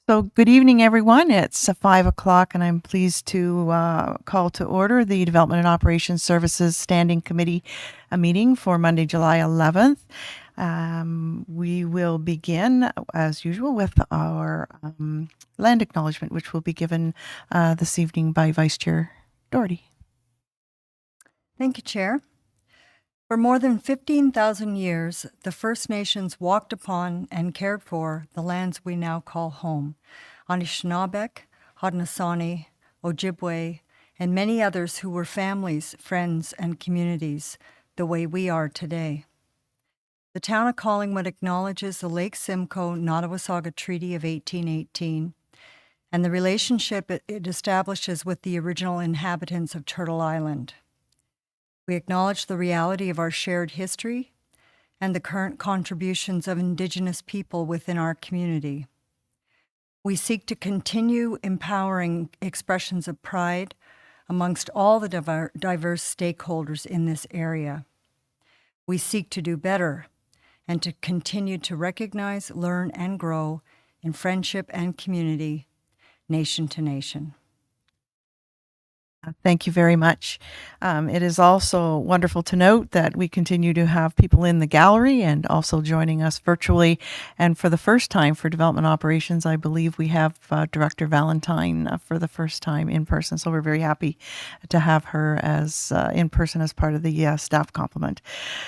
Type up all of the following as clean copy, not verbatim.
So good evening, everyone. It's 5 o'clock, and I'm pleased to call to order the Development and Operations Services Standing Committee meeting for Monday, July 11th. We will begin, as usual, with our land acknowledgement, which will be given this evening by Vice Chair Doherty. Thank you, Chair. For more than 15,000 years, the First Nations walked upon and cared for the lands we now call home. Anishinaabek, Haudenosaunee, Ojibwe, and many others who were families, friends, and communities the way we are today. The town of Collingwood acknowledges the Lake Simcoe-Nottawasaga Treaty of 1818 and the relationship it establishes with the original inhabitants of Turtle Island. We acknowledge the reality of our shared history and the current contributions of Indigenous people within our community. We seek to continue empowering expressions of pride amongst all the diverse stakeholders in this area. We seek to do better and to continue to recognize, learn, and grow in friendship and community, nation to nation. Thank you very much. It is also wonderful to note that we continue to have people in the gallery and also joining us virtually. And for the first time for Development Operations, I believe we have Director Valentine for the first time in person. So we're very happy to have her as in person as part of the staff complement.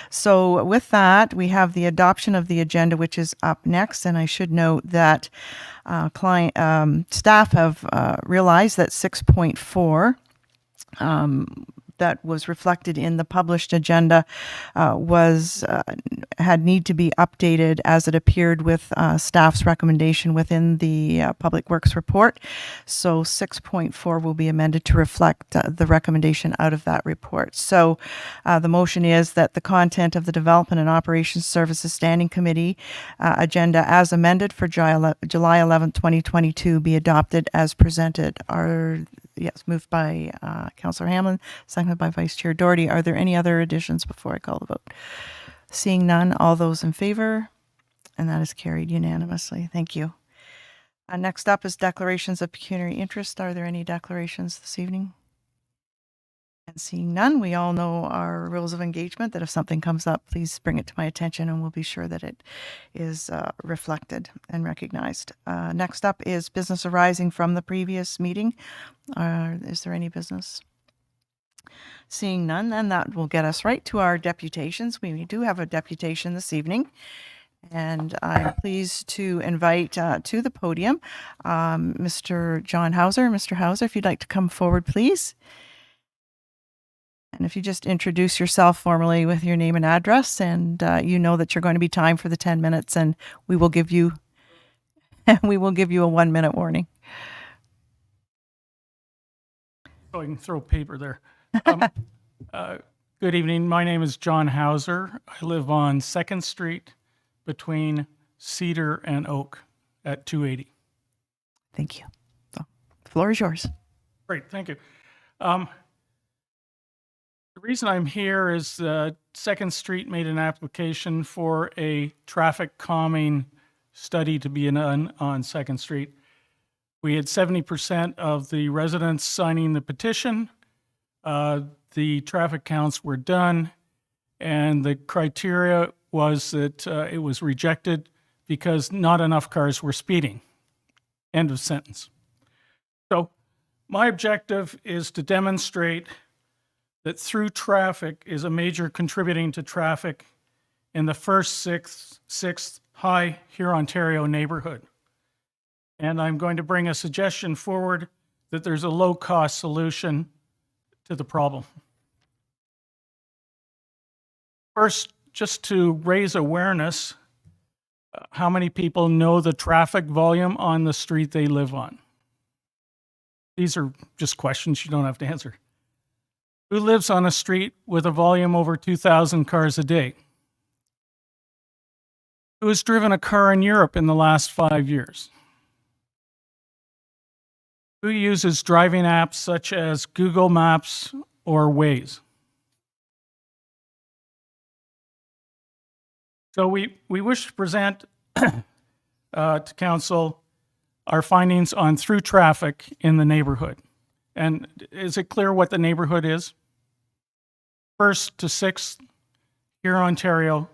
So with that, we have the adoption of the agenda, which is up next. And I should note that staff have realized that 6.4 that was reflected in the published agenda had need to be updated as it appeared with staff's recommendation within the Public Works report. So 6.4 will be amended to reflect the recommendation out of that report. So the motion is that the content of the Development and Operations Services Standing Committee agenda as amended for July 11, 2022 be adopted as presented. Yes, moved by Councillor Hamlin, seconded by Vice Chair Doherty. Are there any other additions before I call the vote? Seeing none, all those in favor? And that is carried unanimously. Thank you. Next up is declarations of pecuniary interest. Are there any declarations this evening? And seeing none, we all know our rules of engagement, that if something comes up, please bring it to my attention and we'll be sure that it is reflected and recognized. Next up is business arising from the previous meeting. Is there any business? Seeing none, then that will get us right to our deputations. We do have a deputation this evening. And I'm pleased to invite to the podium Mr. John Housser. Mr. Housser, if you'd like to come forward, please. And if you just introduce yourself formally with your name and address, and you know that you're going to be timed for the 10 minutes, and we will give you a 1-minute warning. So I can throw paper there. Good evening. My name is John Housser. I live on 2nd Street between Cedar and Oak at 280. Thank you. So, the floor is yours. Great. Thank you. The reason I'm here is 2nd Street made an application for a traffic calming study to be done on 2nd Street. We had 70% of the residents signing the petition. The traffic counts were done, and the criteria was that it was rejected because not enough cars were speeding. End of sentence. So my objective is to demonstrate that through traffic is a major contributing to traffic in the first sixth high Hurontario neighborhood. And I'm going to bring a suggestion forward that there's a low-cost solution to the problem. First, just to raise awareness, how many people know the traffic volume on the street they live on? These are just questions you don't have to answer. Who lives on a street with a volume over 2,000 cars a day? Who has driven a car in Europe in the last 5 years? Who uses driving apps such as Google Maps or Waze? So we wish to present to Council our findings on through traffic in the neighborhood. And is it clear what the neighborhood is? 1st to 6th, Hurontario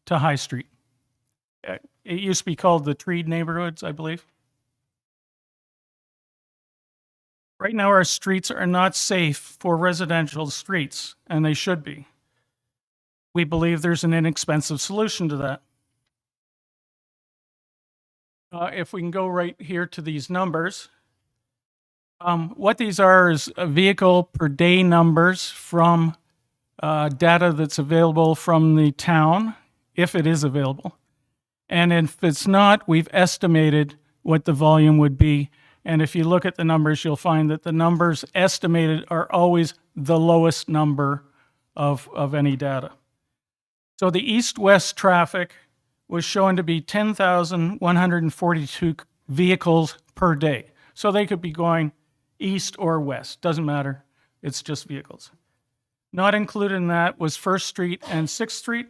to High Street. It used to be called the Treed neighborhoods, I believe. Right now, our streets are not safe for residential streets, and they should be. We believe there's an inexpensive solution to that. If we can go right here to these numbers, what these are is vehicle per day numbers from data that's available from the town, if it is available. And if it's not, we've estimated what the volume would be. And if you look at the numbers, you'll find that the numbers estimated are always the lowest number of any data. So the east-west traffic was shown to be 10,142 vehicles per day. So they could be going east or west, doesn't matter, it's just vehicles. Not included in that was 1st Street and 6th Street.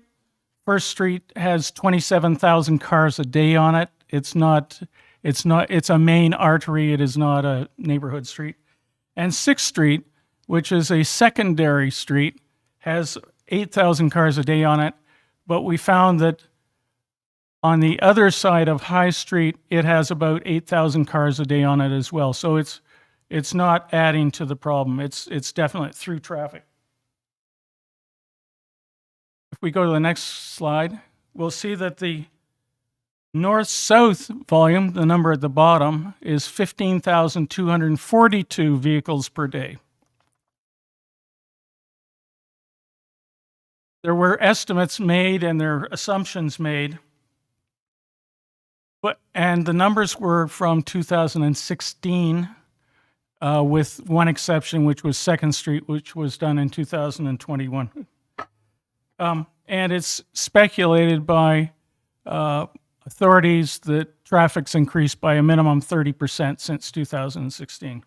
1st Street has 27,000 cars a day on it. It's a main artery, it is not a neighborhood street. And 6th Street, which is a secondary street, has 8,000 cars a day on it, but we found that on the other side of High Street, it has about 8,000 cars a day on it as well. So it's not adding to the problem. It's definitely through traffic. If we go to the next slide, we'll see that the north-south volume, the number at the bottom, is 15,242 vehicles per day. There were estimates made and there were assumptions made, and the numbers were from 2016, with one exception, which was 2nd Street, which was done in 2021. And it's speculated by authorities that traffic's increased by a minimum 30% since 2016.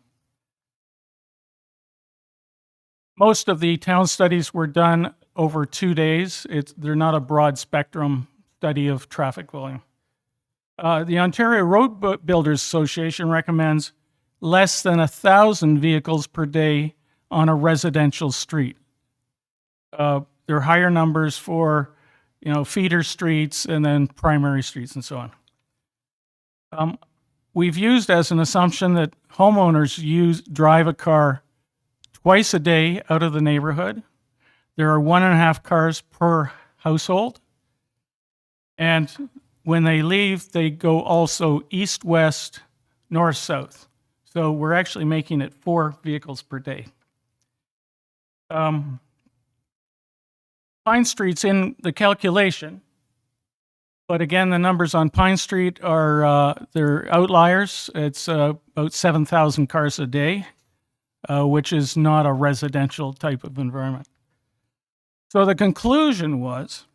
Most of the town studies were done over 2 days. They're not a broad spectrum study of traffic volume. The Ontario Road Builders Association recommends less than 1,000 vehicles per day on a residential street. There are higher numbers for, feeder streets and then primary streets and so on. We've used as an assumption that homeowners drive a car twice a day out of the neighborhood. There are 1.5 cars per household. And when they leave, they go also east-west, north-south. So we're actually making it 4 vehicles per day. Pine Street's in the calculation, but again, the numbers on Pine Street are they're outliers. It's about 7,000 cars a day, which is not a residential type of environment. So the conclusion was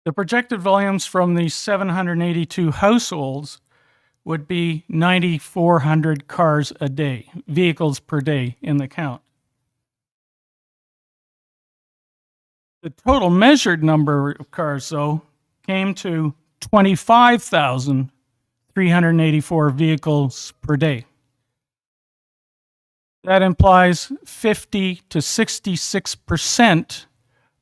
the projected volumes from the 782 households would be 9,400 cars a day, vehicles per day in the count. The total measured number of cars, though, came to 25,384 vehicles per day. That implies 50 to 66%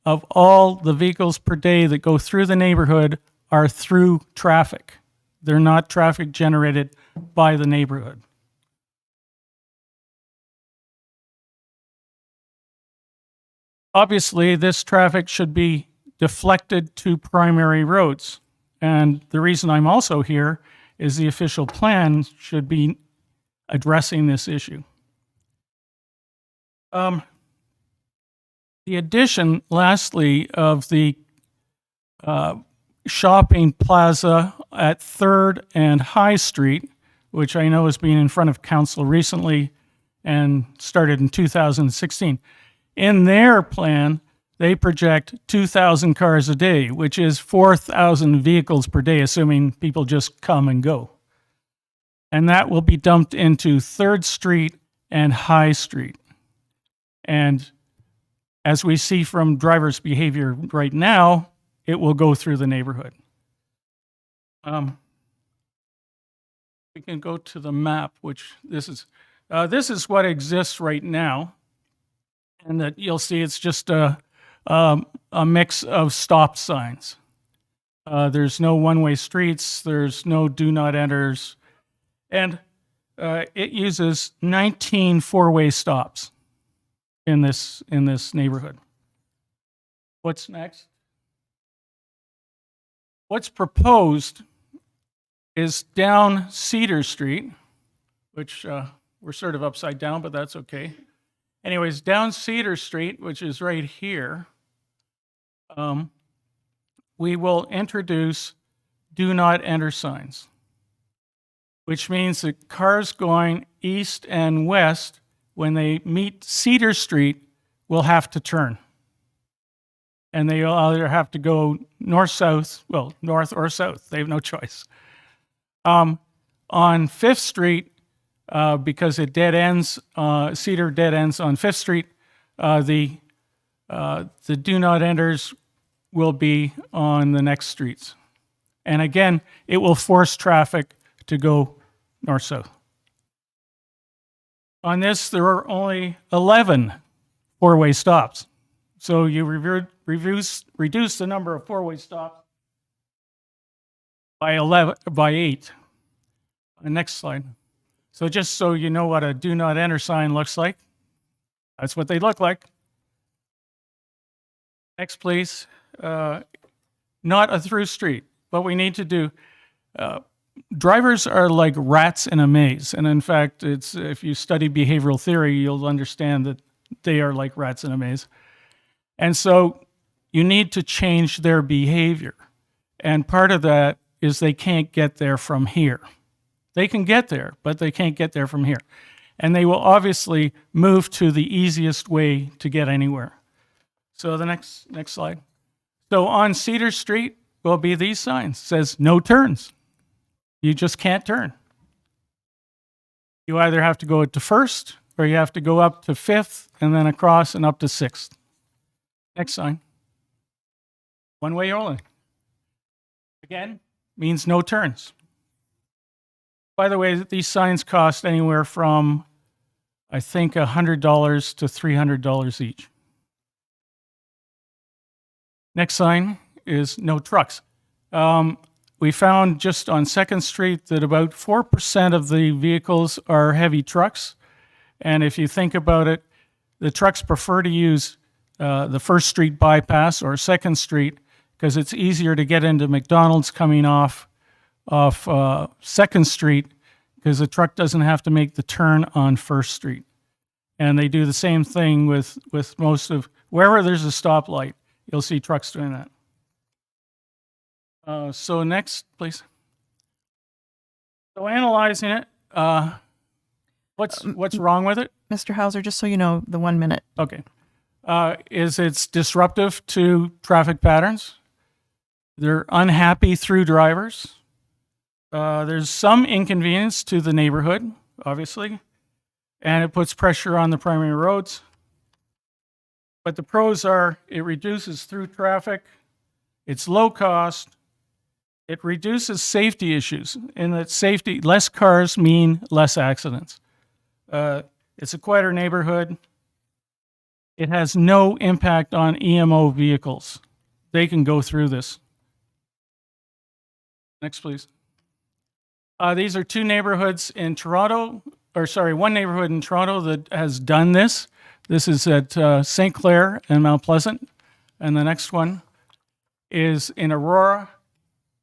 of all the vehicles per day that go through the neighborhood are through traffic. They're not traffic generated by the neighborhood. Obviously, this traffic should be deflected to primary roads. And the reason I'm also here is the official plan should be addressing this issue. The addition, lastly, of the shopping plaza at 3rd and High Street, which I know has been in front of council recently and started in 2016. In their plan, they project 2,000 cars a day, which is 4,000 vehicles per day, assuming people just come and go. And that will be dumped into 3rd Street and High Street. And as we see from drivers' behavior right now, it will go through the neighborhood. We can go to the map, which this is what exists right now. And that you'll see it's just a mix of stop signs. There's no one-way streets, there's no do not enters, and it uses 19 four-way stops in this neighborhood. What's next? What's proposed is down Cedar Street, which we're sort of upside down, but that's okay. Anyways, down Cedar Street, which is right here, we will introduce do not enter signs, which means that cars going east and west, when they meet Cedar Street, will have to turn. And they will either have to go north or south. They have no choice. On 5th Street, because it dead ends, Cedar dead ends on 5th Street, the do not enters will be on the next streets. And again, it will force traffic to go north-south. On this, there are only 11 four-way stops. So you reduce the number of four-way stops by 8. Next slide. So just so you know what a do not enter sign looks like, that's what they look like. Next, please. Not a through street. What we need to do, drivers are like rats in a maze. And in fact, if you study behavioral theory, you'll understand that they are like rats in a maze. And so you need to change their behavior. And part of that is they can't get there from here. They can get there, but they can't get there from here. And they will obviously move to the easiest way to get anywhere. So the next slide. So on Cedar Street will be these signs. It says no turns. You just can't turn. You either have to go to 1st or you have to go up to 5th and then across and up to 6th. Next sign. One way only. Again, means no turns. By the way, these signs cost anywhere from, I think, $100 to $300 each. Next sign is no trucks. We found just on 2nd Street that about 4% of the vehicles are heavy trucks. And if you think about it, the trucks prefer to use the 1st Street bypass or 2nd Street because it's easier to get into McDonald's coming off 2nd Street because the truck doesn't have to make the turn on 1st Street. And they do the same thing with most of, wherever there's a stoplight, you'll see trucks doing that. So next, please. So analyzing it, what's wrong with it? Mr. Housser, just so you know, the 1 minute. Okay. Is it's disruptive to traffic patterns. They're unhappy through drivers. There's some inconvenience to the neighborhood, obviously, and it puts pressure on the primary roads. But the pros are it reduces through traffic, it's low cost, it reduces safety issues, in that less cars mean less accidents. It's a quieter neighborhood. It has no impact on EMO vehicles. They can go through this. Next, please. These are two neighborhoods in Toronto, one neighborhood in Toronto that has done this. This is at St. Clair and Mount Pleasant. And the next one is in Aurora,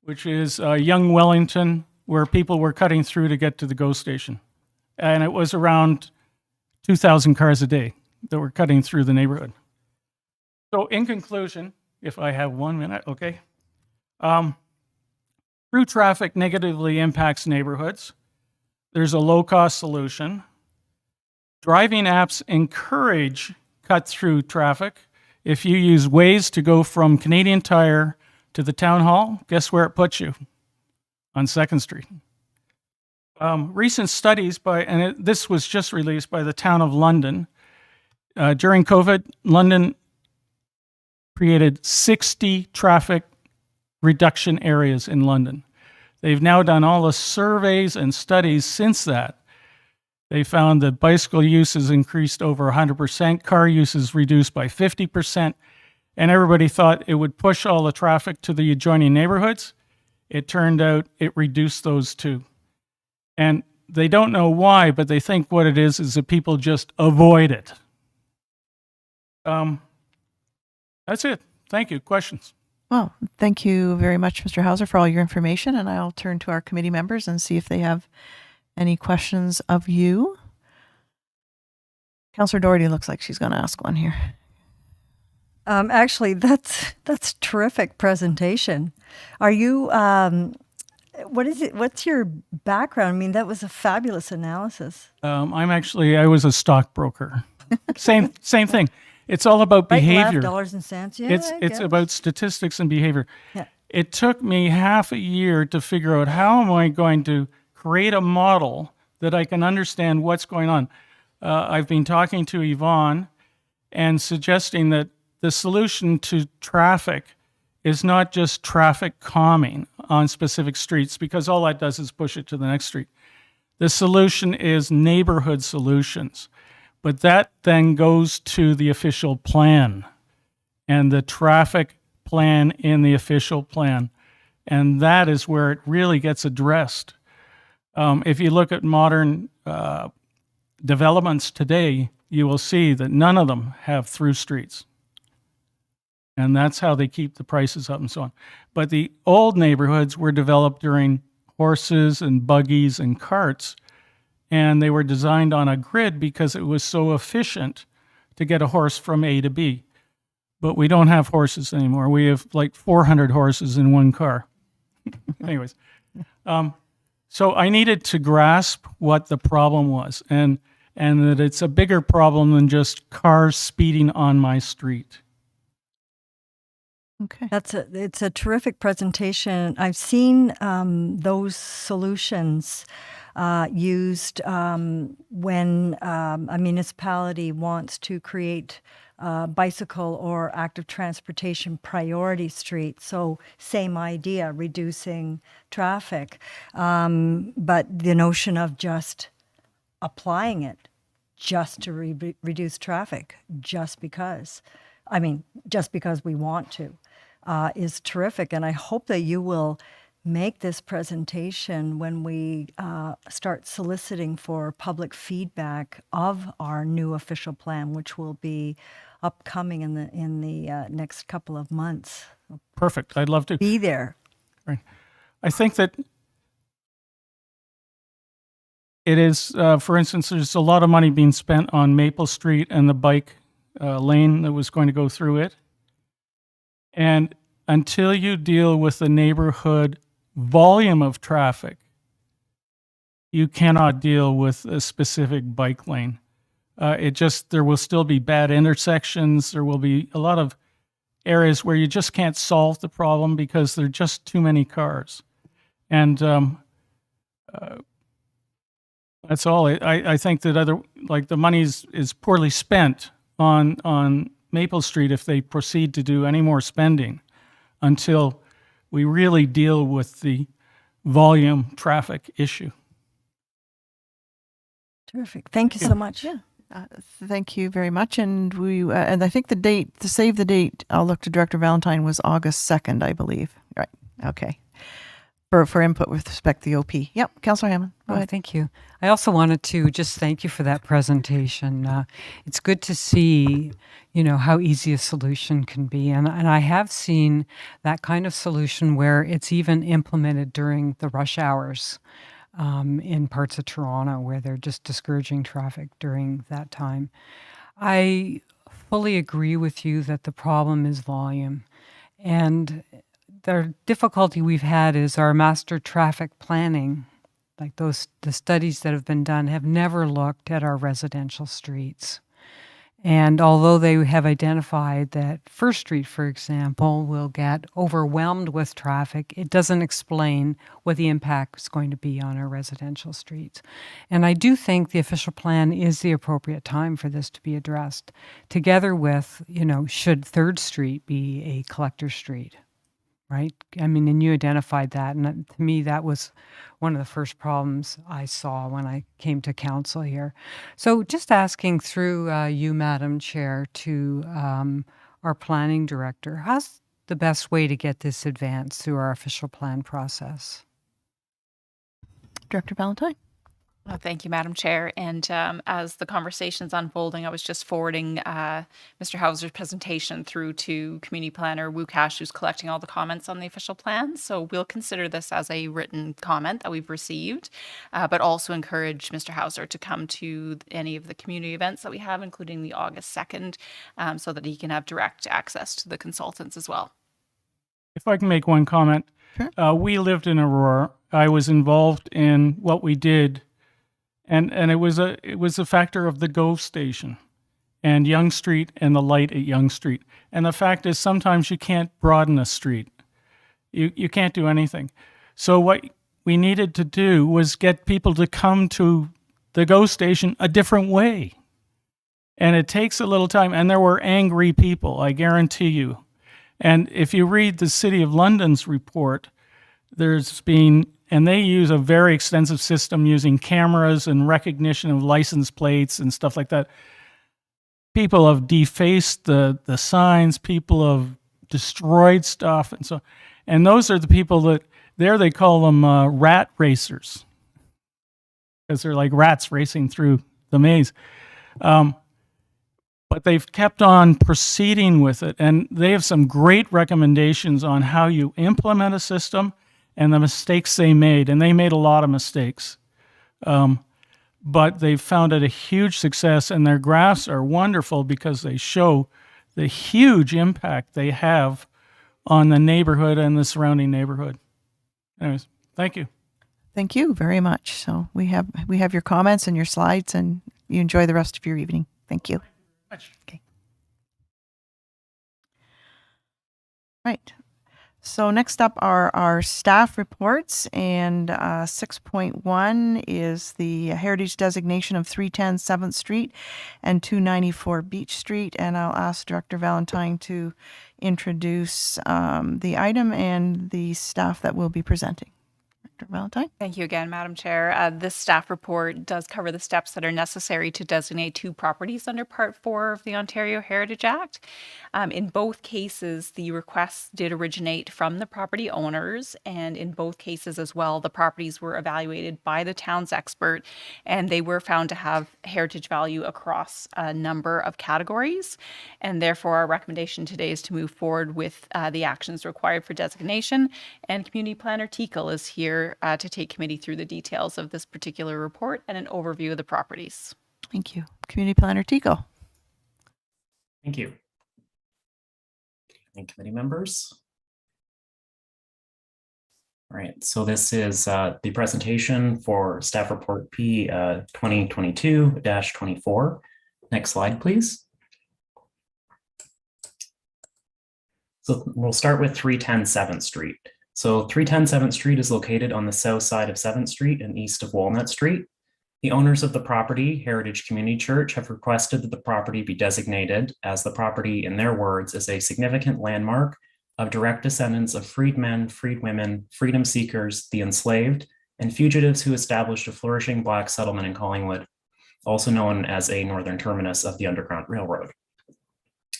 which is Young Wellington, where people were cutting through to get to the GO station. And it was around 2,000 cars a day that were cutting through the neighborhood. So in conclusion, if I have 1 minute, okay. Through traffic negatively impacts neighborhoods. There's a low-cost solution. Driving apps encourage cut-through traffic. If you use Waze to go from Canadian Tire to the town hall, guess where it puts you? On 2nd Street. Recent studies this was just released by the town of London. During COVID, London created 60 traffic reduction areas in London. They've now done all the surveys and studies since that. They found that bicycle use has increased over 100%, car use is reduced by 50%, and everybody thought it would push all the traffic to the adjoining neighborhoods. It turned out it reduced those too. And they don't know why, but they think what it is that people just avoid it. That's it. Thank you. Questions? Well, thank you very much, Mr. Housser, for all your information, and I'll turn to our committee members and see if they have any questions of you. Councillor Doherty looks like she's going to ask one here. Actually, that's terrific presentation. Are you, what is it? What's your background? I mean, that was a fabulous analysis. I was a stockbroker. Same thing. It's all about Right, behavior. left, dollars and cents. Yeah, It's about statistics and behavior. Yeah. It took me half a year to figure out how am I going to create a model that I can understand what's going on. I've been talking to Yvonne and suggesting that the solution to traffic is not just traffic calming on specific streets, because all that does is push it to the next street. The solution is neighborhood solutions. But that then goes to the official plan and the traffic plan in the official plan. And that is where it really gets addressed. If you look at modern developments today, you will see that none of them have through streets. And that's how they keep the prices up and so on. But the old neighborhoods were developed during horses and buggies and carts, and they were designed on a grid because it was so efficient to get a horse from A to B. But we don't have horses anymore. We have like 400 horses in one car. Anyways, so I needed to grasp what the problem was, and that it's a bigger problem than just cars speeding on my street. Okay. It's a terrific presentation. I've seen those solutions used when a municipality wants to create bicycle or active transportation priority streets. So same idea, reducing traffic, but the notion of just applying it just to reduce traffic, just because we want to, is terrific. And I hope that you will make this presentation when we start soliciting for public feedback of our new official plan, which will be upcoming in the next couple of months. Perfect. I'd love to be there. Right. I think that it is, for instance, there's a lot of money being spent on Maple Street and the bike lane that was going to go through it. And until you deal with the neighborhood volume of traffic, you cannot deal with a specific bike lane. There will still be bad intersections. There will be a lot of areas where you just can't solve the problem because there are just too many cars. And that's all. I think that the money is poorly spent on Maple Street if they proceed to do any more spending until we really deal with the volume traffic issue. Terrific. Thank you so much. Yeah. Thank you very much. And and I think the date, to save the date, I'll look to Director Valentine, was August 2nd, I believe. Right. Okay. For input with respect to the OP. Yep. Councillor Hammond, go ahead. Thank you. I also wanted to just thank you for that presentation. It's good to see, how easy a solution can be. And I have seen that kind of solution where it's even implemented during the rush hours in parts of Toronto where they're just discouraging traffic during that time. I fully agree with you that the problem is volume. And the difficulty we've had is our master traffic planning, like the studies that have been done, have never looked at our residential streets. And although they have identified that First Street, for example, will get overwhelmed with traffic, it doesn't explain what the impact is going to be on our residential streets. And I do think the official plan is the appropriate time for this to be addressed, together with, should Third Street be a collector street? right? I mean, and you identified that, and to me, that was one of the first problems I saw when I came to council here. So just asking through you, Madam Chair, to our planning director, how's the best way to get this advanced through our official plan process? Director Valentine. Well, thank you, Madam Chair. And as the conversation's unfolding, I was just forwarding Mr. Housser's presentation through to Community Planner Wu Cash, who's collecting all the comments on the official plan. So we'll consider this as a written comment that we've received, but also encourage Mr. Hausser to come to any of the community events that we have, including the August 2nd, so that he can have direct access to the consultants as well. If I can make one comment. Sure. We lived in Aurora. I was involved in what we did, and it was a factor of the GO station and Yonge Street and the light at Yonge Street. And the fact is, sometimes you can't broaden a street. You can't do anything. So what we needed to do was get people to come to the GO station a different way. And it takes a little time. And there were angry people, I guarantee you. And if you read the City of London's report, and they use a very extensive system using cameras and recognition of license plates and stuff like that. People have defaced the signs, people have destroyed stuff, and those are the people that they call them rat racers, because they're like rats racing through the maze. But they've kept on proceeding with it, and they have some great recommendations on how you implement a system and the mistakes they made, and they made a lot of mistakes. But they've found it a huge success, and their graphs are wonderful because they show the huge impact they have on the neighborhood and the surrounding neighborhood. Anyways, thank you. Thank you very much. So we have your comments and your slides, and you enjoy the rest of your evening. Thank you. Okay. Right. So next up are our staff reports, and 6.1 is the heritage designation of 310 7th Street and 294 Beech Street. And I'll ask Director Valentine to introduce the item and the staff that will be presenting. Director Valentine. Thank you again, Madam Chair. This staff report does cover the steps that are necessary to designate two properties under Part 4 of the Ontario Heritage Act. In both cases, the requests did originate from the property owners, and in both cases as well, the properties were evaluated by the town's expert, and they were found to have heritage value across a number of categories. And therefore, our recommendation today is to move forward with the actions required for designation. And Community Planner Teakle is here to take committee through the details of this particular report and an overview of the properties. Thank you. Community Planner Teakle. Thank you. And committee members. All right, so this is the presentation for staff report P 2022-24. Next slide, please. So we'll start with 310 7th Street. So 310 7th Street is located on the south side of 7th Street and east of Walnut Street. The owners of the property, Heritage Community Church, have requested that the property be designated as the property, in their words, is a significant landmark of direct descendants of freedmen, freedwomen, freedom seekers, the enslaved, and fugitives who established a flourishing Black settlement in Collingwood, also known as a northern terminus of the Underground Railroad.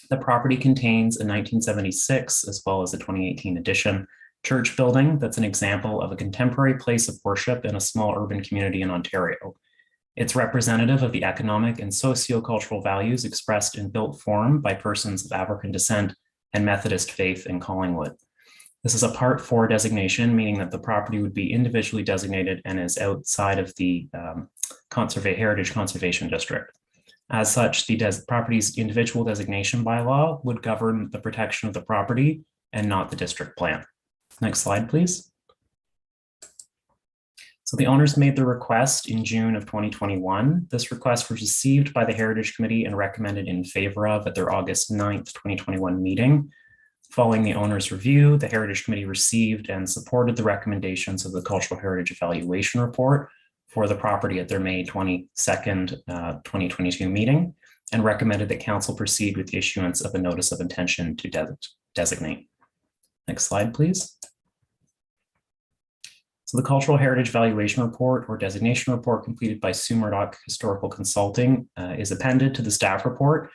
The property contains a 1976, as well as a 2018 edition, church building that's an example of a contemporary place of worship in a small urban community in Ontario. It's representative of the economic and socio-cultural values expressed in built form by persons of African descent and Methodist faith in Collingwood. This is a Part 4 designation, meaning that the property would be individually designated and is outside of the Heritage Conservation District. As such, the property's individual designation bylaw would govern the protection of the property and not the district plan. Next slide, please. So the owners made the request in June of 2021. This request was received by the Heritage Committee and recommended in favor of at their August 9th, 2021 meeting. Following the owners' review, the Heritage Committee received and supported the recommendations of the Cultural Heritage Evaluation Report for the property at their May 22nd, 2022 meeting, and recommended that Council proceed with the issuance of a notice of intention to designate. Next slide, please. So the Cultural Heritage Valuation Report or Designation Report completed by Sumerdoc Historical Consulting is appended to the staff report.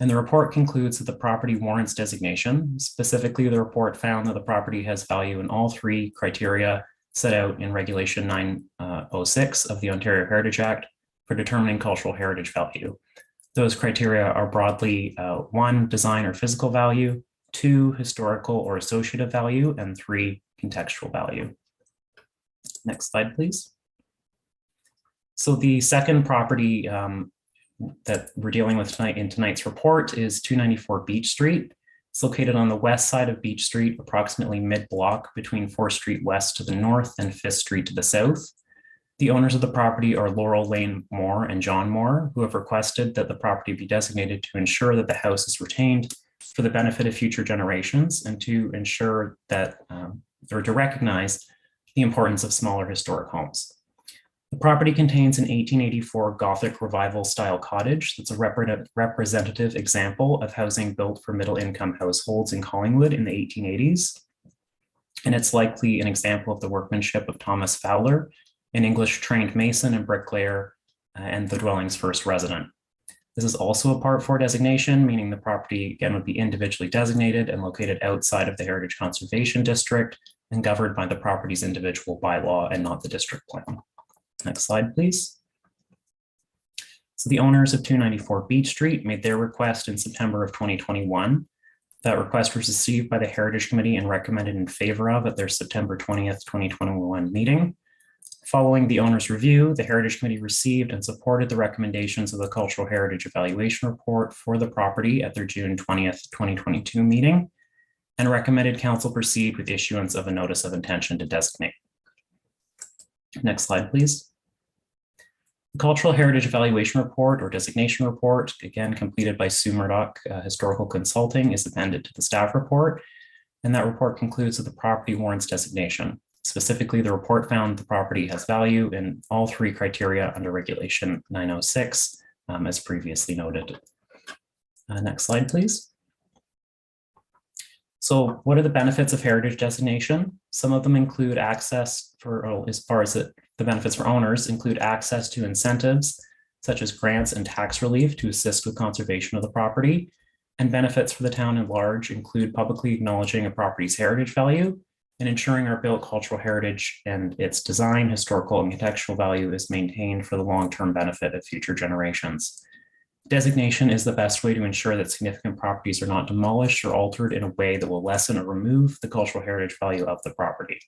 And the report concludes that the property warrants designation. Specifically, the report found that the property has value in all three criteria set out in Regulation 906 of the Ontario Heritage Act for determining cultural heritage value. Those criteria are broadly 1, design or physical value, 2, historical or associative value, and 3, contextual value. Next slide, please. So the second property that we're dealing with tonight in tonight's report is 294 Beech Street. It's located on the west side of Beech Street, approximately mid-block between 4th Street West to the north and 5th Street to the south. The owners of the property are Laurel Lane Moore and John Moore, who have requested that the property be designated to ensure that the house is retained for the benefit of future generations and to ensure that, or to recognize the importance of smaller historic homes. The property contains an 1884 Gothic Revival style cottage that's a representative example of housing built for middle-income households in Collingwood in the 1880s. And it's likely an example of the workmanship of Thomas Fowler, an English-trained mason and bricklayer, and the dwelling's first resident. This is also a Part 4 designation, meaning the property, again, would be individually designated and located outside of the Heritage Conservation District and governed by the property's individual bylaw and not the district plan. Next slide, please. So the owners of 294 Beech Street made their request in September of 2021. That request was received by the Heritage Committee and recommended in favor of at their September 20th, 2021 meeting. Following the owner's review, the Heritage Committee received and supported the recommendations of the Cultural Heritage Evaluation Report for the property at their June 20th, 2022 meeting and recommended council proceed with issuance of a notice of intention to designate. Next slide, please. The Cultural Heritage Evaluation Report or Designation Report, again completed by Sumerdoc Historical Consulting, is appended to the staff report. And that report concludes that the property warrants designation. Specifically, the report found the property has value in all three criteria under Regulation 906, as previously noted. Next slide, please. So what are the benefits of heritage designation? Some of them include access for, as far as the benefits for owners, include access to incentives, such as grants and tax relief to assist with conservation of the property. And benefits for the town at large include publicly acknowledging a property's heritage value and ensuring our built cultural heritage and its design, historical, and contextual value is maintained for the long-term benefit of future generations. Designation is the best way to ensure that significant properties are not demolished or altered in a way that will lessen or remove the cultural heritage value of the property.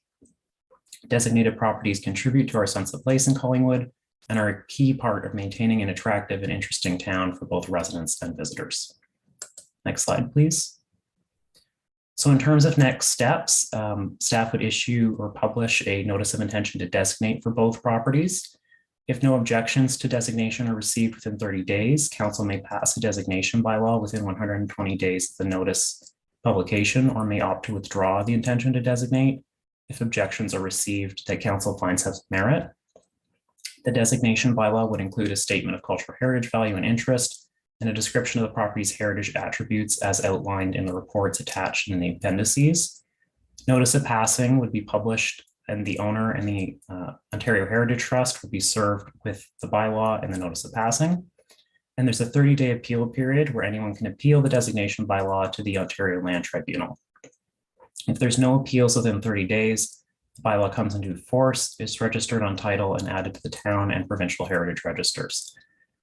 Designated properties contribute to our sense of place in Collingwood and are a key part of maintaining an attractive and interesting town for both residents and visitors. Next slide, please. So in terms of next steps, staff would issue or publish a notice of intention to designate for both properties. If no objections to designation are received within 30 days, council may pass a designation bylaw within 120 days of the notice publication or may opt to withdraw the intention to designate if objections are received that council finds have merit. The designation bylaw would include a statement of cultural heritage value and interest and a description of the property's heritage attributes as outlined in the reports attached in the appendices. Notice of passing would be published and the owner and the Ontario Heritage Trust would be served with the bylaw and the notice of passing. And there's a 30-day appeal period where anyone can appeal the designation bylaw to the Ontario Land Tribunal. If there's no appeals within 30 days, the bylaw comes into force, is registered on title and added to the town and provincial heritage registers.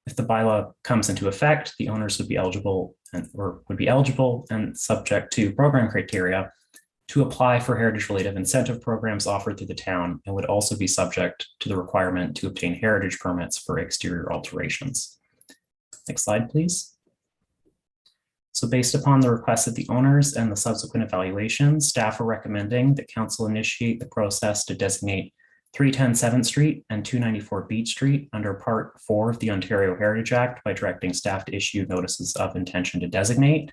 If the bylaw comes into effect, the owners would be eligible and subject to program criteria to apply for heritage-related incentive programs offered through the town and would also be subject to the requirement to obtain heritage permits for exterior alterations. Next slide, please. So based upon the requests of the owners and the subsequent evaluation, staff are recommending that council initiate the process to designate 310 7th Street and 294 Beech Street under Part 4 of the Ontario Heritage Act by directing staff to issue notices of intention to designate.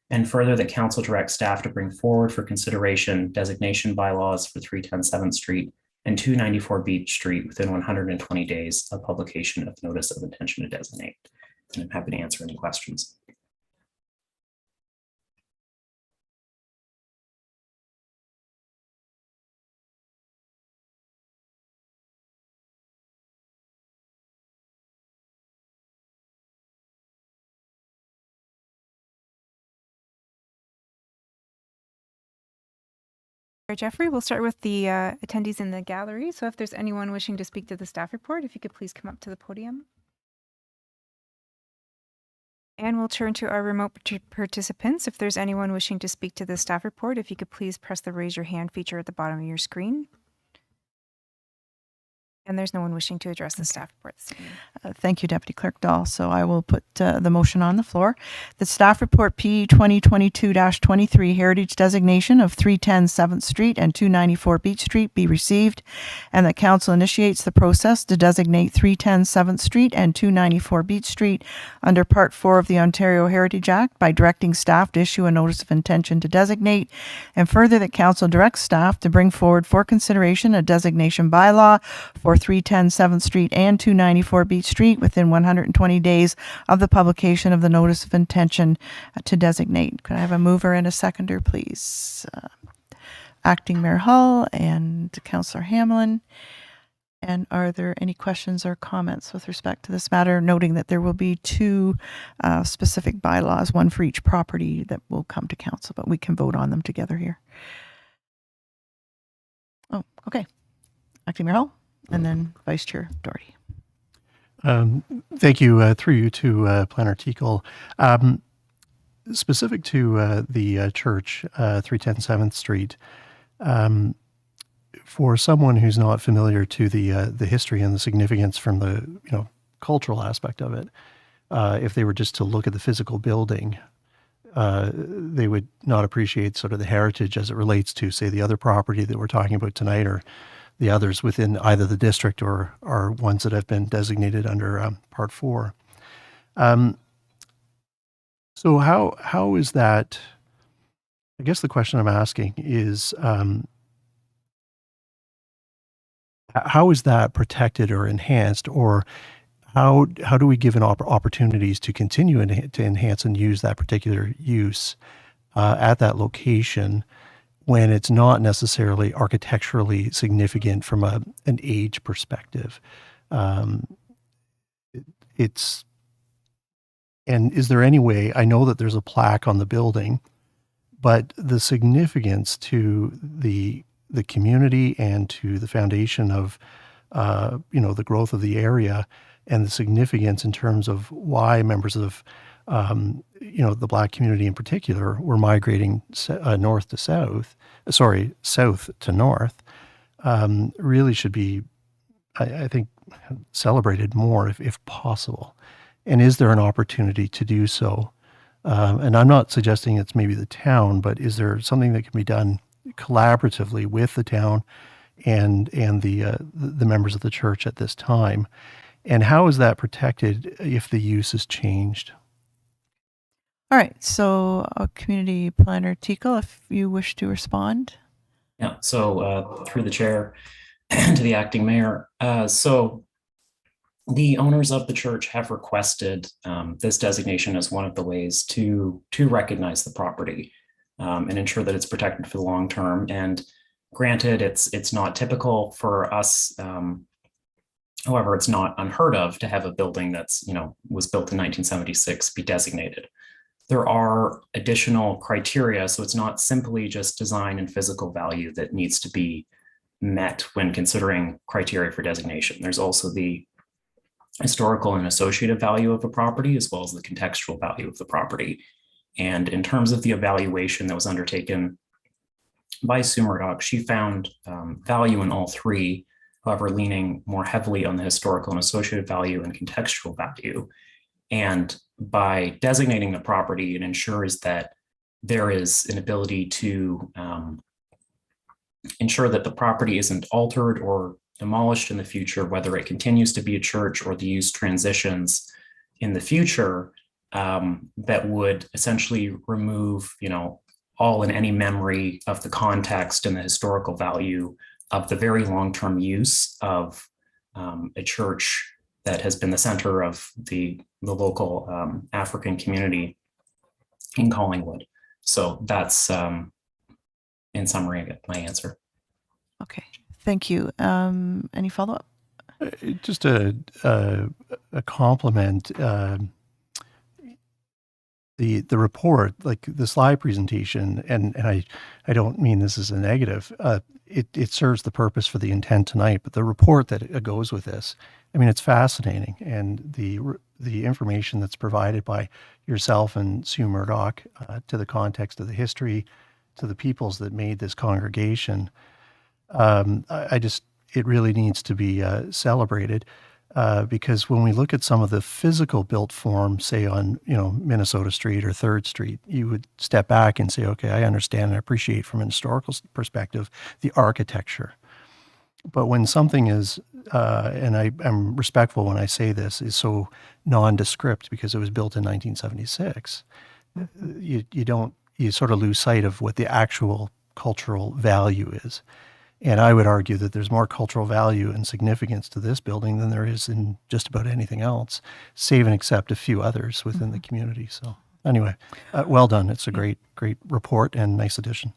And further, that council directs staff to bring forward for consideration designation bylaws for 310 7th Street and 294 Beech Street within 120 days of publication of the notice of intention to designate. And I'm happy to answer any questions. Chair Jeffrey. We'll start with the attendees in the gallery. So if there's anyone wishing to speak to the staff report, if you could please come up to the podium. And we'll turn to our remote participants. If there's anyone wishing to speak to the staff report, if you could please press the raise your hand feature at the bottom of your screen. And there's no one wishing to address the staff report this evening. Thank you, Deputy Clerk Dahl. So I will put the motion on the floor. The staff report P 2022-23 Heritage Designation of 310 7th Street and 294 Beech Street be received, and that Council initiates the process to designate 310 7th Street and 294 Beech Street under Part 4 of the Ontario Heritage Act by directing staff to issue a notice of intention to designate, and further that Council directs staff to bring forward for consideration a designation bylaw for 310 7th Street and 294 Beech Street within 120 days of the publication of the notice of intention to designate. Could I have a mover and a seconder, please? Acting Mayor Hull and Councillor Hamlin. And are there any questions or comments with respect to this matter, noting that there will be two specific bylaws, one for each property that will come to council, but we can vote on them together here. Oh, okay. Acting Mayor Hull. And then Vice Chair Doherty. Thank you. Through you to Planner Teakle. Specific to the church, 310 7th Street, for someone who's not familiar to the history and the significance from the cultural aspect of it, if they were just to look at the physical building, they would not appreciate sort of the heritage as it relates to, say, the other property that we're talking about tonight, or the others within either the district or ones that have been designated under Part 4. So how is that? I guess the question I'm asking is, how is that protected or enhanced, or how do we give opportunities to continue to enhance and use that particular use at that location, when it's not necessarily architecturally significant from an age perspective? And is there any way, I know that there's a plaque on the building, but the significance to the community and to the foundation of, the growth of the area, and the significance in terms of why members of the Black community in particular were migrating south to north, really should be, I think, celebrated more if possible. And is there an opportunity to do so? And I'm not suggesting it's maybe the town, but is there something that can be done collaboratively with the town and the members of the church at this time? And how is that protected if the use is changed? All right, so Community Planner Teakle, if you wish to respond. Yeah, so through the chair to the acting mayor. So the owners of the church have requested this designation as one of the ways to recognize the property and ensure that it's protected for the long term. And granted, it's not typical for us. However, it's not unheard of to have a building that's, was built in 1976 be designated. There are additional criteria, so it's not simply just design and physical value that needs to be met when considering criteria for designation. There's also the historical and associative value of a property, as well as the contextual value of the property. And in terms of the evaluation that was undertaken by Sue Murdoch, she found value in all three, however, leaning more heavily on the historical and associative value and contextual value. And by designating the property, it ensures that there is an ability to ensure that the property isn't altered or demolished in the future, whether it continues to be a church or the use transitions in the future, that would essentially remove, all and any memory of the context and the historical value of the very long-term use of a church that has been the center of the local African community in Collingwood. So that's, in summary, my answer. Okay, thank you. Any follow-up? Just a compliment. the report, like the slide presentation, and I don't mean this as a negative. It serves the purpose for the intent tonight, but the report that goes with this, I mean, it's fascinating, and the information that's provided by yourself and Sue Murdoch to the context of the history, to the peoples that made this congregation, I just, it really needs to be celebrated. Because when we look at some of the physical built form, say on, Minnesota Street or 3rd Street, you would step back and say, okay, I understand and appreciate from an historical perspective the architecture. But when something is, and I'm respectful when I say this, is so nondescript because it was built in 1976, you sort of lose sight of what the actual cultural value is. And I would argue that there's more cultural value and significance to this building than there is in just about anything else, save and except a few others within the community. So anyway, well done. It's a great report and nice addition.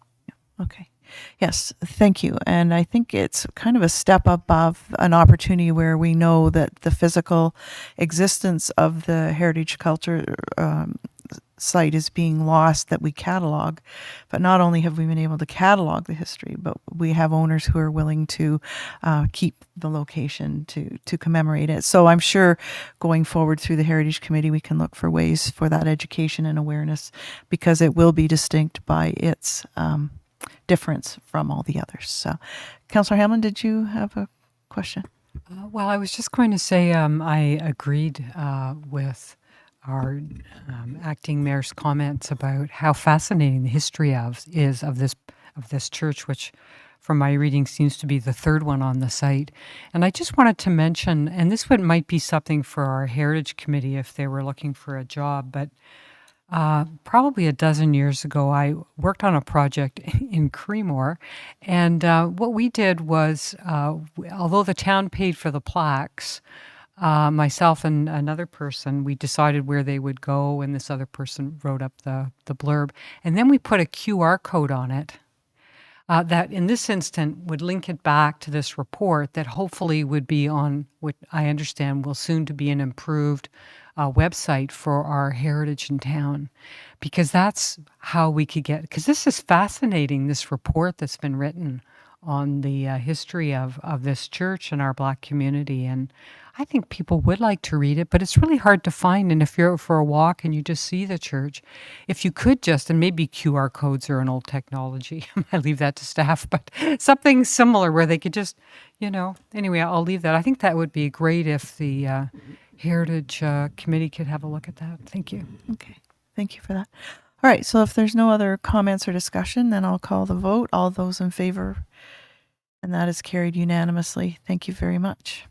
Okay. Yes, thank you. And I think it's kind of a step above an opportunity where we know that the physical existence of the heritage culture site is being lost, that we catalog. But not only have we been able to catalog the history, but we have owners who are willing to keep the location to commemorate it. So I'm sure going forward through the Heritage Committee, we can look for ways for that education and awareness, because it will be distinct by its difference from all the others. So, Councillor Hamlin, did you have a question? Well, I was just going to say I agreed with our acting mayor's comments about how fascinating the history is of this church, which from my reading seems to be the 3rd one on the site. And I just wanted to mention, and this might be something for our Heritage Committee if they were looking for a job, but probably a dozen years ago, I worked on a project in Creemore, and what we did was, although the town paid for the plaques, myself and another person, we decided where they would go, and this other person wrote up the blurb, and then we put a QR code on it that in this instant would link it back to this report that hopefully would be on what I understand will soon to be an improved website for our heritage in town, because that's how we could get, because this is fascinating, this report that's been written on the history of this church and our Black community. And I think people would like to read it, but it's really hard to find. And if you're out for a walk and you just see the church, if you could just, and maybe QR codes are an old technology, I leave that to staff, but something similar where they could just, anyway, I'll leave that. I think that would be great if the Heritage Committee could have a look at that. Thank you. Okay, thank you for that. All right, so if there's no other comments or discussion, then I'll call the vote. All those in favor, and that is carried unanimously. Thank you very much.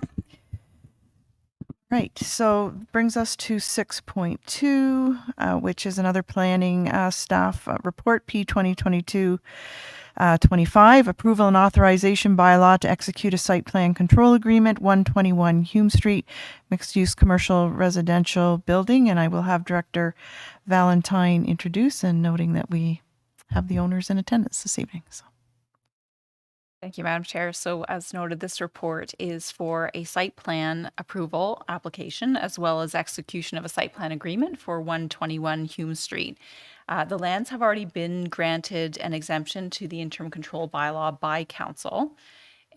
Right, so brings us to 6.2, which is another planning staff report, P 2022-25, approval and authorization bylaw to execute a site plan control agreement, 121 Hume Street, mixed-use commercial residential building. And I will have Director Valentine introduce, and noting that we have the owners in attendance this evening. So. Thank you, Madam Chair. So as noted, this report is for a site plan approval application as well as execution of a site plan agreement for 121 Hume Street. The lands have already been granted an exemption to the interim control bylaw by council.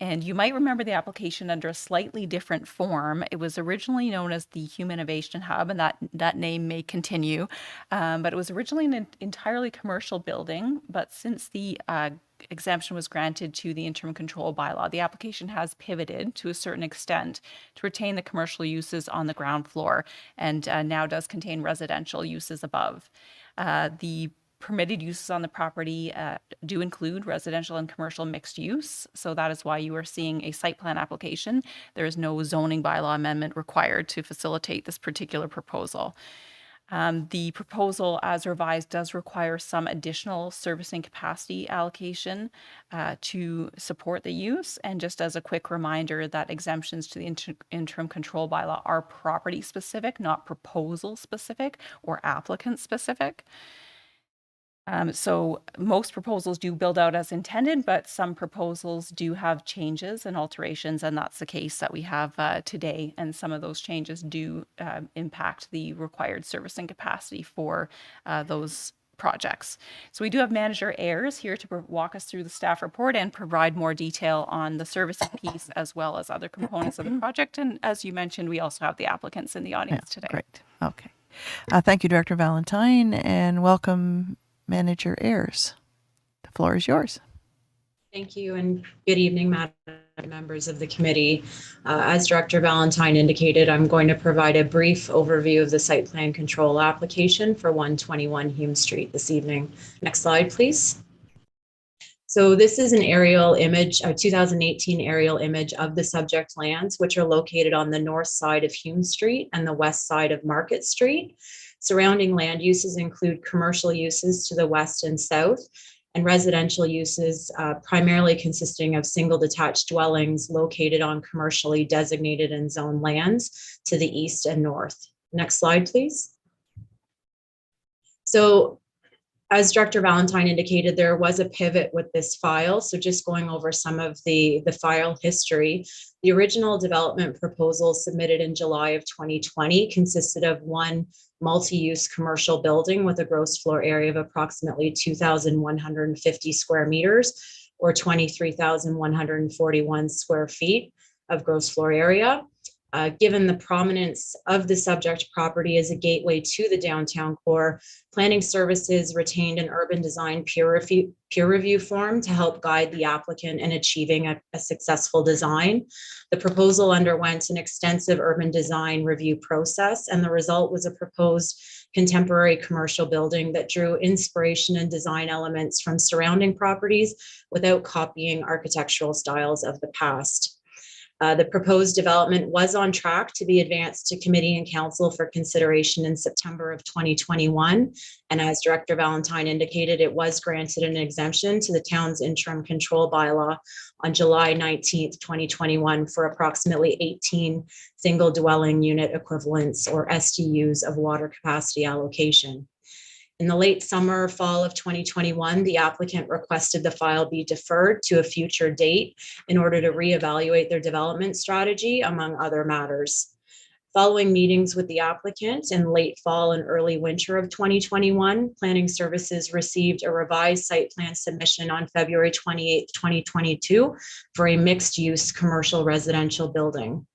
And you might remember the application under a slightly different form. It was originally known as the Hume Innovation Hub, and that name may continue. But it was originally an entirely commercial building. But since the exemption was granted to the interim control bylaw, the application has pivoted to a certain extent to retain the commercial uses on the ground floor, and now does contain residential uses above. The permitted uses on the property do include residential and commercial mixed use. So that is why you are seeing a site plan application. There is no zoning bylaw amendment required to facilitate this particular proposal. The proposal as revised does require some additional servicing capacity allocation to support the use. And just as a quick reminder that exemptions to the interim control bylaw are property specific, not proposal specific or applicant specific. So most proposals do build out as intended, but some proposals do have changes and alterations, and that's the case that we have today. And some of those changes do impact the required servicing capacity for those projects. So we do have Manager Ayers here to walk us through the staff report and provide more detail on the servicing piece as well as other components of the project. And as you mentioned, we also have the applicants in the audience today. Great. Okay. Thank you, Director Valentine, and welcome, Manager Ayers. The floor is yours. Thank you, and good evening, Madam members of the committee. As Director Valentine indicated, I'm going to provide a brief overview of the site plan control application for 121 Hume Street this evening. Next slide, please. So this is an aerial image, a 2018 aerial image of the subject lands, which are located on the north side of Hume Street and the west side of Market Street. Surrounding land uses include commercial uses to the west and south, and residential uses primarily consisting of single detached dwellings located on commercially designated and zoned lands to the east and north. Next slide, please. So, as Director Valentine indicated, there was a pivot with this file. So just going over some of the file history, the original development proposal submitted in July of 2020 consisted of one multi-use commercial building with a gross floor area of approximately 2,150 square meters or 23,141 square feet of gross floor area. Given the prominence of the subject property as a gateway to the downtown core, planning services retained an urban design peer review form to help guide the applicant in achieving a successful design. The proposal underwent an extensive urban design review process, and the result was a proposed contemporary commercial building that drew inspiration and design elements from surrounding properties without copying architectural styles of the past. The proposed development was on track to be advanced to committee and council for consideration in September of 2021. And as Director Valentine indicated, it was granted an exemption to the town's interim control bylaw on July 19th, 2021 for approximately 18 single dwelling unit equivalents or SDUs of water capacity allocation. In the late summer or fall of 2021, the applicant requested the file be deferred to a future date in order to reevaluate their development strategy, among other matters. Following meetings with the applicant in late fall and early winter of 2021, Planning Services received a revised site plan submission on February 28, 2022 for a mixed-use commercial residential building.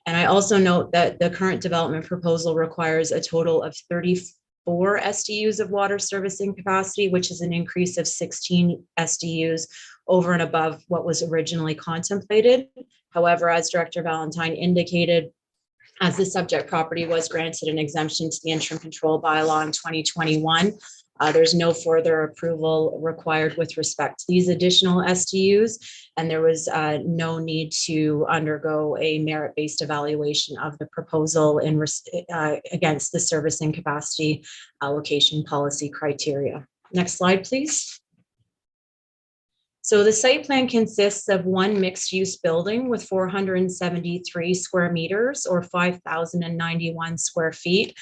And I also note that the current development proposal requires a total of 34 SDUs of water servicing capacity, which is an increase of 16 SDUs over and above what was originally contemplated. However, as Director Valentine indicated, as the subject property was granted an exemption to the interim control bylaw in 2021, there's no further approval required with respect to these additional SDUs, and there was no need to undergo a merit-based evaluation of the proposal in against the servicing capacity allocation policy criteria. Next slide, please. So the site plan consists of one mixed-use building with 473 square meters or 5,091 square feet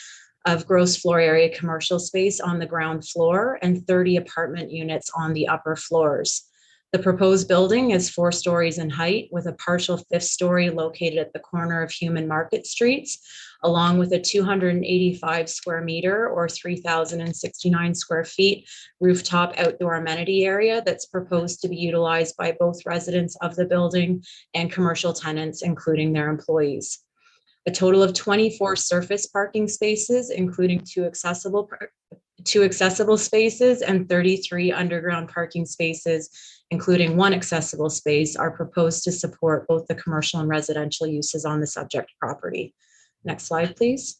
of gross floor area commercial space on the ground floor and 30 apartment units on the upper floors. The proposed building is 4 stories in height with a partial 5th story located at the corner of Hume and Market Streets, along with a 285 square meter or 3,069 square feet rooftop outdoor amenity area that's proposed to be utilized by both residents of the building and commercial tenants, including their employees. A total of 24 surface parking spaces, including two accessible spaces and 33 underground parking spaces, including 1 accessible space, are proposed to support both the commercial and residential uses on the subject property. Next slide, please.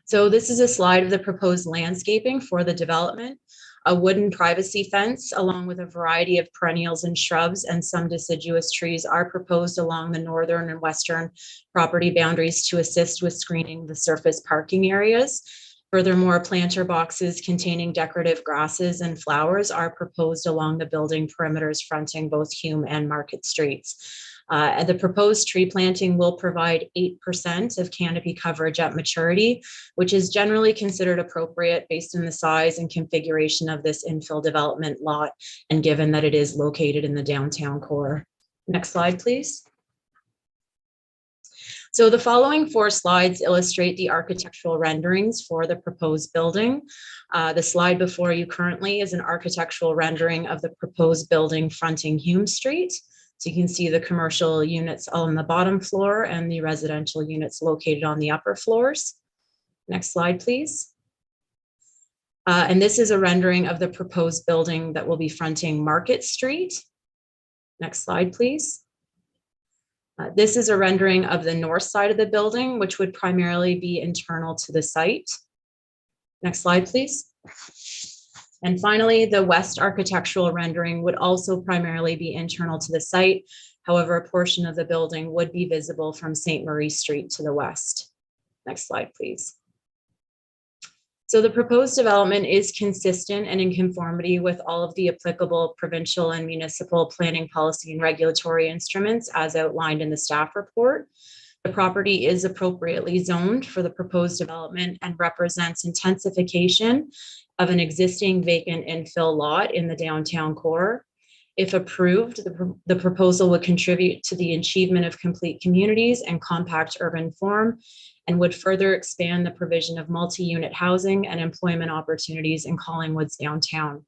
So this is a slide of the proposed landscaping for the development. A wooden privacy fence, along with a variety of perennials and shrubs and some deciduous trees, are proposed along the northern and western property boundaries to assist with screening the surface parking areas. Furthermore, planter boxes containing decorative grasses and flowers are proposed along the building perimeters fronting both Hume and Market Streets. And the proposed tree planting will provide 8% of canopy coverage at maturity, which is generally considered appropriate based on the size and configuration of this infill development lot, and given that it is located in the downtown core. Next slide, please. So the following 4 slides illustrate the architectural renderings for the proposed building. The slide before you currently is an architectural rendering of the proposed building fronting Hume Street. So you can see the commercial units on the bottom floor and the residential units located on the upper floors. Next slide, please. And this is a rendering of the proposed building that will be fronting Market Street. Next slide, please. This is a rendering of the north side of the building, which would primarily be internal to the site. Next slide, please. And finally, the west architectural rendering would also primarily be internal to the site. However, a portion of the building would be visible from St. Marie Street to the west. Next slide, please. So the proposed development is consistent and in conformity with all of the applicable provincial and municipal planning policy and regulatory instruments as outlined in the staff report. The property is appropriately zoned for the proposed development and represents intensification of an existing vacant infill lot in the downtown core. If approved, the proposal would contribute to the achievement of complete communities and compact urban form, and would further expand the provision of multi-unit housing and employment opportunities in Collingwood's downtown.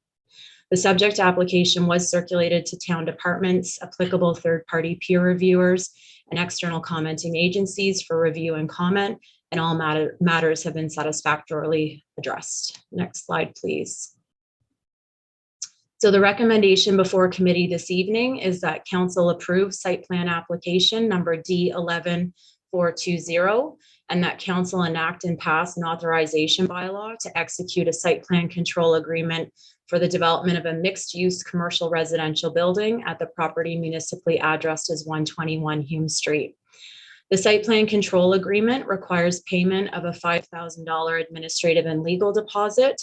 The subject application was circulated to town departments, applicable third-party peer reviewers, and external commenting agencies for review and comment, and all matters have been satisfactorily addressed. Next slide, please. So the recommendation before committee this evening is that council approve site plan application number D11420, and that council enact and pass an authorization bylaw to execute a site plan control agreement for the development of a mixed-use commercial residential building at the property municipally addressed as 121 Hume Street. The site plan control agreement requires payment of a $5,000 administrative and legal deposit,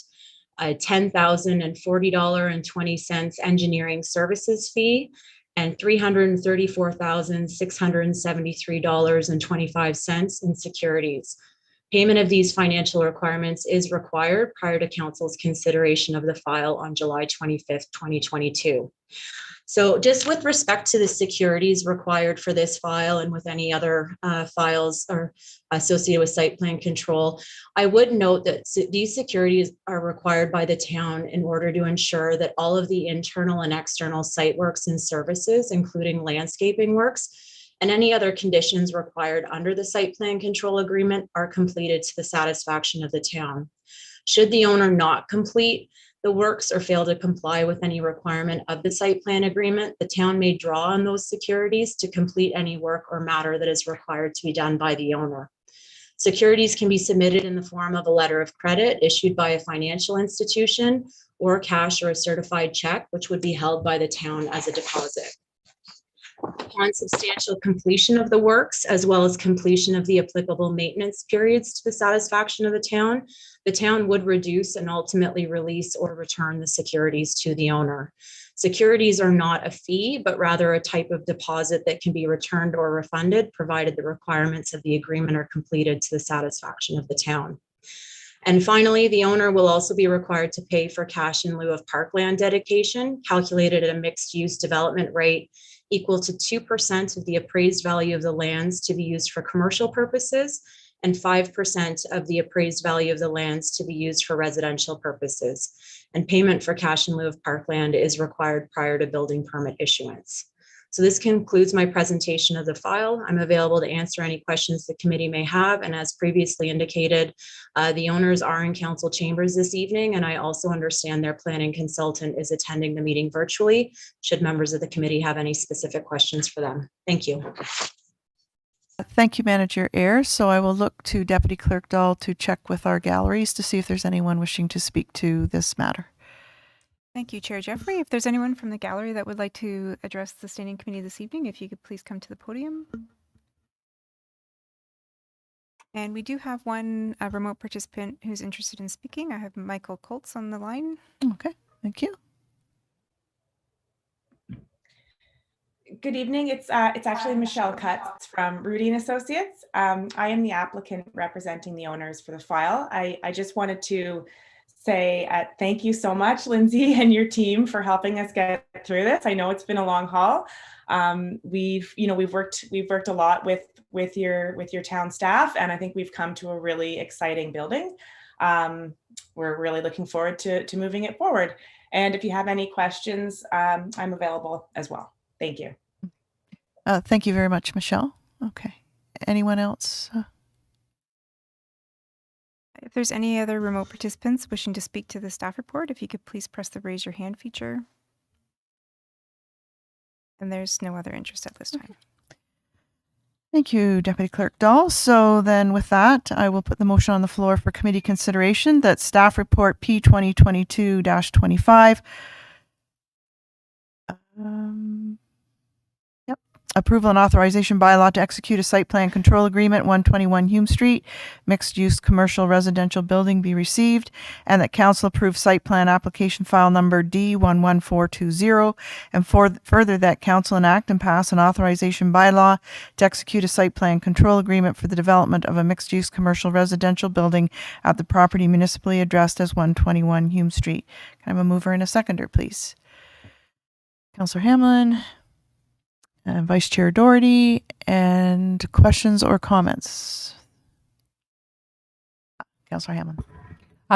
a $10,040.20 engineering services fee, and $334,673.25 in securities. Payment of these financial requirements is required prior to council's consideration of the file on July 25th, 2022. So just with respect to the securities required for this file and with any other files or associated with site plan control, I would note that these securities are required by the town in order to ensure that all of the internal and external site works and services, including landscaping works, and any other conditions required under the site plan control agreement are completed to the satisfaction of the town. Should the owner not complete the works or fail to comply with any requirement of the site plan agreement, the town may draw on those securities to complete any work or matter that is required to be done by the owner. Securities can be submitted in the form of a letter of credit issued by a financial institution, or cash or a certified check, which would be held by the town as a deposit. Upon substantial completion of the works, as well as completion of the applicable maintenance periods to the satisfaction of the town would reduce and ultimately release or return the securities to the owner. Securities are not a fee, but rather a type of deposit that can be returned or refunded, provided the requirements of the agreement are completed to the satisfaction of the town. And finally, the owner will also be required to pay for cash in lieu of parkland dedication, calculated at a mixed-use development rate equal to 2% of the appraised value of the lands to be used for commercial purposes, and 5% of the appraised value of the lands to be used for residential purposes. And payment for cash in lieu of parkland is required prior to building permit issuance. So this concludes my presentation of the file. I'm available to answer any questions the committee may have. And as previously indicated, the owners are in council chambers this evening, and I also understand their planning consultant is attending the meeting virtually, should members of the committee have any specific questions for them. Thank you. Thank you, Manager Ayres. So I will look to Deputy Clerk Dahl to check with our galleries to see if there's anyone wishing to speak to this matter. Thank you, Chair Jeffrey. If there's anyone from the gallery that would like to address the Standing Committee this evening, if you could please come to the podium. And we do have one remote participant who's interested in speaking. I have Michael Colts on the line. Okay, thank you. Good evening. It's actually Michelle Cutts from Rudy and Associates. I am the applicant representing the owners for the file. I just wanted to say thank you so much, Lindsay and your team, for helping us get through this. I know it's been a long haul. We've worked a lot with your town staff, and I think we've come to a really exciting building. We're really looking forward to moving it forward. And if you have any questions, I'm available as well. Thank you. Thank you very much, Michelle. Okay. Anyone else? If there's any other remote participants wishing to speak to the staff report, if you could please press the raise your hand feature. And there's no other interest at this time. Thank you, Deputy Clerk Dahl. So then with that, I will put the motion on the floor for committee consideration that staff report P 2022-25 approval and authorization bylaw to execute a site plan control agreement, 121 Hume Street, mixed-use commercial residential building be received, and that council approve site plan application file number D11420, and further that council enact and pass an authorization bylaw to execute a site plan control agreement for the development of a mixed-use commercial residential building at the property municipally addressed as 121 Hume Street. Can I have a mover and a seconder, please? Councillor Hamlin. And Vice Chair Doherty, and questions or comments? Councillor Hammond.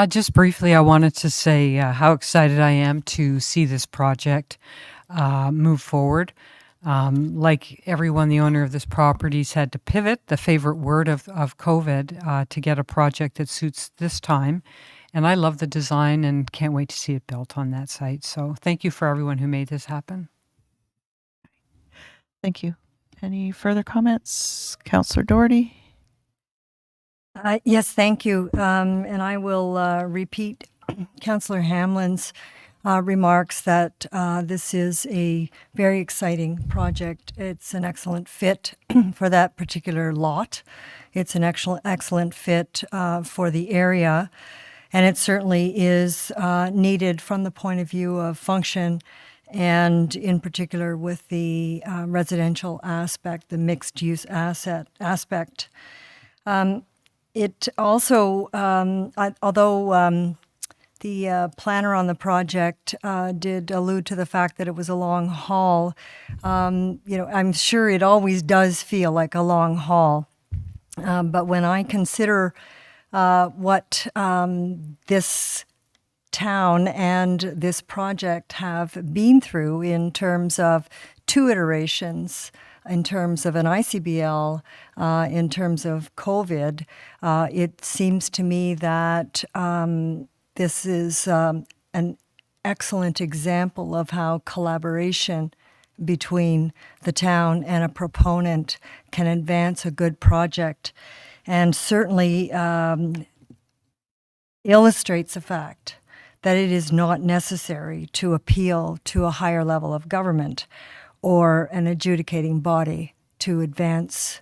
Just briefly, I wanted to say how excited I am to see this project move forward. Like everyone, the owner of this property's had to pivot, the favorite word of COVID, to get a project that suits this time. And I love the design and can't wait to see it built on that site. So thank you for everyone who made this happen. Thank you. Any further comments? Councillor Doherty? Yes, thank you. And I will repeat Councillor Hamlin's remarks that this is a very exciting project. It's an excellent fit for that particular lot. It's an excellent fit for the area. And it certainly is needed from the point of view of function, and in particular with the residential aspect, the mixed-use aspect. It also, although the planner on the project did allude to the fact that it was a long haul, I'm sure it always does feel like a long haul. But when I consider what this town and this project have been through in terms of 2 iterations, in terms of an ICBL, in terms of COVID, it seems to me that this is an excellent example of how collaboration between the town and a proponent can advance a good project, and certainly illustrates the fact that it is not necessary to appeal to a higher level of government or an adjudicating body to advance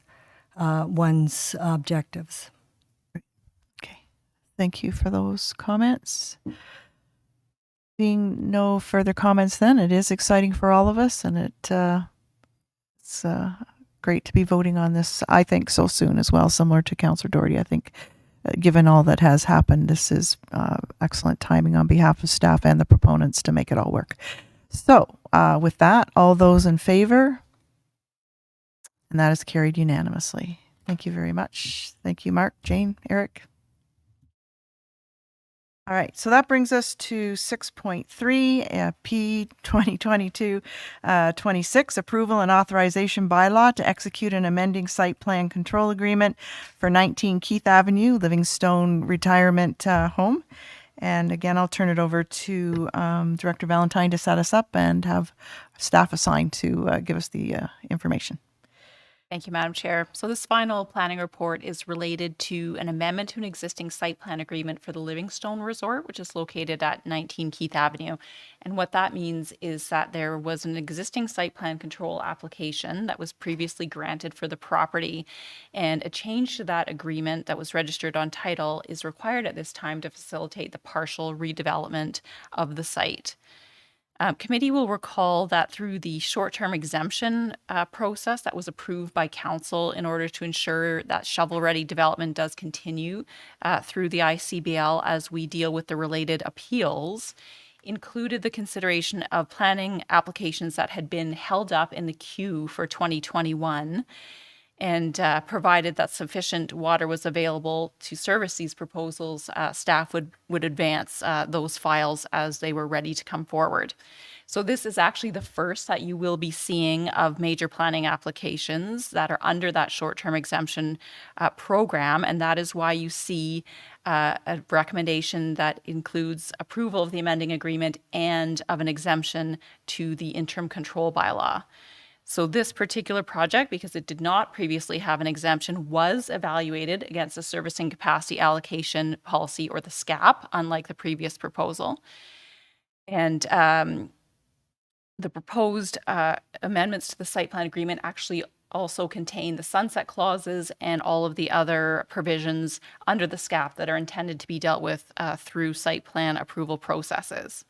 one's objectives. Okay. Thank you for those comments. Being no further comments then, it is exciting for all of us, and it's great to be voting on this, I think, so soon as well, similar to Councillor Doherty. I think given all that has happened, this is excellent timing on behalf of staff and the proponents to make it all work. So with that, all those in favor? And that is carried unanimously. Thank you very much. Thank you, Mark, Jane, Eric. All right, so that brings us to 6.3, P 2022-26, approval and authorization bylaw to execute an amending site plan control agreement for 19 Keith Avenue, Livingstone Retirement Home. And again, I'll turn it over to Director Valentine to set us up and have staff assigned to give us the information. Thank you, Madam Chair. So this final planning report is related to an amendment to an existing site plan agreement for the Livingstone Resort, which is located at 19 Keith Avenue. And what that means is that there was an existing site plan control application that was previously granted for the property, and a change to that agreement that was registered on title is required at this time to facilitate the partial redevelopment of the site. Committee will recall that through the short-term exemption process that was approved by council in order to ensure that shovel-ready development does continue through the ICBL as we deal with the related appeals, included the consideration of planning applications that had been held up in the queue for 2021, and provided that sufficient water was available to service these proposals, staff would advance those files as they were ready to come forward. So this is actually the first that you will be seeing of major planning applications that are under that short-term exemption program, and that is why you see a recommendation that includes approval of the amending agreement and of an exemption to the interim control bylaw. So this particular project, because it did not previously have an exemption, was evaluated against the servicing capacity allocation policy, or the SCAP, unlike the previous proposal. And the proposed amendments to the site plan agreement actually also contain the sunset clauses and all of the other provisions under the SCAP that are intended to be dealt with through site plan approval processes.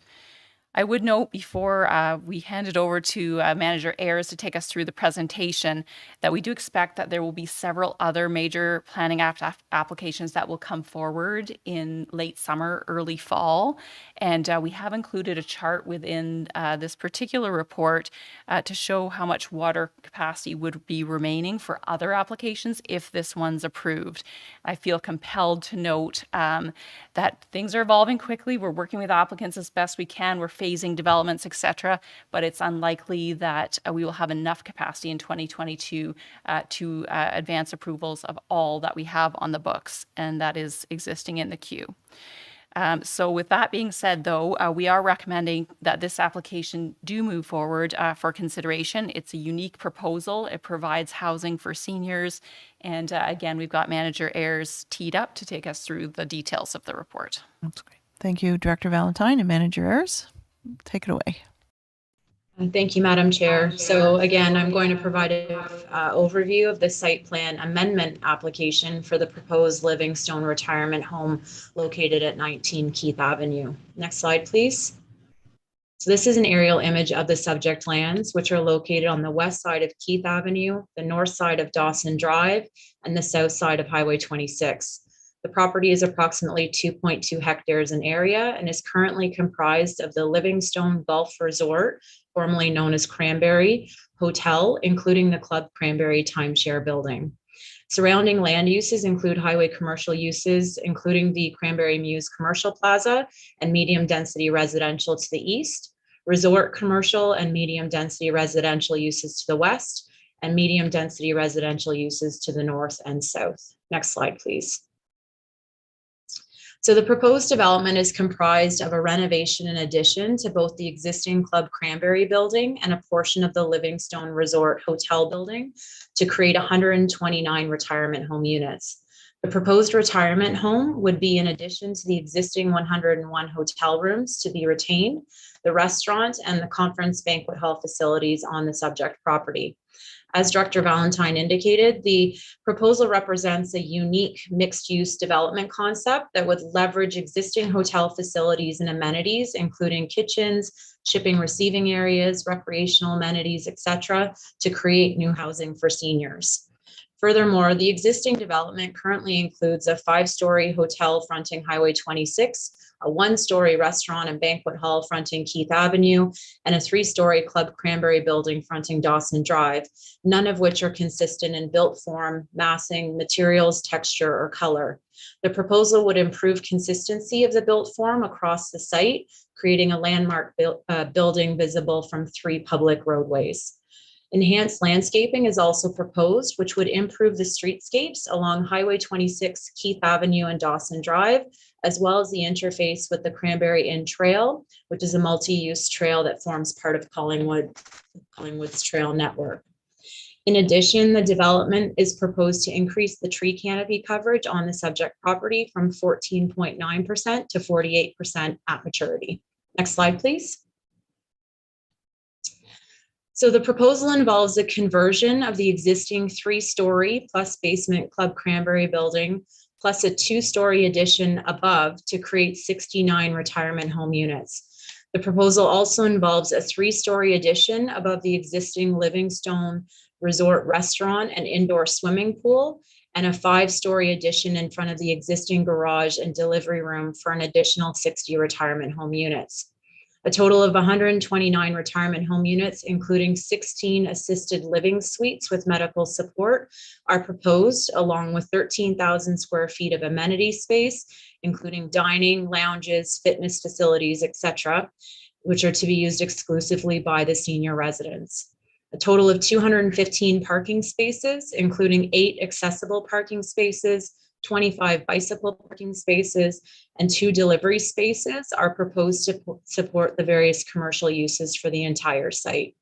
I would note before we hand it over to Manager Ayers to take us through the presentation that we do expect that there will be several other major planning applications that will come forward in late summer, early fall. And we have included a chart within this particular report to show how much water capacity would be remaining for other applications if this one's approved. I feel compelled to note that things are evolving quickly. We're working with applicants as best we can. We're phasing developments, etc., but it's unlikely that we will have enough capacity in 2022 to advance approvals of all that we have on the books and that is existing in the queue. So with that being said, though, we are recommending that this application do move forward for consideration. It's a unique proposal. It provides housing for seniors. And again, we've got Manager Ayers teed up to take us through the details of the report. That's great. Thank you, Director Valentine and Manager Ayers. Take it away. Thank you, Madam Chair. So again, I'm going to provide an overview of the site plan amendment application for the proposed Livingstone retirement home located at 19 Keith Avenue. Next slide, please. So this is an aerial image of the subject lands, which are located on the west side of Keith Avenue, the north side of Dawson Drive, and the south side of Highway 26. The property is approximately 2.2 hectares in area and is currently comprised of the Livingstone Golf Resort, formerly known as Cranberry Hotel, including the Club Cranberry timeshare building. Surrounding land uses include highway commercial uses, including the Cranberry Mews Commercial Plaza and medium density residential to the east, resort commercial and medium density residential uses to the west, and medium density residential uses to the north and south. Next slide, please. So the proposed development is comprised of a renovation and addition to both the existing Club Cranberry building and a portion of the Livingstone Resort Hotel building to create 129 retirement home units. The proposed retirement home would be in addition to the existing 101 hotel rooms to be retained, the restaurant, and the conference banquet hall facilities on the subject property. As Director Valentine indicated, the proposal represents a unique mixed-use development concept that would leverage existing hotel facilities and amenities, including kitchens, shipping receiving areas, recreational amenities, etc., to create new housing for seniors. Furthermore, the existing development currently includes a 5-story hotel fronting Highway 26, a 1-story restaurant and banquet hall fronting Keith Avenue, and a 3-story Club Cranberry building fronting Dawson Drive, none of which are consistent in built form, massing, materials, texture, or color. The proposal would improve consistency of the built form across the site, creating a landmark building visible from 3 public roadways. Enhanced landscaping is also proposed, which would improve the streetscapes along Highway 26, Keith Avenue, and Dawson Drive, as well as the interface with the Cranberry Inn Trail, which is a multi-use trail that forms part of Collingwood's trail network. In addition, the development is proposed to increase the tree canopy coverage on the subject property from 14.9% to 48% at maturity. Next slide, please. So the proposal involves a conversion of the existing 3-story plus basement Club Cranberry building plus a 2-story addition above to create 69 retirement home units. The proposal also involves a 3-story addition above the existing Livingstone Resort restaurant and indoor swimming pool, and a 5-story addition in front of the existing garage and delivery room for an additional 60 retirement home units. A total of 129 retirement home units, including 16 assisted living suites with medical support, are proposed, along with 13,000 square feet of amenity space, including dining, lounges, fitness facilities, etc., which are to be used exclusively by the senior residents. A total of 215 parking spaces, including 8 accessible parking spaces, 25 bicycle parking spaces, and 2 delivery spaces are proposed to support the various commercial uses for the entire site.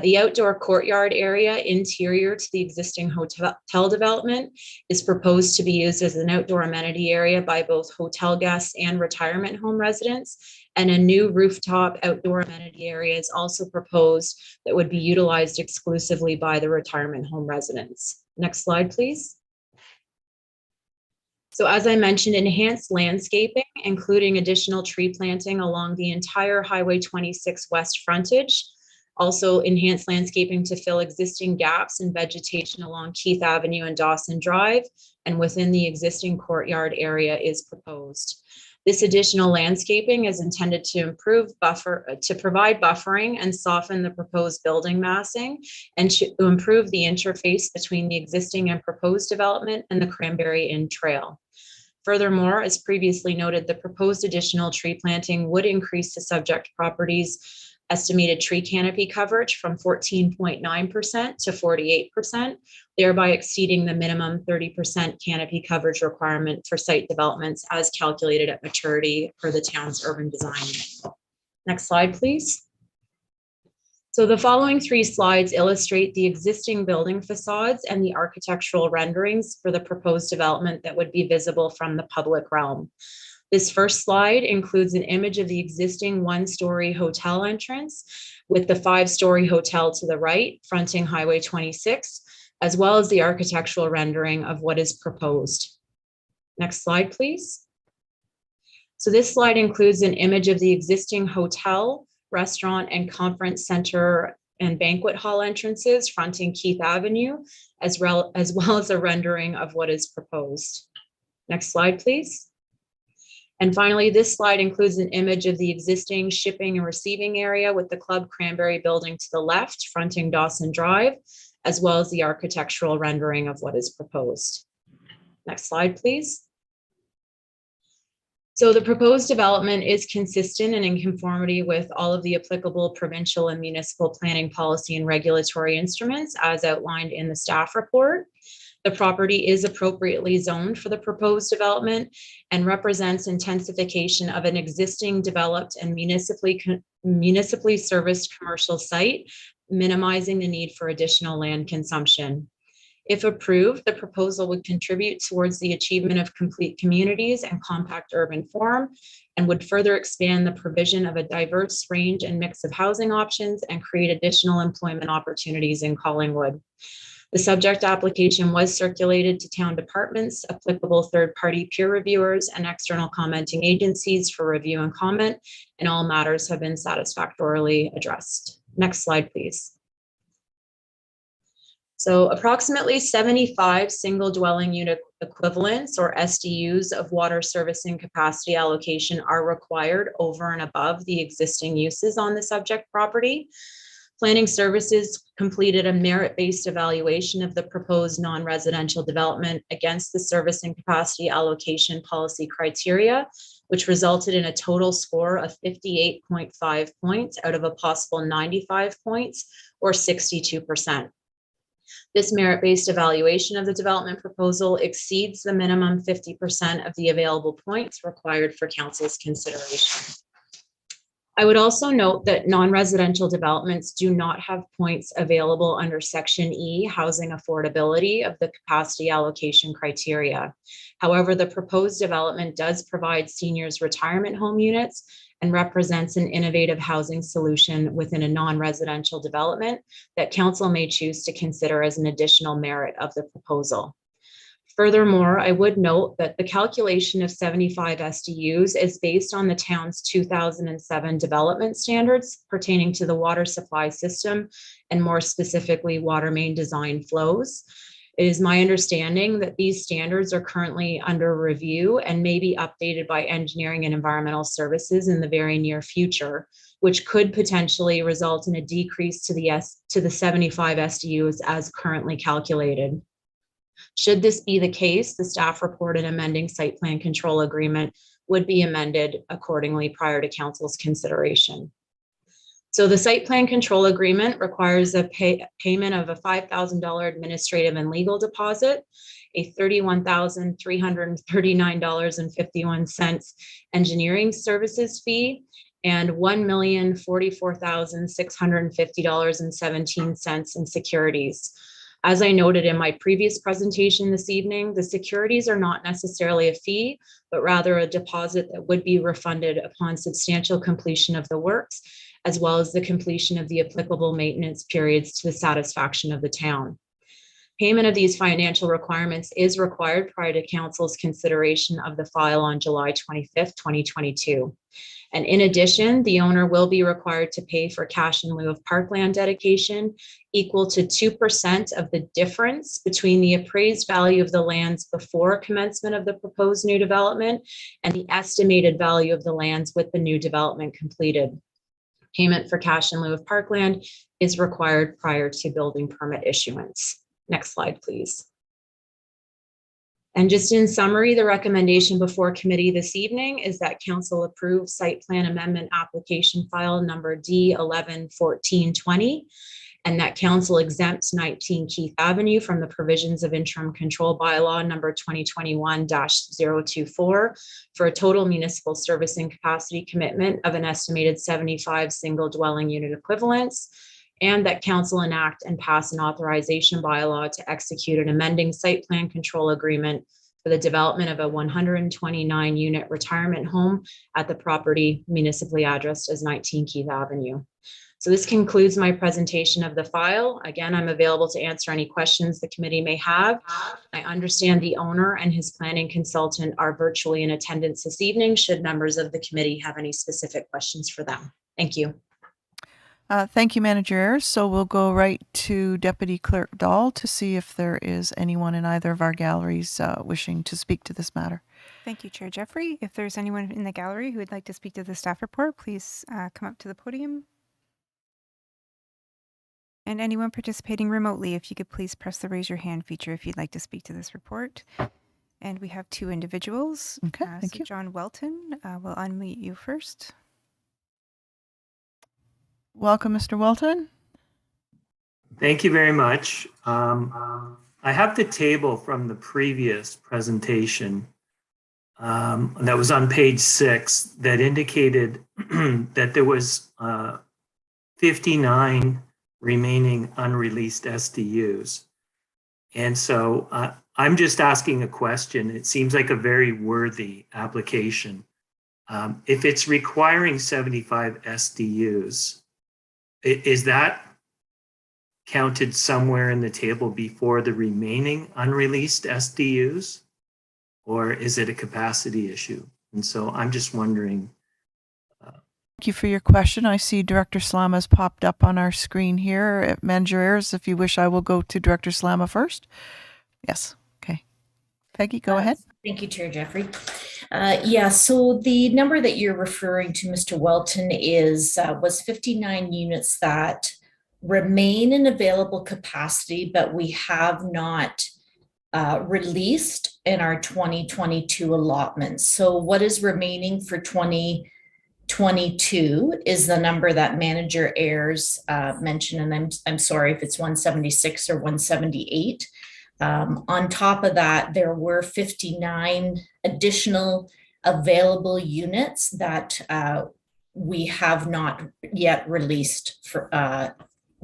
The outdoor courtyard area interior to the existing hotel development is proposed to be used as an outdoor amenity area by both hotel guests and retirement home residents, and a new rooftop outdoor amenity area is also proposed that would be utilized exclusively by the retirement home residents. Next slide, please. So as I mentioned, enhanced landscaping, including additional tree planting along the entire Highway 26 west frontage, also enhanced landscaping to fill existing gaps in vegetation along Keith Avenue and Dawson Drive, and within the existing courtyard area is proposed. This additional landscaping is intended to provide buffering and soften the proposed building massing, and to improve the interface between the existing and proposed development and the Cranberry Inn Trail. Furthermore, as previously noted, the proposed additional tree planting would increase the subject property's estimated tree canopy coverage from 14.9% to 48%, thereby exceeding the minimum 30% canopy coverage requirement for site developments as calculated at maturity per the town's urban design. Next slide, please. So the following 3 slides illustrate the existing building facades and the architectural renderings for the proposed development that would be visible from the public realm. This first slide includes an image of the existing 1-story hotel entrance with the 5-story hotel to the right, fronting Highway 26, as well as the architectural rendering of what is proposed. Next slide, please. So this slide includes an image of the existing hotel, restaurant, and conference center and banquet hall entrances fronting Keith Avenue, as well as a rendering of what is proposed. Next slide, please. And finally, this slide includes an image of the existing shipping and receiving area with the Club Cranberry building to the left, fronting Dawson Drive, as well as the architectural rendering of what is proposed. Next slide, please. So the proposed development is consistent and in conformity with all of the applicable provincial and municipal planning policy and regulatory instruments as outlined in the staff report. The property is appropriately zoned for the proposed development and represents intensification of an existing developed and municipally serviced commercial site, minimizing the need for additional land consumption. If approved, the proposal would contribute towards the achievement of complete communities and compact urban form, and would further expand the provision of a diverse range and mix of housing options and create additional employment opportunities in Collingwood. The subject application was circulated to town departments, applicable third-party peer reviewers, and external commenting agencies for review and comment, and all matters have been satisfactorily addressed. Next slide, please. So approximately 75 single dwelling unit equivalents, or SDUs, of water servicing capacity allocation are required over and above the existing uses on the subject property. Planning Services completed a merit-based evaluation of the proposed non-residential development against the servicing capacity allocation policy criteria, which resulted in a total score of 58.5 points out of a possible 95 points, or 62%. This merit-based evaluation of the development proposal exceeds the minimum 50% of the available points required for council's consideration. I would also note that non-residential developments do not have points available under Section E, housing affordability, of the capacity allocation criteria. However, the proposed development does provide seniors retirement home units and represents an innovative housing solution within a non-residential development that council may choose to consider as an additional merit of the proposal. Furthermore, I would note that the calculation of 75 SDUs is based on the town's 2007 development standards pertaining to the water supply system and more specifically water main design flows. It is my understanding that these standards are currently under review and may be updated by engineering and environmental services in the very near future, which could potentially result in a decrease to the 75 SDUs as currently calculated. Should this be the case, the staff report and amending site plan control agreement would be amended accordingly prior to council's consideration. So the site plan control agreement requires a payment of a $5,000 administrative and legal deposit, a $31,339.51 engineering services fee, and $1,044,650.17 in securities. As I noted in my previous presentation this evening, the securities are not necessarily a fee, but rather a deposit that would be refunded upon substantial completion of the works, as well as the completion of the applicable maintenance periods to the satisfaction of the town. Payment of these financial requirements is required prior to council's consideration of the file on July 25th, 2022. And in addition, the owner will be required to pay for cash in lieu of parkland dedication equal to 2% of the difference between the appraised value of the lands before commencement of the proposed new development and the estimated value of the lands with the new development completed. Payment for cash in lieu of parkland is required prior to building permit issuance. Next slide, please. And just in summary, the recommendation before committee this evening is that council approve site plan amendment application file number D111420, and that council exempts 19 Keith Avenue from the provisions of interim control bylaw number 2021-024 for a total municipal servicing capacity commitment of an estimated 75 single dwelling unit equivalents, and that council enact and pass an authorization bylaw to execute an amending site plan control agreement for the development of a 129 unit retirement home at the property municipally addressed as 19 Keith Avenue. So this concludes my presentation of the file. Again, I'm available to answer any questions the committee may have. I understand the owner and his planning consultant are virtually in attendance this evening, should members of the committee have any specific questions for them. Thank you. Thank you, Manager Ayres. So we'll go right to Deputy Clerk Dahl to see if there is anyone in either of our galleries wishing to speak to this matter. Thank you, Chair Jeffrey. If there's anyone in the gallery who would like to speak to the staff report, please come up to the podium. And anyone participating remotely, if you could please press the raise your hand feature if you'd like to speak to this report. And we have two individuals. Okay, thank you. John Welton, we'll unmute you first. Welcome, Mr. Welton. Thank you very much. I have the table from the previous presentation that was on page 6 that indicated that there was 59 remaining unreleased SDUs. And so I'm just asking a question. It seems like a very worthy application. If it's requiring 75 SDUs, is that counted somewhere in the table before the remaining unreleased SDUs? Or is it a capacity issue? And so I'm just wondering. Thank you for your question. I see Director Slama has popped up on our screen here. Manager Ayres, if you wish, I will go to Director Slama first. Yes. Okay. Peggy, go ahead. Thank you, Chair Jeffrey. So the number that you're referring to, Mr. Welton, was 59 units that remain in available capacity, but we have not released in our 2022 allotments. So what is remaining for 2022 is the number that Manager Ayres mentioned, and I'm sorry if it's 176 or 178. On top of that, there were 59 additional available units that we have not yet released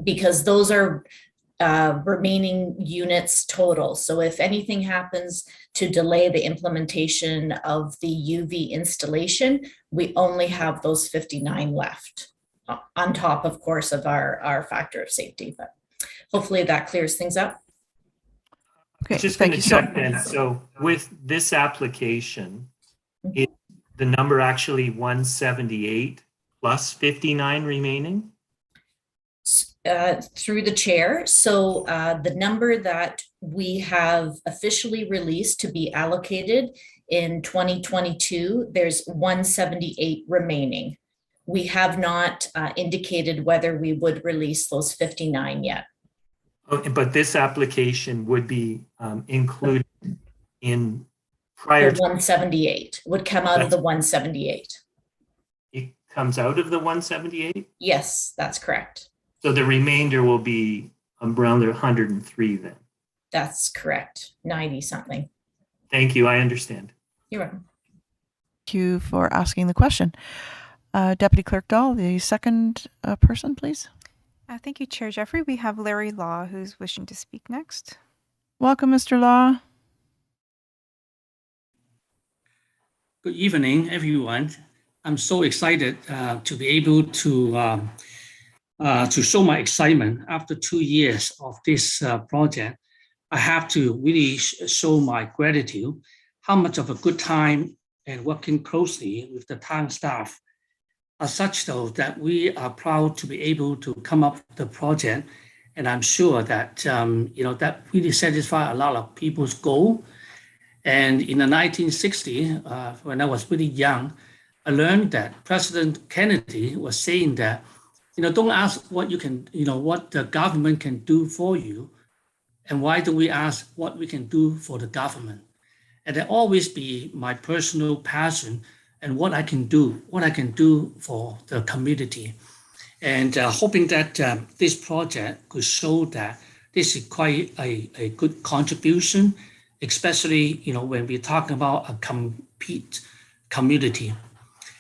because those are remaining units total. So if anything happens to delay the implementation of the UV installation, we only have those 59 left, on top, of course, of our factor of safety. But hopefully that clears things up. Okay, Just thank going you to so check then. So with this application, is the number actually 178 plus 59 remaining? Through the chair. So the number that we have officially released to be allocated in 2022, there's 178 remaining. We have not indicated whether we would release those 59 yet. Okay, but this application would be included in The prior to 178 would come out of the 178. it comes out of the 178? Yes, that's correct. So the remainder will be around 103 then. That's correct. 90 something. Thank you. I understand. You're welcome. Thank you for asking the question. Deputy Clerk Dahl, the second person, please. Thank you, Chair Jeffrey. We have Larry Law, who's wishing to speak next. Welcome, Mr. Law. Good evening, everyone. I'm so excited to be able to show my excitement after 2 years of this project. I have to really show my gratitude, how much of a good time and working closely with the town staff are such though that we are proud to be able to come up with the project. And I'm sure that, that really satisfies a lot of people's goal. And in the 1960s, when I was really young, I learned that President Kennedy was saying that, don't ask what you can, what the government can do for you. And why don't we ask what we can do for the government? And that always be my personal passion and what I can do for the community. And hoping that this project could show that this is quite a good contribution, especially, when we're talking about a complete community.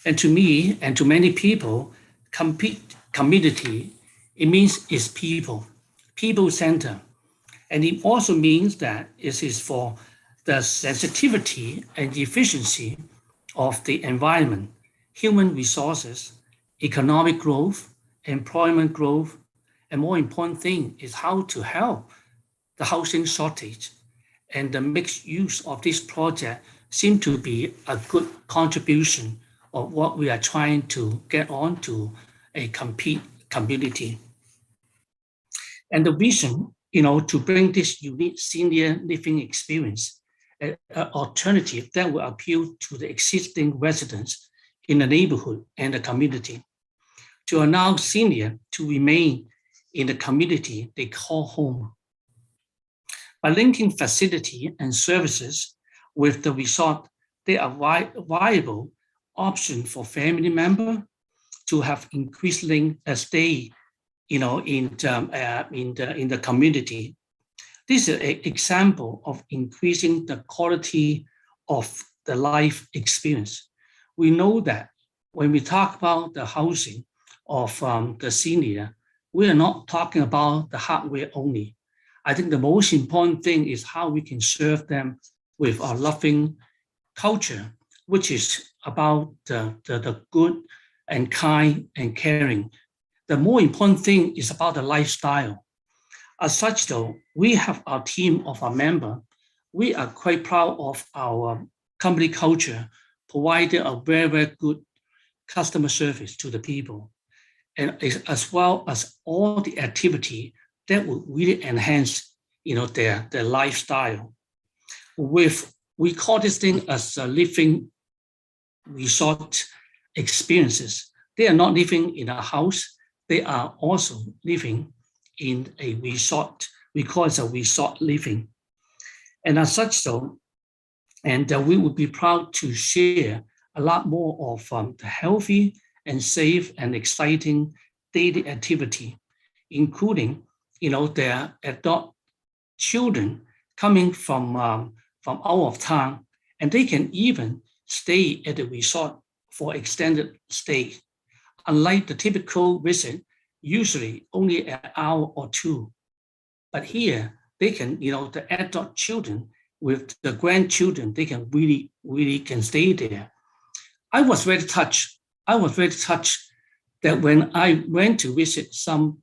And to me and to many people, complete community, it means it's people-centered. And it also means that it is for the sensitivity and efficiency of the environment, human resources, economic growth, employment growth, and more important thing is how to help the housing shortage. And the mixed use of this project seem to be a good contribution of what we are trying to get on to a complete community. And the vision, to bring this unique senior living experience, an alternative that will appeal to the existing residents in the neighborhood and the community, to allow senior to remain in the community they call home. By linking facility and services with the resort, they are viable option for family member to have increased stay, in the community. This is an example of increasing the quality of the life experience. We know that when we talk about the housing of the senior, we are not talking about the hardware only. I think the most important thing is how we can serve them with our loving culture, which is about the good and kind and caring. The more important thing is about the lifestyle. As such though, we have our team of our member. We are quite proud of our company culture, providing a very, very good customer service to the people, and as well as all the activity that will really enhance, their lifestyle. We call this thing as a living resort experiences. They are not living in a house. They are also living in a resort. We call it a resort living. And as such though, and we would be proud to share a lot more of the healthy and safe and exciting daily activity, including, their adult children coming from out of town, and they can even stay at the resort for extended stay. unlike the typical visit, usually only an hour or two. But here, they can, the adult children with the grandchildren, they can really can stay there. I was very touched. That when I went to visit some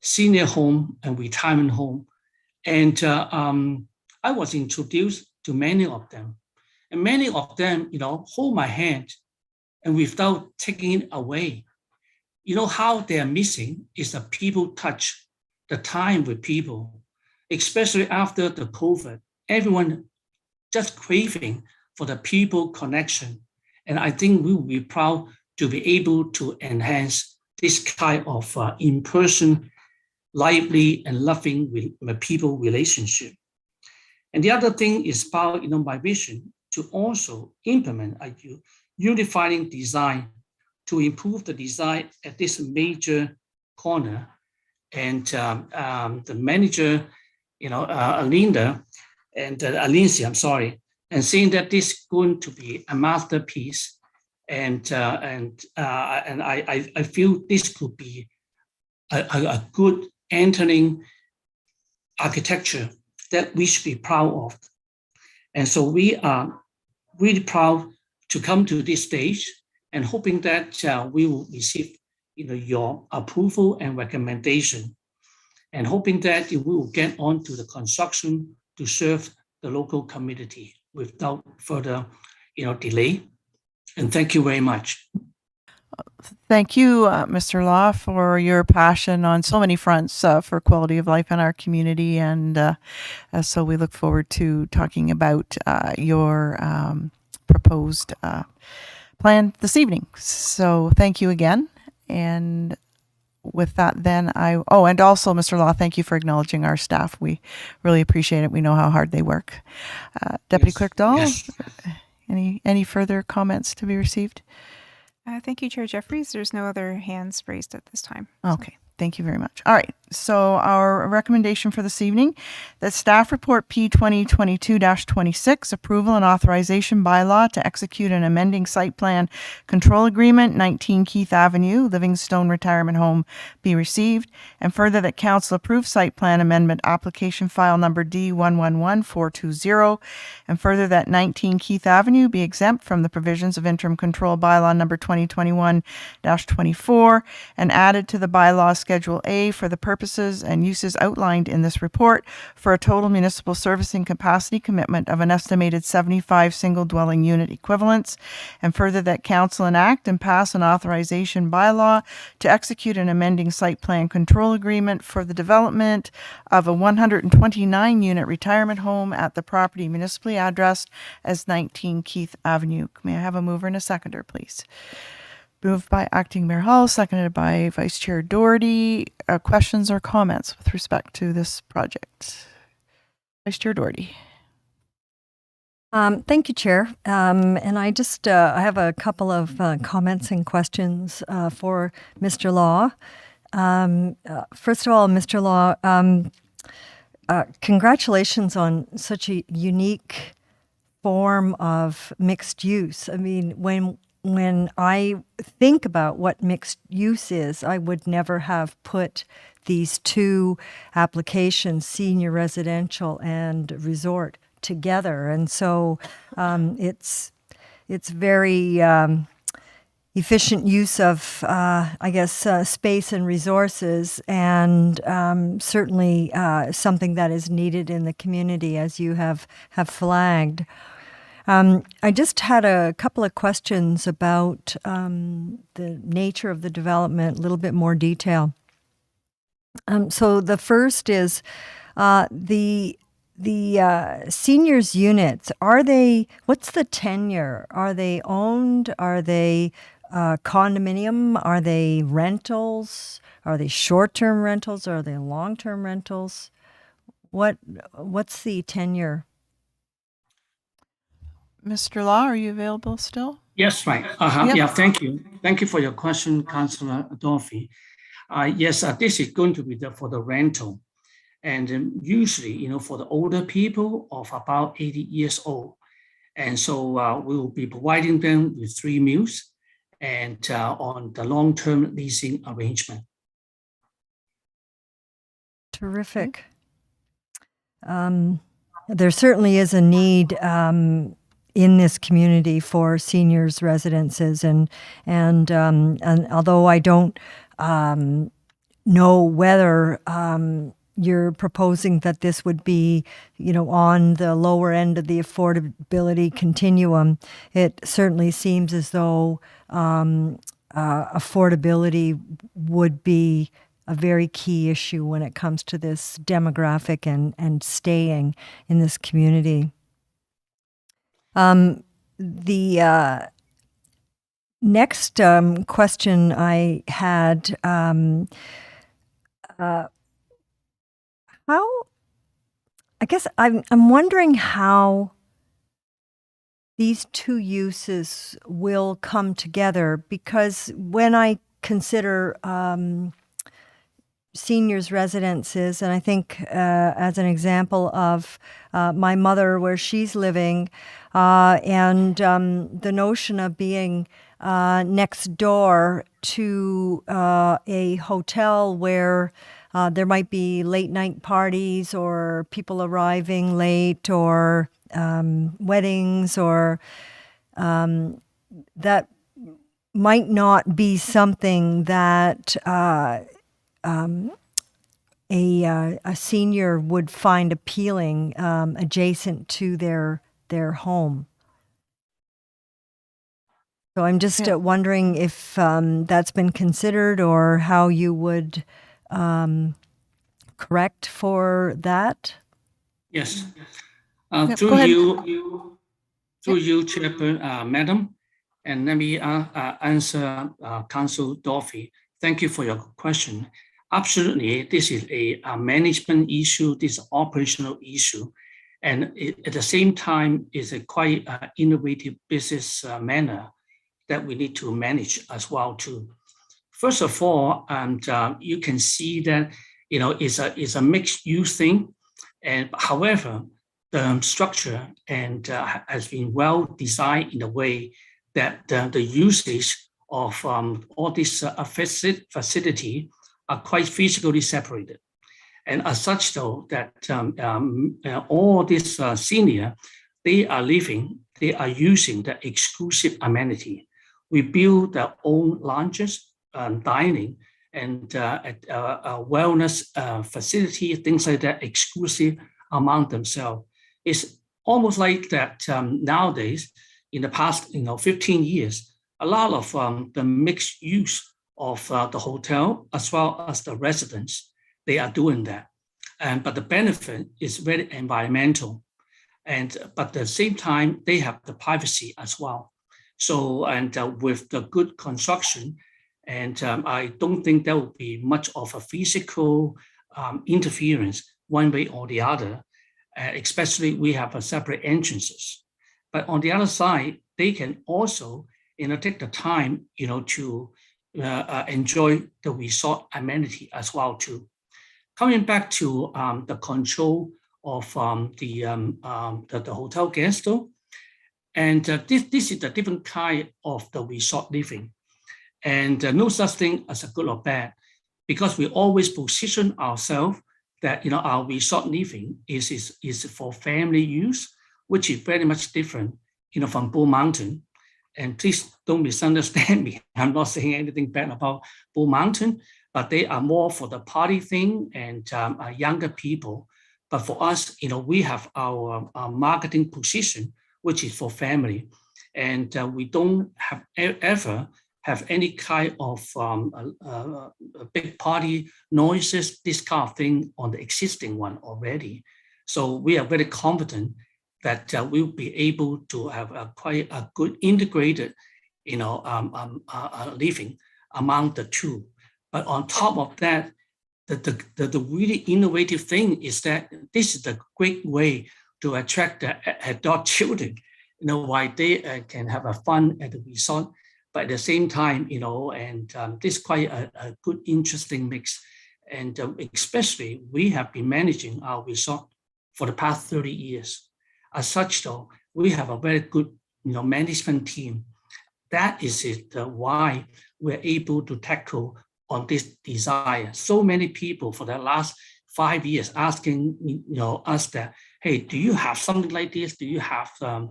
senior home and retirement home, and I was introduced to many of them. And many of them, hold my hand and without taking it away. How they're missing is the people touch, the time with people, especially after the COVID. Everyone just craving for the people connection. And I think we will be proud to be able to enhance this kind of in-person, lively and loving people relationship. And the other thing is about, my vision to also implement a unifying design to improve the design at this major corner. And the manager, Alicia, and saying that this is going to be a masterpiece. And I feel this could be a good entering architecture that we should be proud of. And so we are really proud to come to this stage and hoping that we will receive your approval and recommendation, and hoping that we will get on to the construction to serve the local community without further delay. And thank you very much. Thank you, Mr. Law, for your passion on so many fronts for quality of life in our community. And so we look forward to talking about your proposed plan this evening. So thank you again. And with that, then and also, Mr. Law, thank you for acknowledging our staff. We really appreciate it. We know how hard they work. Deputy Clerk Dahl, Yes. any further comments to be received? Thank you, Chair Jeffries. There's no other hands raised at this time. Okay. Thank you very much. All right. So our recommendation for this evening, that staff report P 2022-26, approval and authorization bylaw to execute an amending site plan control agreement, 19 Keith Avenue, Livingstone Retirement Home, be received, and further that council approve site plan amendment application file number D111420, and further that 19 Keith Avenue be exempt from the provisions of interim control bylaw number 2021-24 and added to the bylaw Schedule A for the purposes and uses outlined in this report for a total municipal servicing capacity commitment of an estimated 75 single dwelling unit equivalents, and further that council enact and pass an authorization bylaw to execute an amending site plan control agreement for the development of a 129 unit retirement home at the property municipally addressed as 19 Keith Avenue. May I have a mover and a seconder, please? Moved by Acting Mayor Hall, seconded by Vice Chair Doherty. Questions or comments with respect to this project? Vice Chair Doherty. Thank you, Chair. And I just I have a couple of comments and questions for Mr. Law. First of all, Mr. Law, congratulations on such a unique form of mixed use. I mean, when I think about what mixed use is, I would never have put these two applications, senior residential and resort, together. And so it's very efficient use of, space and resources, and certainly something that is needed in the community, as you have flagged. I just had a couple of questions about the nature of the development, a little bit more detail. So the first is the seniors units. What's the tenure? Are they owned? Are they condominium? Are they rentals? Are they short-term rentals? Are they long-term rentals? What's the tenure? Mr. Law, are you available still? Yes, right. Yep. Yeah, thank you. Thank you for your question, Councillor Dorothy. Yes, this is going to be for the rental. And usually, for the older people of about 80 years old. And so we will be providing them with 3 meals. and on the long-term leasing arrangement. Terrific. There certainly is a need in this community for seniors' residences, and although I don't know whether you're proposing that this would be, on the lower end of the affordability continuum, it certainly seems as though affordability would be a very key issue when it comes to this demographic and staying in this community. The next question I had, I guess I'm wondering how these two uses will come together, because when I consider seniors' residences, and I think as an example of my mother where she's living, and the notion of being next door to a hotel where there might be late night parties or people arriving late, or weddings, or that might not be something that a senior would find appealing adjacent to their home. So I'm just wondering if that's been considered, or how you would correct for that. Yes. Go Through ahead. you, Chairperson, Madam, and let me answer Councillor Dorothy. Thank you for your question. Absolutely, this is a management issue, this is an operational issue, and at the same time is a quite innovative business manner that we need to manage as well too. First of all, you can see that it's a mixed use thing, and however, the structure and has been well designed in a way that the usage of all this facility are quite physically separated. And as such, though, that all these senior, they are using the exclusive amenity. We build their own lounges, dining, and wellness facility, things like that, exclusive among themselves. It's almost like that nowadays, in the past 15 years, a lot of the mixed use of the hotel as well as the residents, they are doing that. But the benefit is very environmental. But at the same time, they have the privacy as well. So, and with the good construction, and I don't think there will be much of a physical interference one way or the other, especially we have a separate entrances. But on the other side, they can also take the time to enjoy the resort amenity as well too. Coming back to the control of the hotel guests, though, and this is the different kind of the resort living, and no such thing as a good or bad, because we always position ourselves that our resort living is for family use, which is very much different from Bull Mountain. And please don't misunderstand me. I'm not saying anything bad about Bull Mountain, but they are more for the party thing and younger people. But for us, we have our marketing position, which is for family. And we don't ever have any kind of big party noises, this kind of thing on the existing one already. So we are very confident that we'll be able to have quite a good integrated, living among the two. But on top of that, the really innovative thing is that this is a great way to attract the adult children, while they can have a fun at the resort, but at the same time, this is quite a good, interesting mix. And especially, we have been managing our resort for the past 30 years. As such, though, we have a very good, management team. That is it, why we're able to tackle on this desire. So many people for the last 5 years asking us that, hey, do you have something like this? Do you have the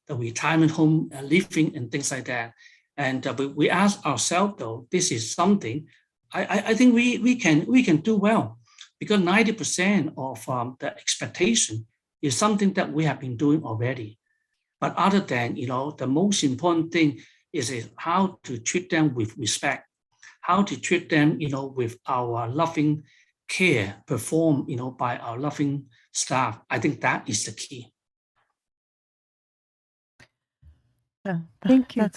retirement home living and things like that? And we ask ourselves, though, this is something I think we can do well, because 90% of the expectation is something that we have been doing already. But other than, the most important thing is how to treat them with respect, how to treat them, with our loving care performed, by our loving staff. I think that is the key. Thank you.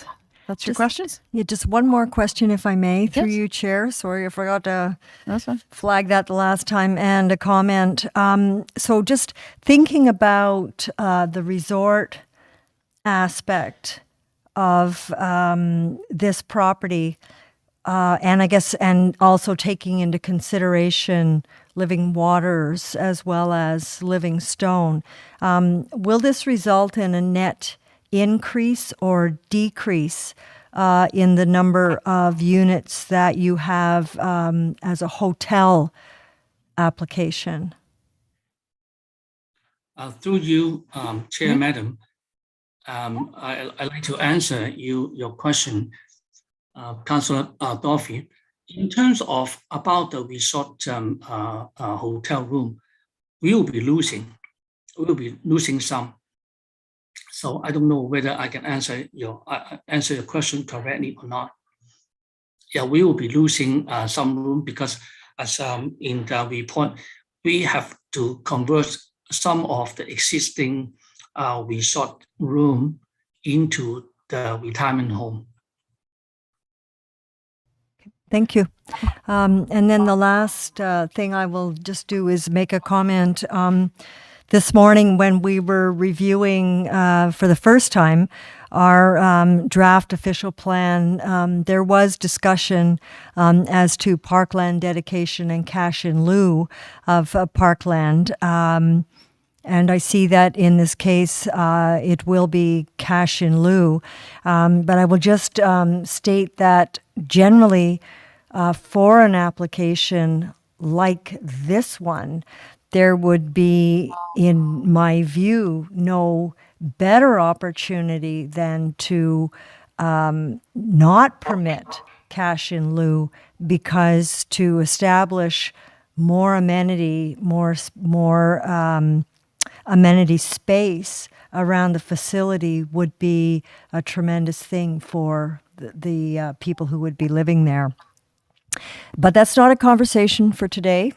That's your questions? Yeah, just one more question, if I may, through Yes. you, Chair. Sorry, I forgot to That's fine. flag that the last time, and a comment. So just thinking about the resort aspect of this property, and I guess, and also taking into consideration Living Waters as well as Livingstone, will this result in a net increase or decrease in the number of units that you have as a hotel application? Through you, Chair, Madam, I'd like to answer your question, Councillor Dorothy. In terms of about the resort hotel room, we will be losing some. So I don't know whether I can answer your question correctly or not. Yeah, we will be losing some room because, as in the report, we have to convert some of the existing resort room into the retirement home. Thank you. And then the last thing I will just do is make a comment. This morning, when we were reviewing for the first time our draft official plan, there was discussion as to parkland dedication and cash in lieu of parkland. And I see that in this case, it will be cash in lieu. But I will just state that generally, for an application like this one, there would be, in my view, no better opportunity than to not permit cash in lieu, because to establish more amenity space around the facility would be a tremendous thing for the people who would be living there. But that's not a conversation for today.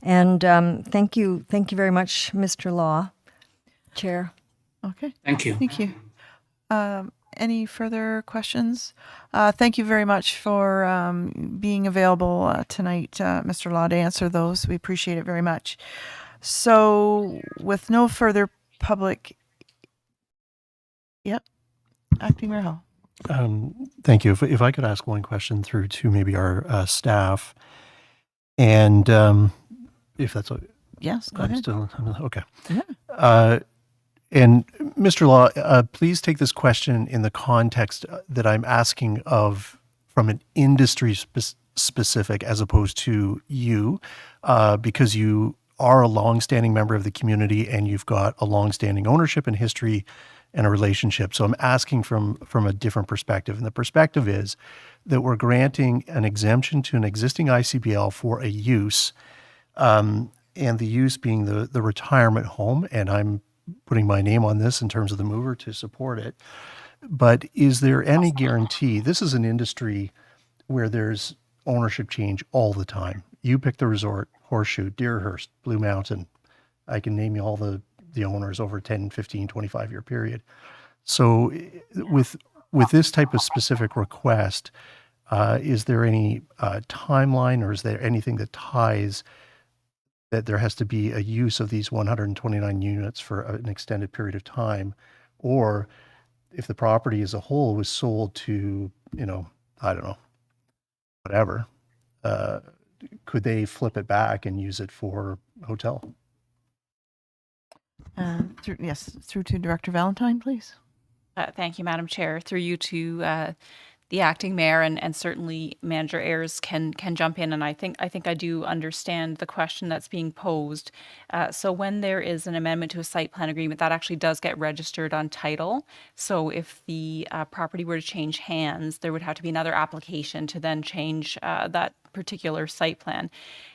And thank you very much, Mr. Law, Chair. Okay. Thank you. Thank you. Any further questions? Thank you very much for being available tonight, Mr. Law, to answer those. We appreciate it very much. So with no further public... Yep. Acting Mayor Hall. Thank you. If I could ask one question through to maybe our staff, and if that's okay. Yes, go ahead. Okay. Yeah. And Mr. Law, please take this question in the context that I'm asking of from an industry specific as opposed to you, because you are a longstanding member of the community and you've got a longstanding ownership and history and a relationship. So I'm asking from a different perspective. And the perspective is that we're granting an exemption to an existing ICBL for a use, and the use being the retirement home. And I'm putting my name on this in terms of the mover to support it. But is there any guarantee? This is an industry where there's ownership change all the time. You pick the resort, Horseshoe, Deerhurst, Blue Mountain. I can name you all the owners over 10, 15, 25-year period. So with this type of specific request, is there any timeline, or is there anything that ties that there has to be a use of these 129 units for an extended period of time? Or if the property as a whole was sold to, I don't know, whatever, could they flip it back and use it for hotel? Through to Director Valentine, please. Thank you, Madam Chair. Through you to the acting mayor, and certainly Manager Ayers can jump in. And I think I do understand the question that's being posed. So when there is an amendment to a site plan agreement, that actually does get registered on title. So if the property were to change hands, there would have to be another application to then change that particular site plan.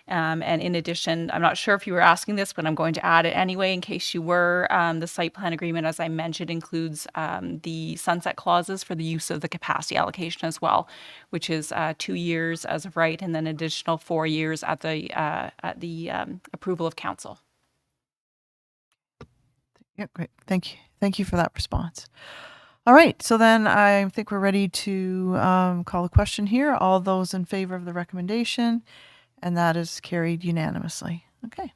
And in addition, I'm not sure if you were asking this, but I'm going to add it anyway in case you were. The site plan agreement, as I mentioned, includes the sunset clauses for the use of the capacity allocation as well, which is 2 years as of right, and then additional 4 years at the approval of council. Yeah, great. Thank you. Thank you for that response. All right, so then I think we're ready to call a question here. All those in favor of the recommendation, and that is carried unanimously. Okay.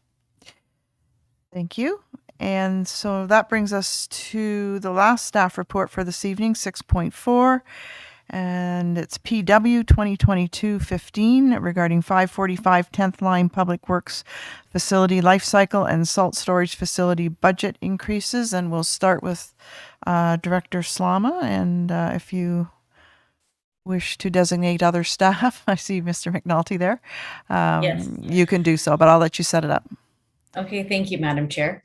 Thank you. And so that brings us to the last staff report for this evening, 6.4, and it's PW 2022-15 regarding 545 10th Line Public Works Facility Life Cycle and Salt Storage Facility budget increases. And we'll start with Director Slama, and if you wish to designate other staff, I see Mr. McNulty there. Yes. You can do so, but I'll let you set it up. Okay, thank you, Madam Chair.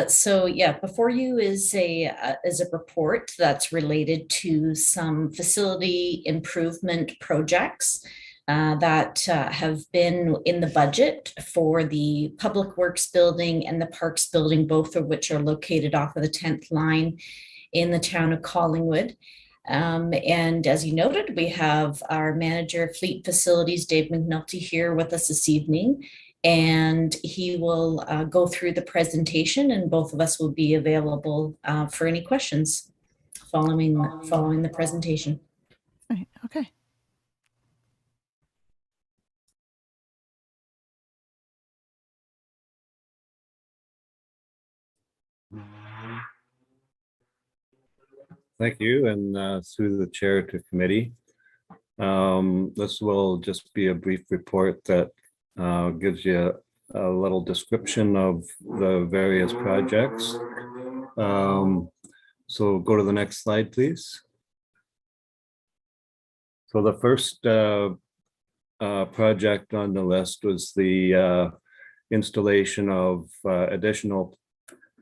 So yeah, before you is a report that's related to some facility improvement projects that have been in the budget for the Public Works Building and the Parks Building, both of which are located off of the 10th line in the town of Collingwood. And as you noted, we have our manager of fleet facilities, Dave McNulty, here with us this evening. And he will go through the presentation, and both of us will be available for any questions following the presentation. Right, okay. Thank you, and through the chair to committee. This will just be a brief report that gives you a little description of the various projects. So go to the next slide, please. So the first project on the list was the installation of additional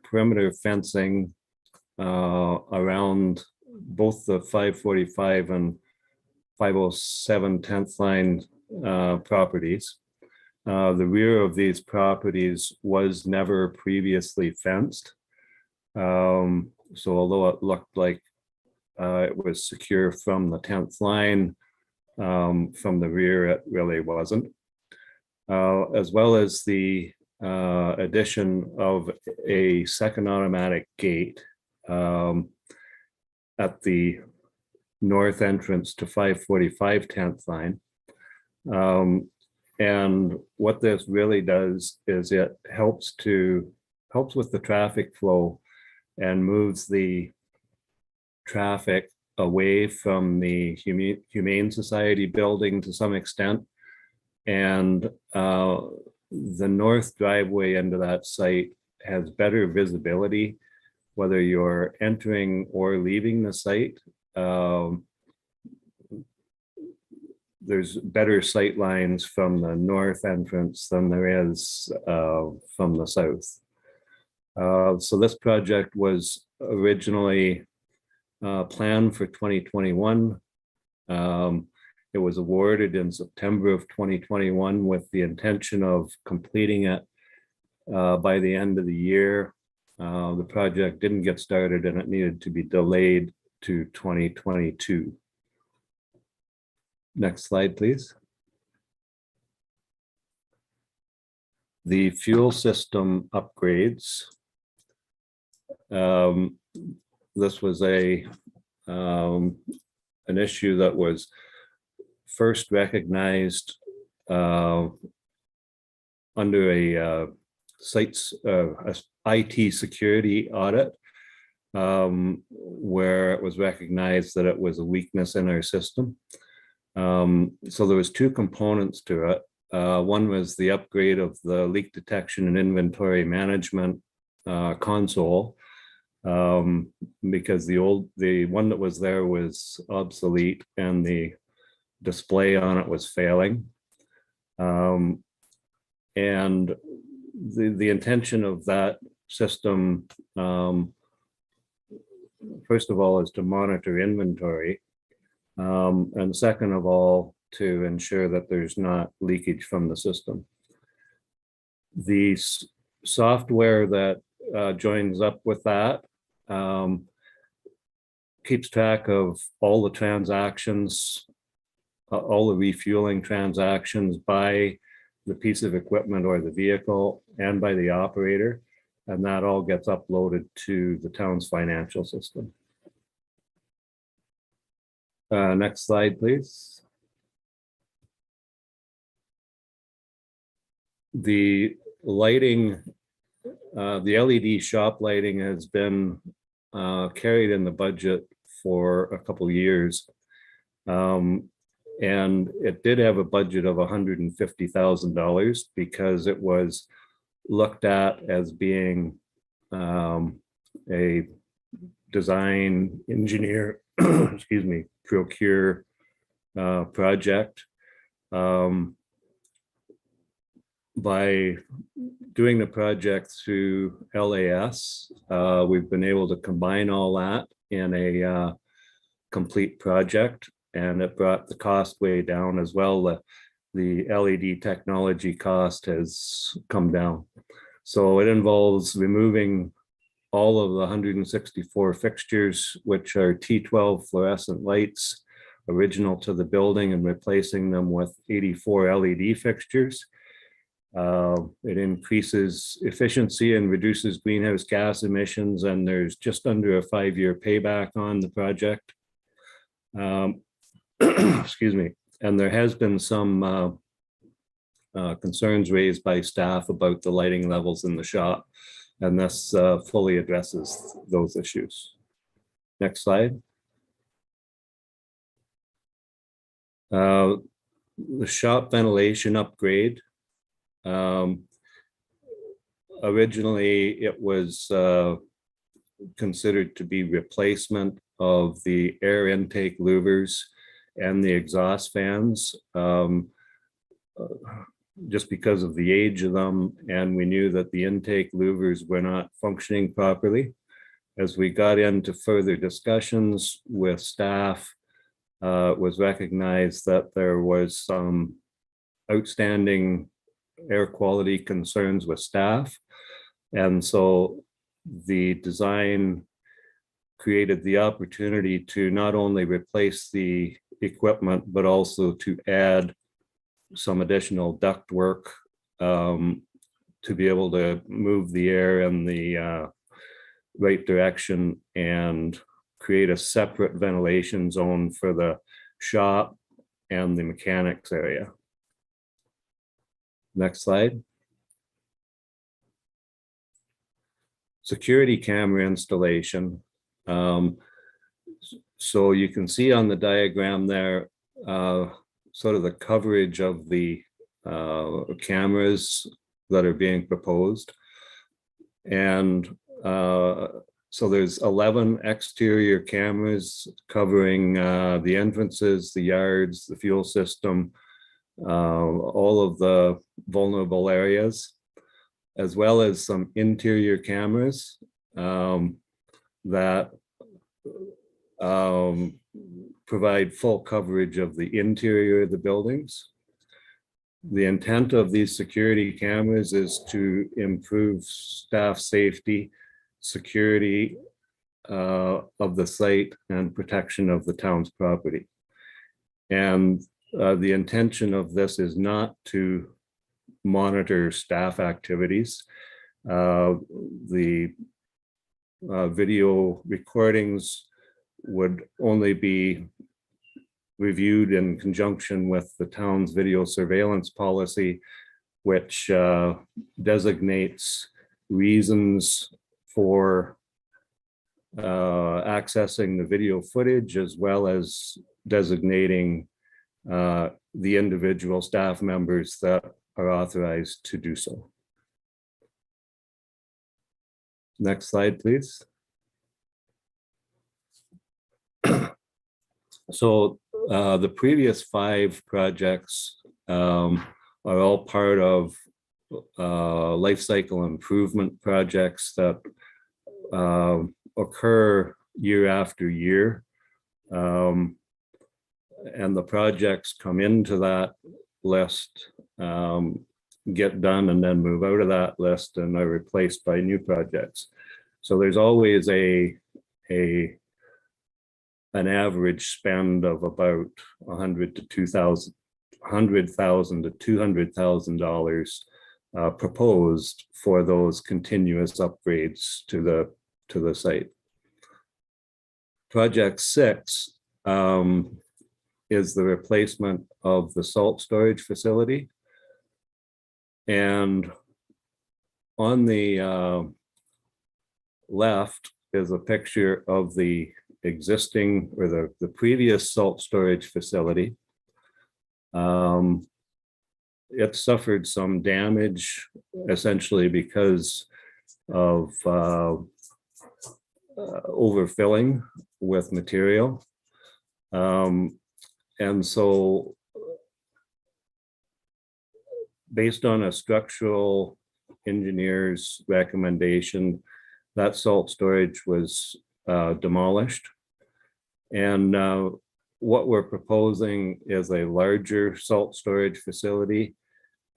perimeter fencing around both the 545 and 507 10th line properties. The rear of these properties was never previously fenced. So although it looked like it was secure from the 10th line, from the rear, it really wasn't. As well as the addition of a second automatic gate at the north entrance to 545 10th line. And what this really does is it helps with the traffic flow and moves the traffic away from the Humane Society building to some extent. And the north driveway into that site has better visibility, whether you're entering or leaving the site. There's better sight lines from the north entrance than there is from the south. So this project was originally planned for 2021. It was awarded in September of 2021 with the intention of completing it by the end of the year. The project didn't get started and it needed to be delayed to 2022. Next slide, please. The fuel system upgrades. This was an issue that was first recognized under a sites IT security audit, where it was recognized that it was a weakness in our system. So there was two components to it. One was the upgrade of the leak detection and inventory management console, because the one that was there was obsolete and the display on it was failing. And the intention of that system, first of all, is to monitor inventory. And second of all, to ensure that there's not leakage from the system. The software that joins up with that keeps track of all the transactions, all the refueling transactions by the piece of equipment or the vehicle and by the operator. And that all gets uploaded to the town's financial system. Next slide, please. The lighting, the LED shop lighting has been carried in the budget for a couple years. And it did have a budget of $150,000 because it was looked at as being a design engineer, excuse me, procure project. By doing the project through LAS, we've been able to combine all that in a complete project, and it brought the cost way down as well. The LED technology cost has come down. So it involves removing all of the 164 fixtures, which are T12 fluorescent lights, original to the building, and replacing them with 84 LED fixtures. It increases efficiency and reduces greenhouse gas emissions, and there's just under a 5-year payback on the project. Excuse me. And there has been some concerns raised by staff about the lighting levels in the shop, and this fully addresses those issues. Next slide. The shop ventilation upgrade. Originally, it was considered to be replacement of the air intake louvers and the exhaust fans, just because of the age of them, and we knew that the intake louvers were not functioning properly. As we got into further discussions with staff, it was recognized that there was some outstanding air quality concerns with staff. And so the design created the opportunity to not only replace the equipment, but also to add some additional duct work to be able to move the air in the right direction and create a separate ventilation zone for the shop and the mechanics area. Next slide. Security camera installation. So you can see on the diagram there, sort of the coverage of the cameras that are being proposed. And so there's 11 exterior cameras covering the entrances, the yards, the fuel system, all of the vulnerable areas, as well as some interior cameras that provide full coverage of the interior of the buildings. The intent of these security cameras is to improve staff safety, security of the site, and protection of the town's property. And the intention of this is not to monitor staff activities. The video recordings would only be reviewed in conjunction with the town's video surveillance policy, which designates reasons for accessing the video footage, as well as designating the individual staff members that are authorized to do so. Next slide, please. So the previous 5 projects are all part of life cycle improvement projects that occur year after year. And the projects come into that list, get done, and then move out of that list and are replaced by new projects. So there's always an average spend of about $100,000 to $200,000 proposed for those continuous upgrades to the site. Project 6 is the replacement of the salt storage facility. And on the left is a picture of the existing or the previous salt storage facility. It suffered some damage essentially because of overfilling with material. And so based on a structural engineer's recommendation, that salt storage was demolished. And what we're proposing is a larger salt storage facility.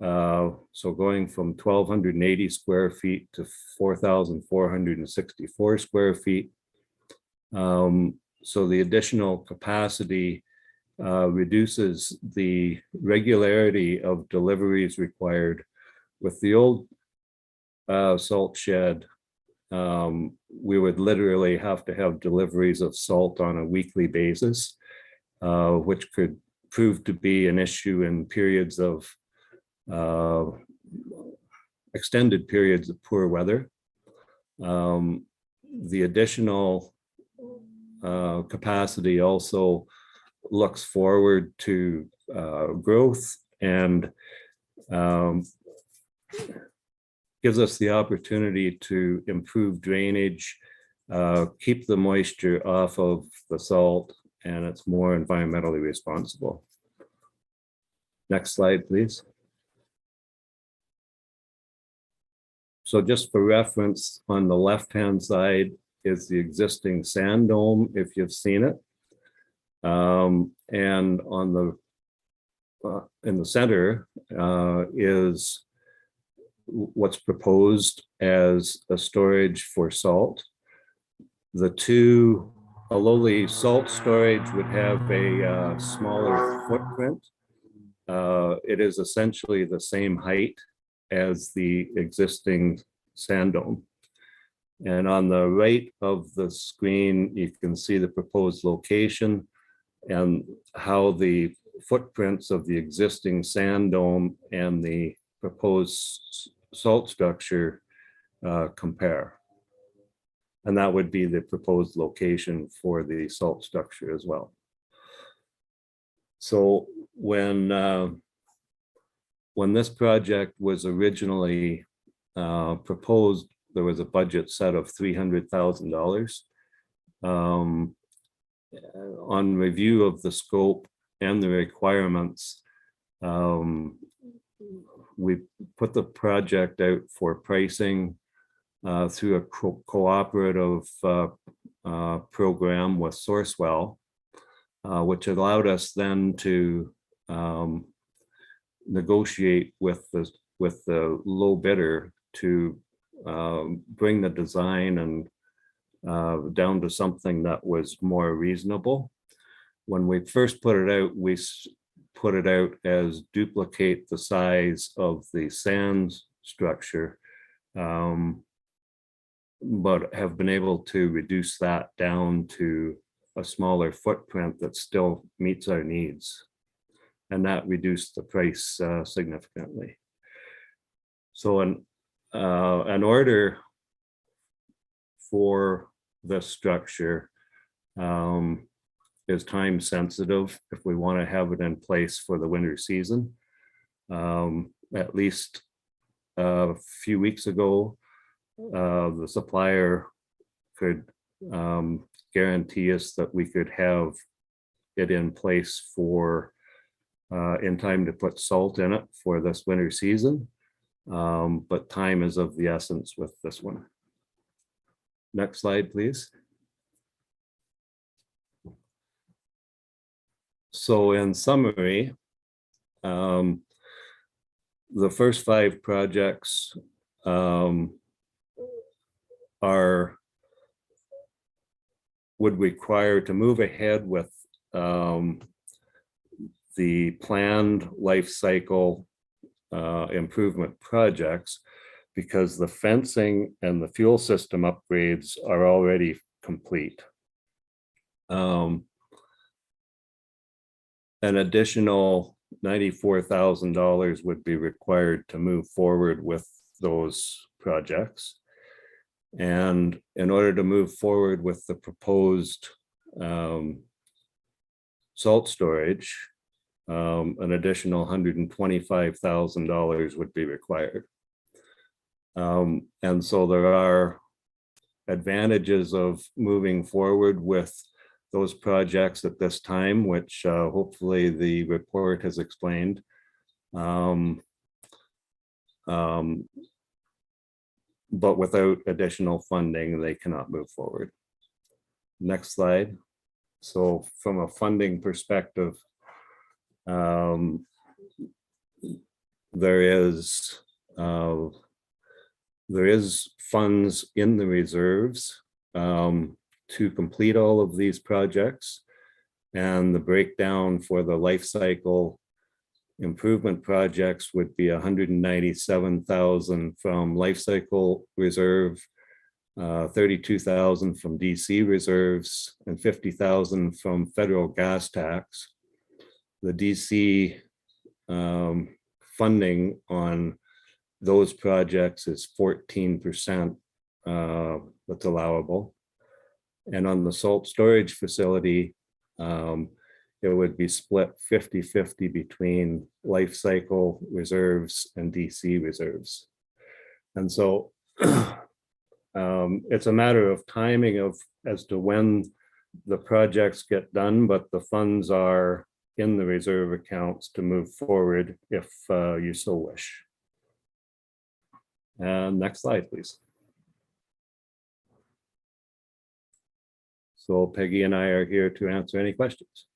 So going from 1,280 square feet to 4,464 square feet. So the additional capacity reduces the regularity of deliveries required. With the old salt shed, we would literally have to have deliveries of salt on a weekly basis, which could prove to be an issue in periods of extended periods of poor weather. The additional capacity also looks forward to growth and gives us the opportunity to improve drainage, keep the moisture off of the salt, and it's more environmentally responsible. Next slide, please. So just for reference, on the left-hand side is the existing sand dome, if you've seen it. And on the in the center is what's proposed as a storage for salt. The two, although the salt storage would have a smaller footprint, it is essentially the same height as the existing sand dome. And on the right of the screen, you can see the proposed location and how the footprints of the existing sand dome and the proposed salt structure compare. And that would be the proposed location for the salt structure as well. So when this project was originally proposed, there was a budget set of $300,000. On review of the scope and the requirements, we put the project out for pricing through a cooperative program with Sourcewell, which allowed us then to negotiate with the low bidder to bring the design and down to something that was more reasonable. When we first put it out, we put it out as duplicate the size of the sand structure, but have been able to reduce that down to a smaller footprint that still meets our needs. And that reduced the price significantly. So an order for this structure is time sensitive if we want to have it in place for the winter season. At least a few weeks ago, the supplier could guarantee us that we could have it in place for in time to put salt in it for this winter season. But time is of the essence with this one. Next slide, please. So in summary, the first 5 projects would require to move ahead with the planned life cycle improvement projects, because the fencing and the fuel system upgrades are already complete. An additional $94,000 would be required to move forward with those projects. And in order to move forward with the proposed salt storage, an additional $125,000 would be required. And so there are advantages of moving forward with those projects at this time, which hopefully the report has explained. But without additional funding, they cannot move forward. Next slide. So from a funding perspective, there is funds in the reserves to complete all of these projects, and the breakdown for the life cycle improvement projects would be $197,000 from life cycle reserve, $32,000 from DC reserves, and $50,000 from federal gas tax. The DC funding on those projects is 14% that's allowable. And on the salt storage facility, it would be split 50-50 between life cycle reserves and DC reserves. And so it's a matter of timing as to when the projects get done, but the funds are in the reserve accounts to move forward if you so wish. And next slide, please. So Peggy and I are here to answer any questions.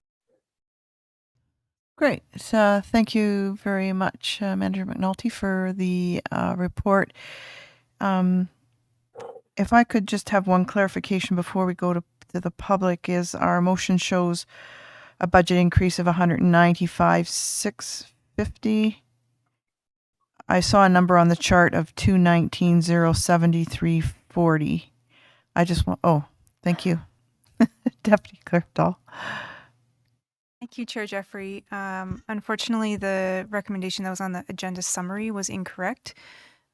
Great. So thank you very much, Manager McNulty, for the report. If I could just have one clarification before we go to the public, is our motion shows a budget increase of $195,650. I saw a number on the chart of $219,073.40. I just want, oh, thank you. Deputy Clerk Dahl. Thank you, Chair Jeffrey. Unfortunately, the recommendation that was on the agenda summary was incorrect.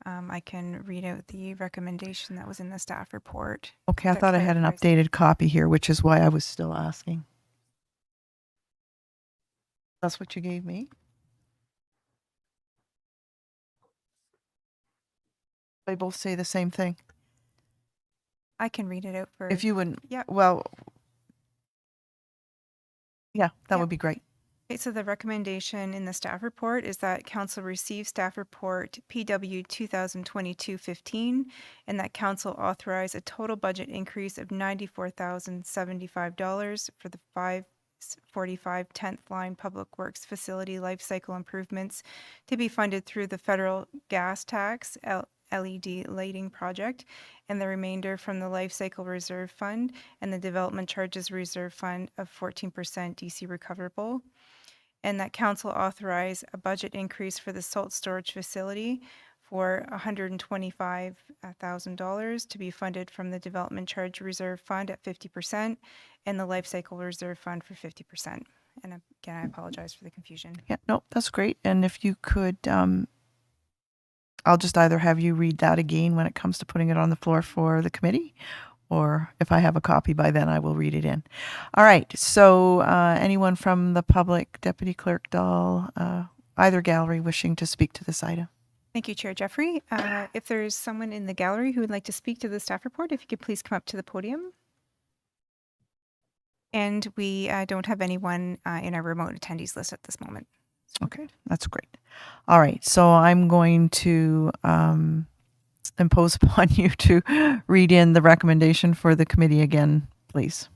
I can read out the recommendation that was in the staff report. Okay, I that thought I had an clarifies. updated copy here, which is why I was still asking. That's what you gave me? They both say the same thing. I can read it out for. If you wouldn't, Yeah. well, yeah, that Yeah. would be great. Okay, so the recommendation in the staff report is that council receive staff report PW 2022-15 and that council authorize a total budget increase of $94,075 for the 545 10th line public works facility life cycle improvements to be funded through the federal gas tax LED lighting project, and the remainder from the life cycle reserve fund and the development charges reserve fund of 14% DC recoverable. And that council authorize a budget increase for the salt storage facility for $125,000 to be funded from the development charge reserve fund at 50% and the life cycle reserve fund for 50%. And again, I apologize for the confusion. Yeah, no, that's great. And if you could, I'll just either have you read that again when it comes to putting it on the floor for the committee, or if I have a copy by then, I will read it in. All right. So anyone from the public, Deputy Clerk Dahl, either gallery wishing to speak to this item? Thank you, Chair Jeffrey. If there's someone in the gallery who would like to speak to the staff report, if you could please come up to the podium. And we don't have anyone in our remote attendees list at this moment. Okay, that's great. All right, so I'm going to impose upon you to read in the recommendation for the committee again, please.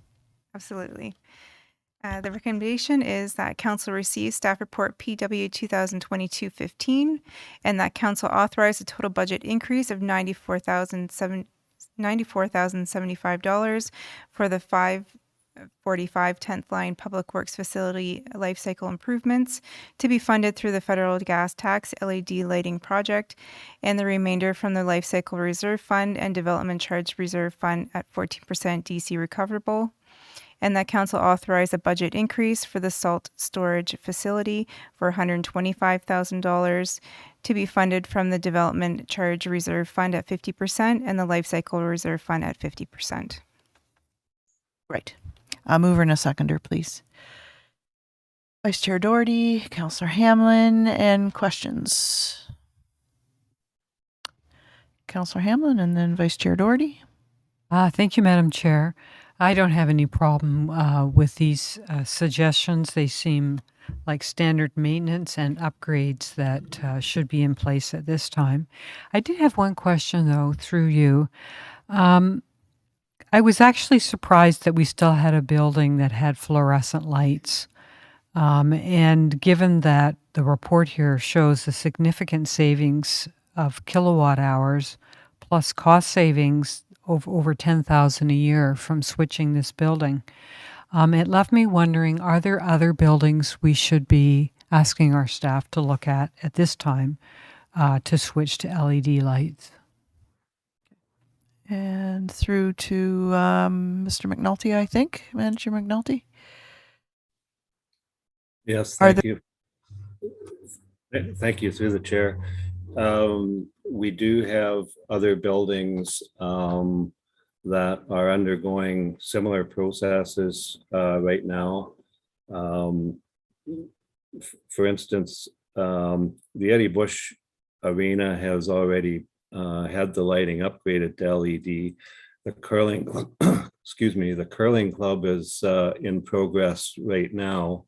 Absolutely. The recommendation is that council receive staff report PW 2022-15 and that council authorize a total budget increase of $94,075 for the 545 10th line Public Works Facility life cycle improvements to be funded through the federal gas tax LED lighting project and the remainder from the life cycle reserve fund and development charge reserve fund at 14% DC recoverable. And that council authorize a budget increase for the salt storage facility for $125,000 to be funded from the development charge reserve fund at 50% and the life cycle reserve fund at 50%. Great. A mover and a seconder, please. Vice Chair Doherty, Councillor Hamlin, and questions. Councillor Hamlin and then Vice Chair Doherty. Thank you, Madam Chair. I don't have any problem with these suggestions. They seem like standard maintenance and upgrades that should be in place at this time. I did have one question, though, through you. I was actually surprised that we still had a building that had fluorescent lights. And given that the report here shows the significant savings of kilowatt hours plus cost savings of over $10,000 a year from switching this building, it left me wondering, are there other buildings we should be asking our staff to look at this time to switch to LED lights? And through to Mr. McNulty, I think. Manager McNulty. Yes, Are thank you. Thank you, through the chair. We do have other buildings that are undergoing similar processes right now. For instance, the Eddie Bush Arena has already had the lighting upgraded to LED. The curling, excuse me, the curling club is in progress right now.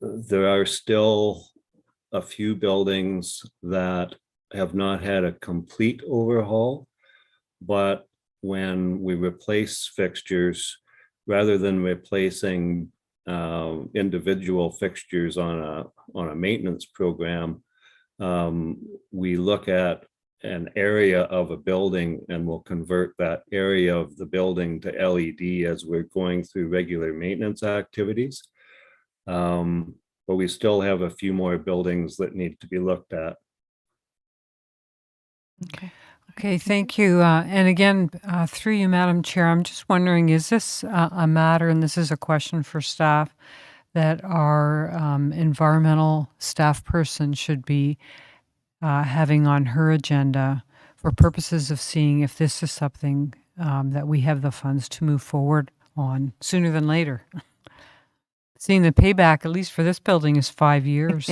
There are still a few buildings that have not had a complete overhaul, but when we replace fixtures, rather than replacing individual fixtures on a maintenance program, we look at an area of a building and we'll convert that area of the building to LED as we're going through regular maintenance activities. But we still have a few more buildings that need to be looked at. Okay, thank you. And again, through you, Madam Chair, I'm just wondering, is this a matter, and this is a question for staff, that our environmental staff person should be having on her agenda for purposes of seeing if this is something that we have the funds to move forward on sooner than later? Seeing the payback, at least for this building, is 5 years.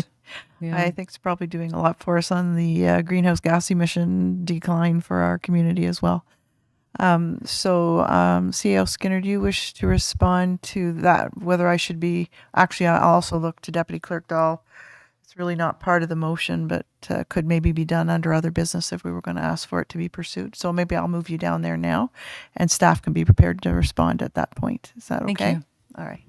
Yeah. I think it's probably doing a lot for us on the greenhouse gas emission decline for our community as well. CEO Skinner, do you wish to respond to that? Whether I should be, actually, I'll also look to Deputy Clerk Dahl. It's really not part of the motion, but could maybe be done under other business if we were going to ask for it to be pursued. So maybe I'll move you down there now and staff can be prepared to respond at that point. Is that okay? Thank you. All right.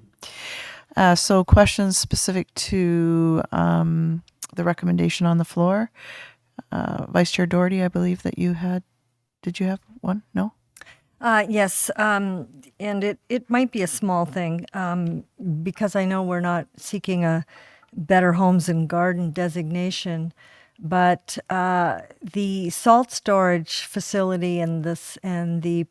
So questions specific to the recommendation on the floor. Vice Chair Doherty, I believe that you had, did you have one? No? Yes, and it might be a small thing because I know we're not seeking a Better Homes and Garden designation, but the salt storage facility and the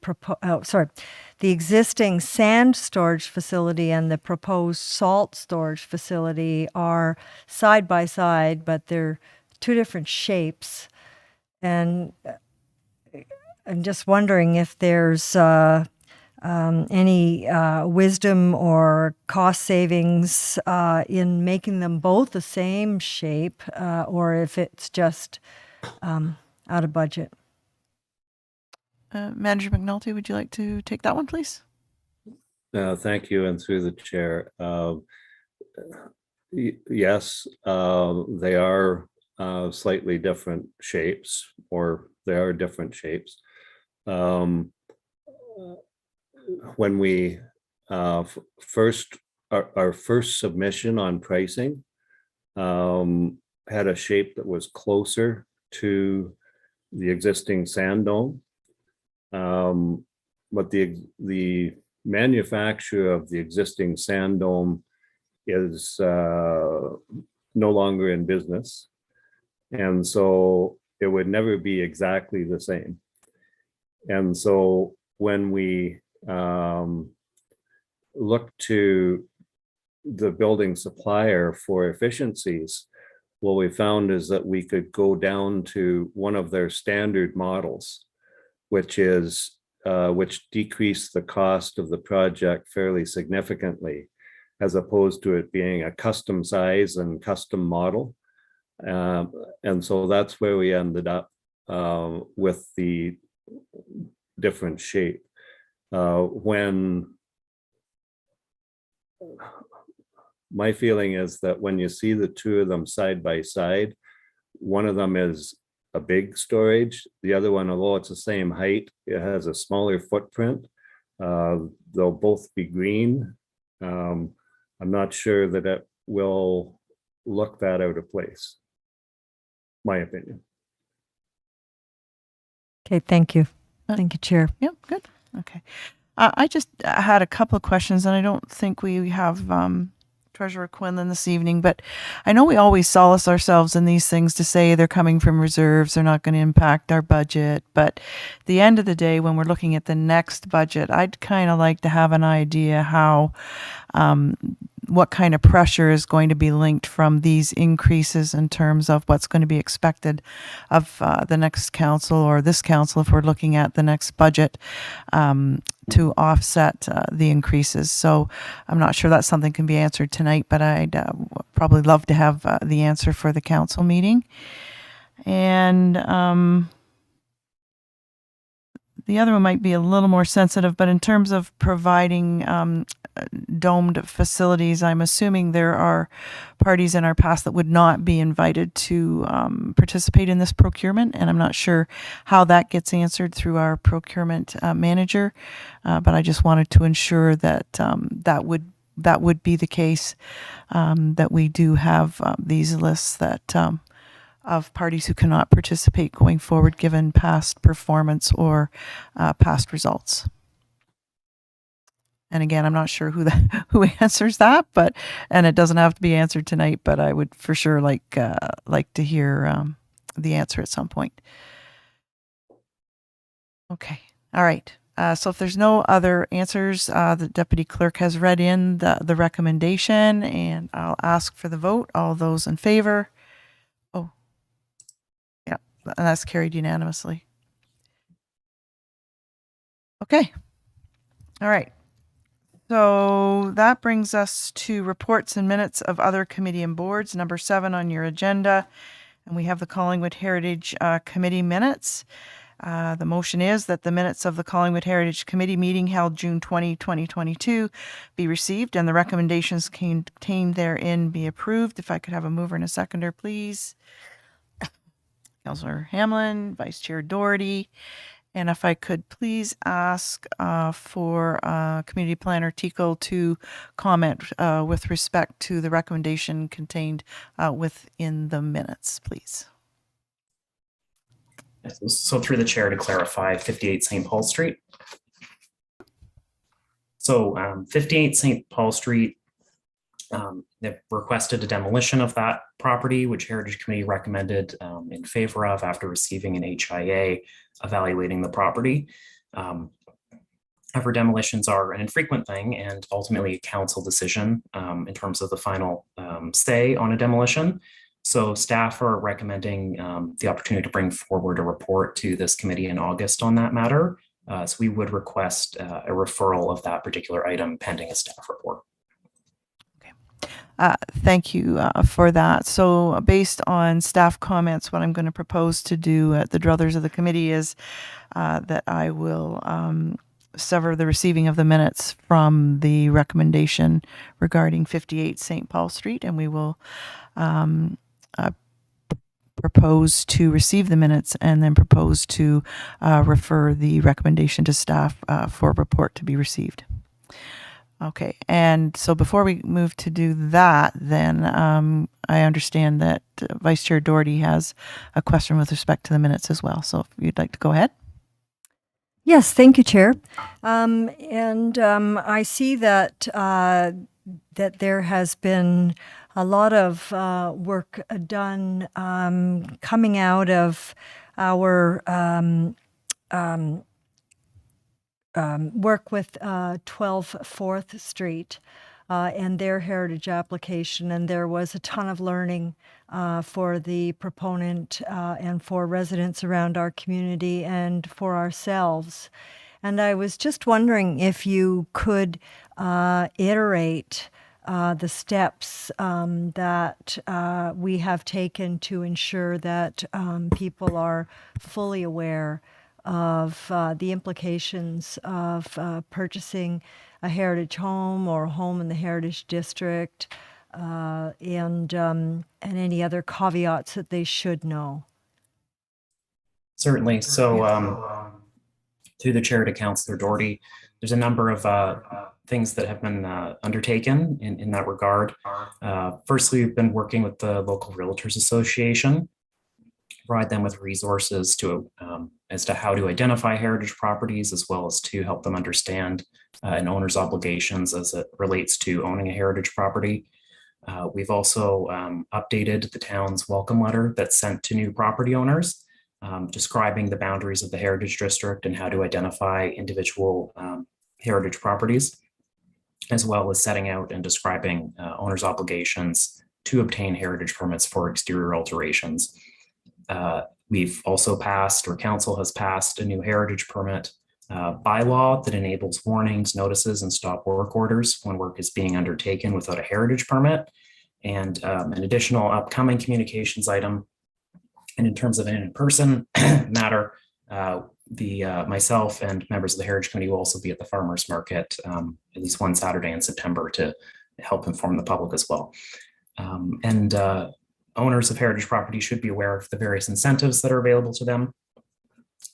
existing sand storage facility and the proposed salt storage facility are side by side, but they're two different shapes. And I'm just wondering if there's any wisdom or cost savings in making them both the same shape, or if it's just out of budget. Manager McNulty, would you like to take that one, please? Thank you, and through the chair. Yes, they are slightly different shapes, or they are different shapes. When we first, our first submission on pricing had a shape that was closer to the existing sand dome. But the manufacturer of the existing sand dome is no longer in business. And so it would never be exactly the same. And so when we look to the building supplier for efficiencies, what we found is that we could go down to one of their standard models, which decreased the cost of the project fairly significantly, as opposed to it being a custom size and custom model. And so that's where we ended up with the different shape. When my feeling is that when you see the two of them side by side, one of them is a big storage. The other one, although it's the same height, it has a smaller footprint. They'll both be green. I'm not sure that it will look that out of place. My opinion. Okay, thank you. Thank you, Chair. Yep, good. Okay. I just had a couple of questions, and I don't think we have Treasurer Quinlan this evening, but I know we always solace ourselves in these things to say they're coming from reserves, they're not going to impact our budget. But at the end of the day, when we're looking at the next budget, I'd kind of like to have an idea how what kind of pressure is going to be linked from these increases in terms of what's going to be expected of the next council, or this council if we're looking at the next budget, to offset the increases. So I'm not sure that's something can be answered tonight, but I'd probably love to have the answer for the council meeting. And the other one might be a little more sensitive, but in terms of providing domed facilities, I'm assuming there are parties in our past that would not be invited to participate in this procurement, and I'm not sure how that gets answered through our procurement manager, but I just wanted to ensure that that would be the case, that we do have these lists that of parties who cannot participate going forward given past performance or past results. And again, I'm not sure who answers that, and it doesn't have to be answered tonight, but I would for sure like to hear the answer at some point. Okay. All right. So if there's no other answers, the deputy clerk has read in the recommendation, and I'll ask for the vote. All those in favor? Oh, yeah, and that's carried unanimously. Okay. All right. So that brings us to reports and minutes of other committee and boards, number 7 on your agenda. And we have the Collingwood Heritage Committee minutes. The motion is that the minutes of the Collingwood Heritage Committee meeting held June 20, 2022 be received and the recommendations contained therein be approved. If I could have a mover and a seconder, please. Councillor Hamlin, Vice Chair Doherty. And if I could please ask for Community Planner Tico to comment with respect to the recommendation contained within the minutes, please. So through the chair, to clarify, 58 St. Paul Street. So 58 St. Paul Street, they've requested a demolition of that property, which Heritage Committee recommended in favor of after receiving an HIA evaluating the property. However, demolitions are an infrequent thing and ultimately a council decision in terms of the final say on a demolition. So staff are recommending the opportunity to bring forward a report to this committee in August on that matter. So we would request a referral of that particular item pending a staff report. Thank you for that. So based on staff comments, what I'm going to propose to do at the druthers of the committee is that I will sever the receiving of the minutes from the recommendation regarding 58 St. Paul Street, and we will propose to receive the minutes and then propose to refer the recommendation to staff for a report to be received. Okay, and so before we move to do that, then I understand that Vice Chair Doherty has a question with respect to the minutes as well. So if you'd like to go ahead. Yes, thank you, Chair. I see that that there has been a lot of work done coming out of our work with 12 4th Street and their heritage application, and there was a ton of learning for the proponent and for residents around our community and for ourselves. And I was just wondering if you could iterate the steps that we have taken to ensure that people are fully aware of the implications of purchasing a heritage home or a home in the heritage district, and any other caveats that they should know. Certainly. So through the chair to Councillor Doherty, there's a number of things that have been undertaken in that regard. Firstly, we've been working with the local Realtors Association, provide them with resources to as to how to identify heritage properties, as well as to help them understand an owner's obligations as it relates to owning a heritage property. We've also updated the town's welcome letter that's sent to new property owners, describing the boundaries of the heritage district and how to identify individual heritage properties, as well as setting out and describing owners' obligations to obtain heritage permits for exterior alterations. We've also passed, or council has passed, a new heritage permit bylaw that enables warnings, notices, and stop work orders when work is being undertaken without a heritage permit. And an additional upcoming communications item, and in terms of an in-person matter, myself and members of the Heritage Committee will also be at the Farmers Market at least one Saturday in September to help inform the public as well. Owners of heritage property should be aware of the various incentives that are available to them,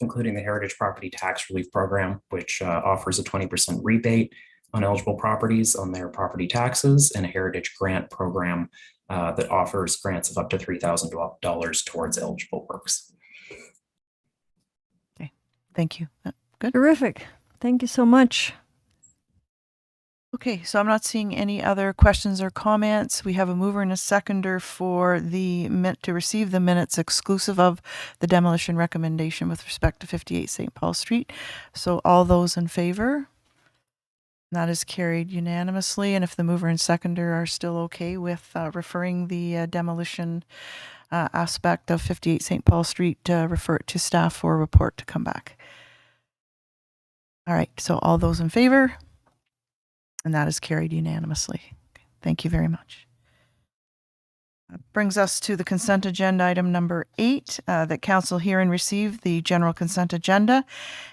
including the Heritage Property Tax Relief Program, which offers a 20% rebate on eligible properties on their property taxes, and a Heritage Grant Program that offers grants of up to $3,000 towards eligible works. Okay, thank you. Good. Terrific. Thank you so much. Okay, so I'm not seeing any other questions or comments. We have a mover and a seconder for to receive the minutes exclusive of the demolition recommendation with respect to 58 St. Paul Street. So all those in favor? That is carried unanimously. And if the mover and seconder are still okay with referring the demolition aspect of 58 St. Paul Street, refer it to staff for a report to come back. All right, so all those in favor? And that is carried unanimously. Okay, thank you very much. That brings us to the consent agenda item number 8, that council hear and receive the general consent agenda,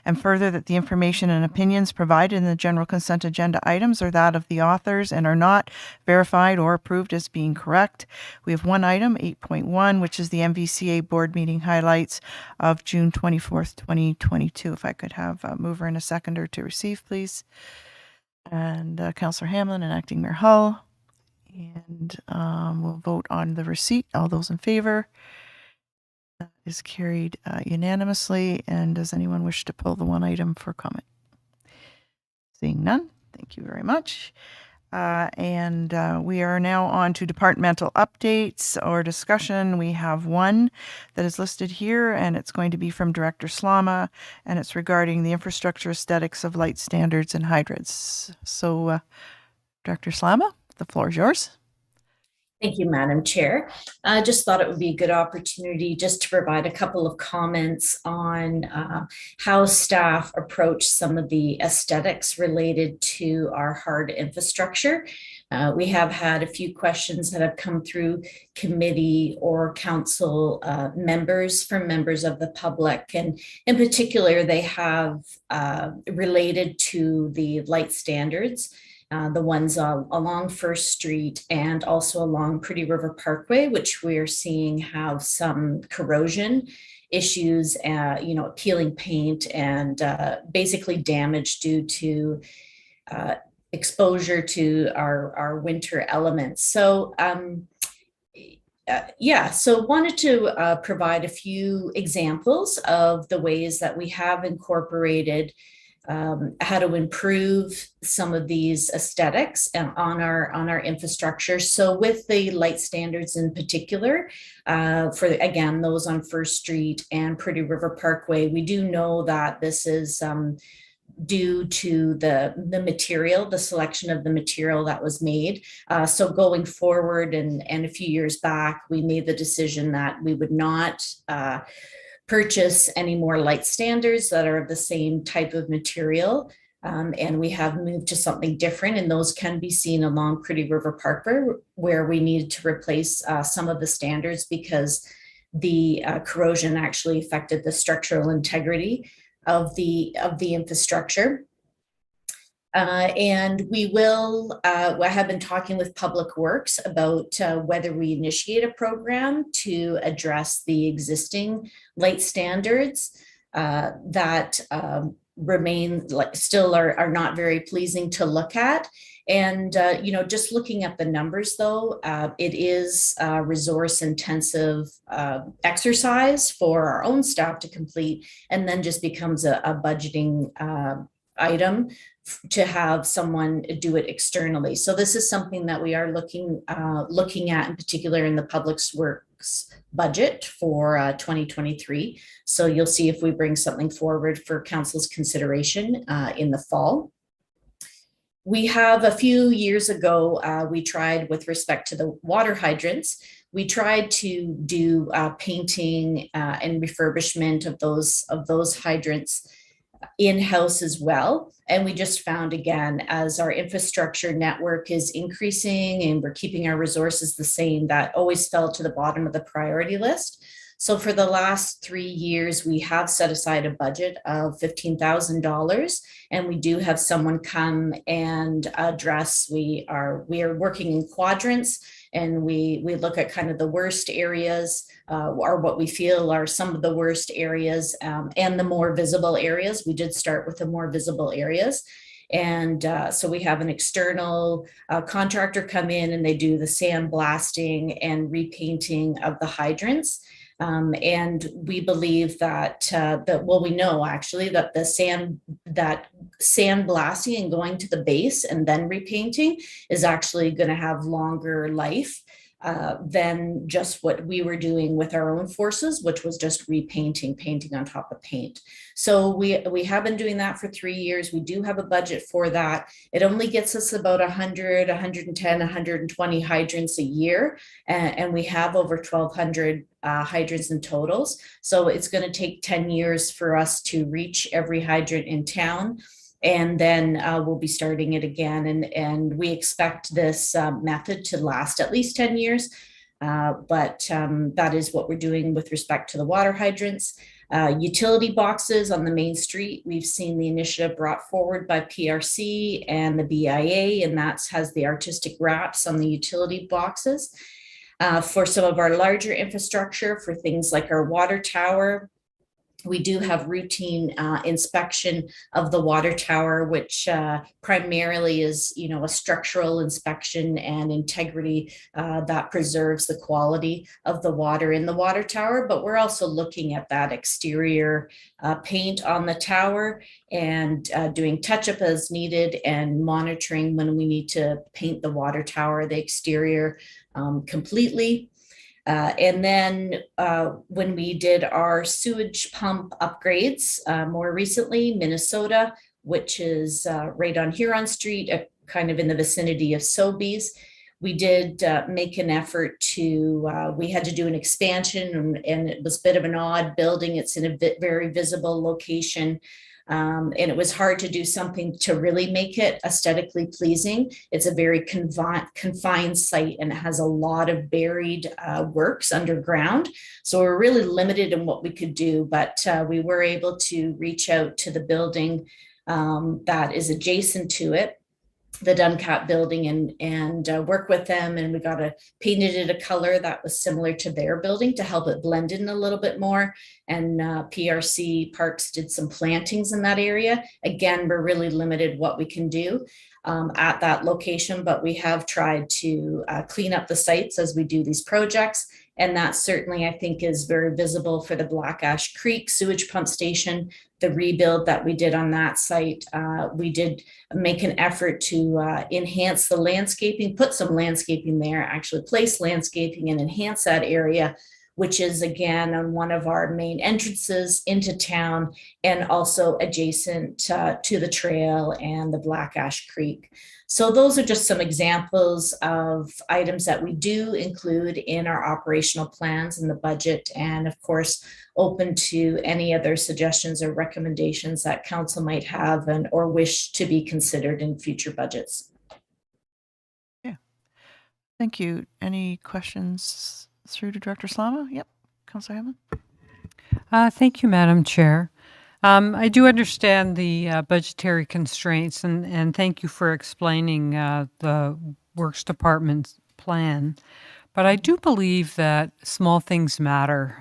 and further that the information and opinions provided in the general consent agenda items are that of the authors and are not verified or approved as being correct. We have one item, 8.1, which is the MVCA board meeting highlights of June 24th, 2022. If I could have a mover and a seconder to receive, please. And Councillor Hamlin and Acting Mayor Hull. And we'll vote on the receipt. All those in favor? That is carried unanimously. And does anyone wish to pull the one item for comment? Seeing none, thank you very much. We are now on to departmental updates or discussion. We have one that is listed here, and it's going to be from Director Slama, and it's regarding the infrastructure aesthetics of light standards and hydrants. So, Director Slama, the floor is yours. Thank you, Madam Chair. I just thought it would be a good opportunity just to provide a couple of comments on how staff approach some of the aesthetics related to our hard infrastructure. We have had a few questions that have come through committee or council members from members of the public. And in particular, they have related to the light standards. The ones along First Street and also along Pretty River Parkway, which we're seeing have some corrosion issues, peeling paint and basically damage due to exposure to our winter elements. So so wanted to provide a few examples of the ways that we have incorporated how to improve some of these aesthetics on our infrastructure. So with the light standards in particular, for again, those on First Street and Pretty River Parkway, we do know that this is due to the material, the selection of the material that was made. So going forward and a few years back, we made the decision that we would not purchase any more light standards that are of the same type of material. And we have moved to something different, and those can be seen along Pretty River Parkway, where we needed to replace some of the standards because the corrosion actually affected the structural integrity of the infrastructure. And we will, I have been talking with Public Works about whether we initiate a program to address the existing light standards that remain, still are not very pleasing to look at. And, just looking at the numbers though, it is a resource intensive exercise for our own staff to complete, and then just becomes a budgeting item to have someone do it externally. So this is something that we are looking at in particular in the Public Works budget for 2023. So you'll see if we bring something forward for council's consideration in the fall. We have a few years ago, we tried with respect to the water hydrants, we tried to do painting and refurbishment of those hydrants in-house as well. And we just found, again, as our infrastructure network is increasing and we're keeping our resources the same, that always fell to the bottom of the priority list. So for the last 3 years, we have set aside a budget of $15,000, and we do have someone come and address. We are working in quadrants, and we look at kind of the worst areas, or what we feel are some of the worst areas, and the more visible areas. We did start with the more visible areas. And so we have an external contractor come in, and they do the sandblasting and repainting of the hydrants. And we believe that, we know actually that sandblasting and going to the base and then repainting is actually going to have longer life than just what we were doing with our own forces, which was just painting on top of paint. So we have been doing that for 3 years. We do have a budget for that. It only gets us about 100, 110, 120 hydrants a year. And we have over 1,200 hydrants in totals. So it's going to take 10 years for us to reach every hydrant in town. And then we'll be starting it again. And we expect this method to last at least 10 years. But that is what we're doing with respect to the water hydrants. Utility boxes on the main street. We've seen the initiative brought forward by PRC and the BIA, and that has the artistic wraps on the utility boxes. For some of our larger infrastructure, for things like our water tower, we do have routine inspection of the water tower, which primarily is, a structural inspection and integrity that preserves the quality of the water in the water tower. But we're also looking at that exterior paint on the tower and doing touch-up as needed and monitoring when we need to paint the water tower, the exterior completely. And then when we did our sewage pump upgrades more recently, Minnesota, which is right on Huron Street, kind of in the vicinity of Sobeys, We did make an effort to, we had to do an expansion, and it was a bit of an odd building. It's in a very visible location. And it was hard to do something to really make it aesthetically pleasing. It's a very confined site, and it has a lot of buried works underground. So we're really limited in what we could do, but we were able to reach out to the building that is adjacent to it, the Duncap building, and work with them, and we painted it a color that was similar to their building to help it blend in a little bit more. And PRC Parks did some plantings in that area. Again, we're really limited what we can do at that location, but we have tried to clean up the sites as we do these projects. And that certainly, I think, is very visible for the Black Ash Creek sewage pump station, the rebuild that we did on that site. We did make an effort to enhance the landscaping, put some landscaping there, actually place landscaping and enhance that area, which is again on one of our main entrances into town and also adjacent to the trail and the Black Ash Creek. So those are just some examples of items that we do include in our operational plans and the budget, and of course, open to any other suggestions or recommendations that council might have or wish to be considered in future budgets. Yeah. Thank you. Any questions through to Director Slama? Yep. Councillor Hammond. Thank you, Madam Chair. I do understand the budgetary constraints, and thank you for explaining the Works Department's plan. But I do believe that small things matter,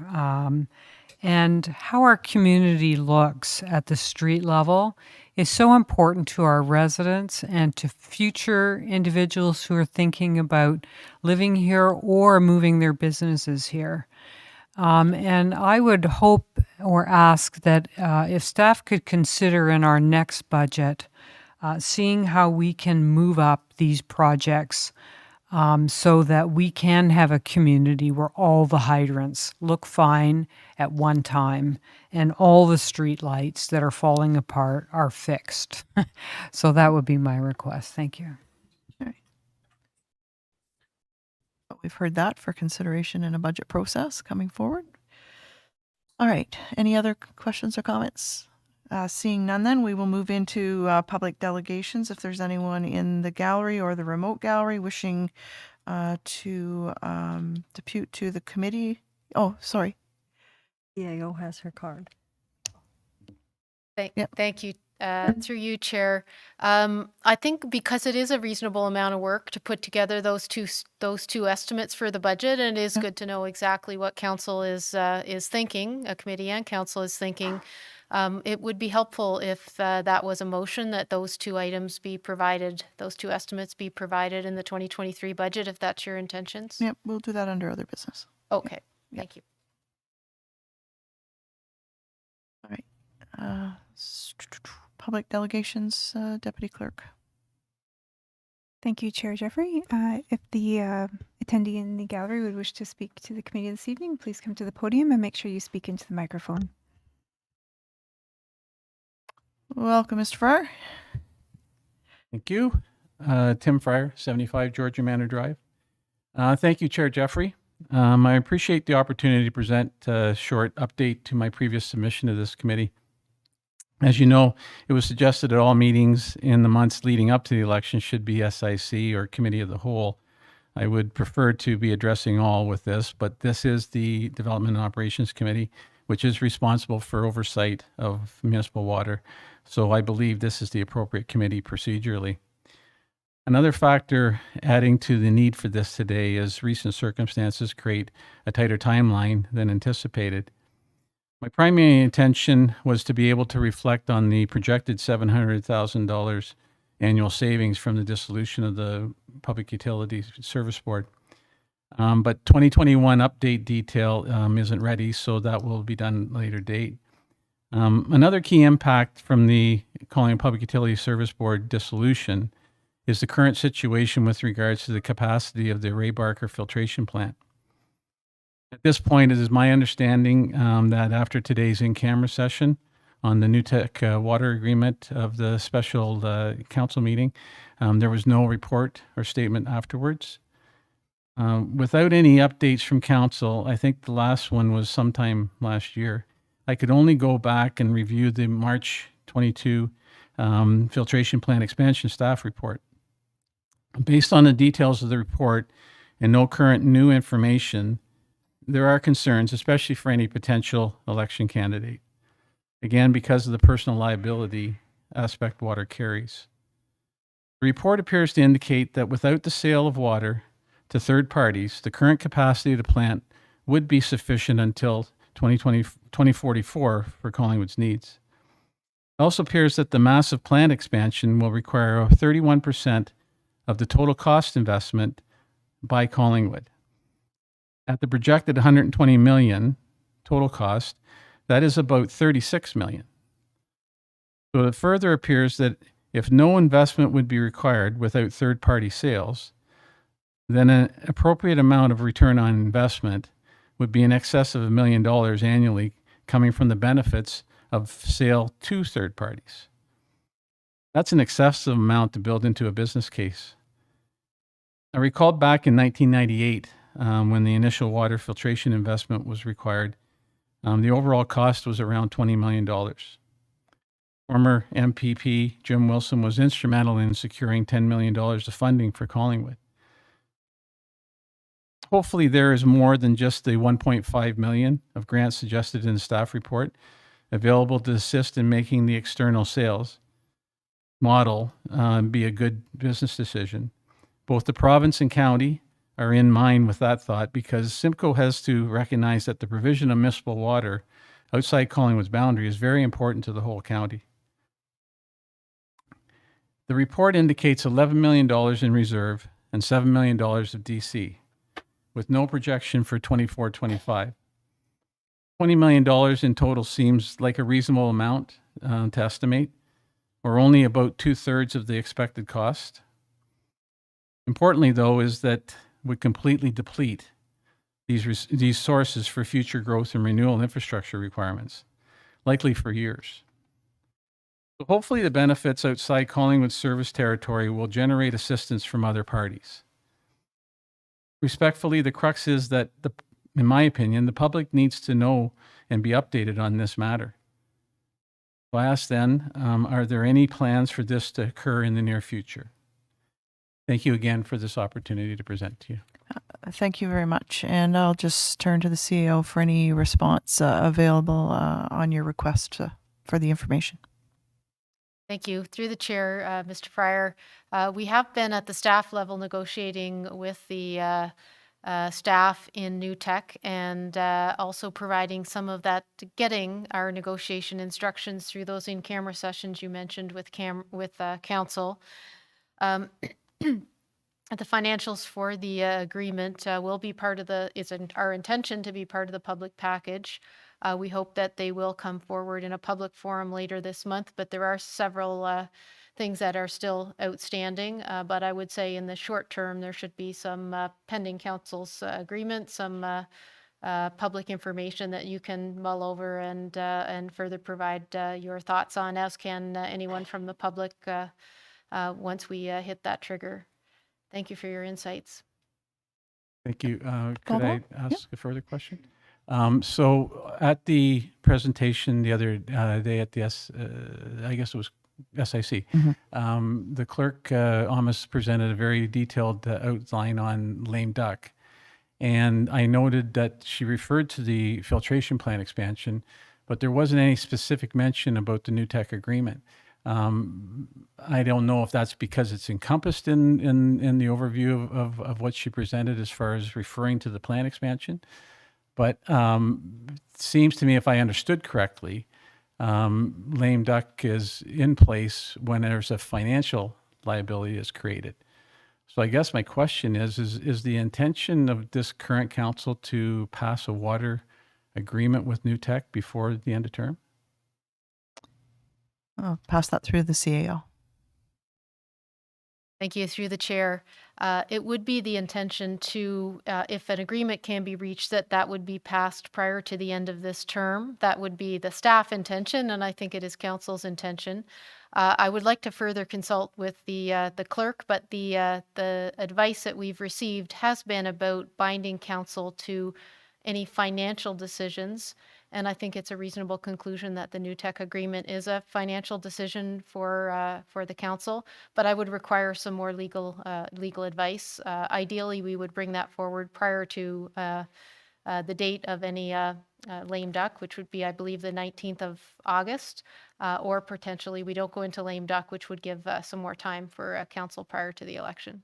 and how our community looks at the street level is so important to our residents and to future individuals who are thinking about living here or moving their businesses here. And I would hope or ask that if staff could consider in our next budget, seeing how we can move up these projects so that we can have a community where all the hydrants look fine at one time and all the street lights that are falling apart are fixed. So that would be my request. Thank you. We've heard that for consideration in a budget process coming forward. All right. Any other questions or comments? Seeing none, then we will move into public delegations. If there's anyone in the gallery or the remote gallery wishing to depute to the committee. Oh, sorry. EAO has her card. Thank you. Through you, Chair. I think because it is a reasonable amount of work to put together those two estimates for the budget, and it is good to know exactly what council is thinking, a committee and council is thinking. It would be helpful if that was a motion that those two items be provided, those two estimates be provided in the 2023 budget, if that's your intentions. Yep, we'll do that under other business. Okay, Yep. thank you. All right. Public delegations, Deputy Clerk. Thank you, Chair Jeffrey. If the attendee in the gallery would wish to speak to the committee this evening, please come to the podium and make sure you speak into the microphone. Welcome, Mr. Fryer. Thank you. Tim Fryer, 75 Georgia Manor Drive. Thank you, Chair Jeffrey. I appreciate the opportunity to present a short update to my previous submission to this committee. As you know, it was suggested at all meetings in the months leading up to the election should be SIC or Committee of the Whole. I would prefer to be addressing all with this, but this is the Development and Operations Committee, which is responsible for oversight of municipal water. So I believe this is the appropriate committee procedurally. Another factor adding to the need for this today is recent circumstances create a tighter timeline than anticipated. My primary intention was to be able to reflect on the projected $700,000 annual savings from the dissolution of the Public Utilities Service Board. But 2021 update detail isn't ready, so that will be done at a later date. Another key impact from the Collingwood Public Utility Service Board dissolution is the current situation with regards to the capacity of the Ray Barker filtration plant. At this point, it is my understanding that after today's in-camera session on the New Tech water agreement of the special council meeting, there was no report or statement afterwards. Without any updates from council, I think the last one was sometime last year. I could only go back and review the March 22 filtration plant expansion staff report. Based on the details of the report and no current new information, there are concerns, especially for any potential election candidate. Again, because of the personal liability aspect water carries. The report appears to indicate that without the sale of water to third parties, the current capacity of the plant would be sufficient until 2044 for Collingwood's needs. It also appears that the massive plant expansion will require 31% of the total cost investment by Collingwood. At the projected 120 million total cost, that is about 36 million. So it further appears that if no investment would be required without third-party sales, then an appropriate amount of return on investment would be in excess of $1 million annually coming from the benefits of sale to third parties. That's an excessive amount to build into a business case. I recall back in 1998, when the initial water filtration investment was required, the overall cost was around $20 million. Former MPP Jim Wilson was instrumental in securing $10 million of funding for Collingwood. Hopefully there is more than just the 1.5 million of grants suggested in the staff report available to assist in making the external sales model be a good business decision. Both the province and county are in line with that thought because Simcoe has to recognize that the provision of municipal water outside Collingwood's boundary is very important to the whole county. The report indicates $11 million in reserve and $7 million of DC, with no projection for 24-25. $20 million in total seems like a reasonable amount to estimate, or only about 2/3 of the expected cost. Importantly, though, is that would completely deplete these sources for future growth and renewal infrastructure requirements, likely for years. So hopefully the benefits outside Collingwood's service territory will generate assistance from other parties. Respectfully, the crux is that, in my opinion, the public needs to know and be updated on this matter. So I ask then, are there any plans for this to occur in the near future? Thank you again for this opportunity to present to you. Thank you very much. And I'll just turn to the CEO for any response available on your request for the information. Thank you. Through the chair, Mr. Fryer, we have been at the staff level negotiating with the staff in New Tech and also providing some of that, getting our negotiation instructions through those in-camera sessions you mentioned with council. The financials for the agreement will be part of it's our intention to be part of the public package. We hope that they will come forward in a public forum later this month, but there are several things that are still outstanding. But I would say in the short term, there should be some pending council's agreement, some public information that you can mull over and further provide your thoughts on, as can anyone from the public once we hit that trigger. Thank you for your insights. Thank you. Could I ask a further question? So at the presentation the other day at the I guess it was SIC, the clerk almost presented a very detailed outline on lame duck. And I noted that she referred to the filtration plant expansion, but there wasn't any specific mention about the New Tech agreement. I don't know if that's because it's encompassed in the overview of what she presented as far as referring to the plant expansion. But it seems to me, if I understood correctly, lame duck is in place when there's a financial liability is created. So I guess my question is the intention of this current council to pass a water agreement with New Tech before the end of term? I'll pass that through the CAO. Thank you. Through the chair, it would be the intention to, if an agreement can be reached, that would be passed prior to the end of this term. That would be the staff intention, and I think it is council's intention. I would like to further consult with the clerk, but the advice that we've received has been about binding council to any financial decisions. And I think it's a reasonable conclusion that the new tech agreement is a financial decision for the council. But I would require some more legal advice. Ideally, we would bring that forward prior to the date of any lame duck, which would be, I believe, the 19th of August, or potentially we don't go into lame duck, which would give some more time for council prior to the election.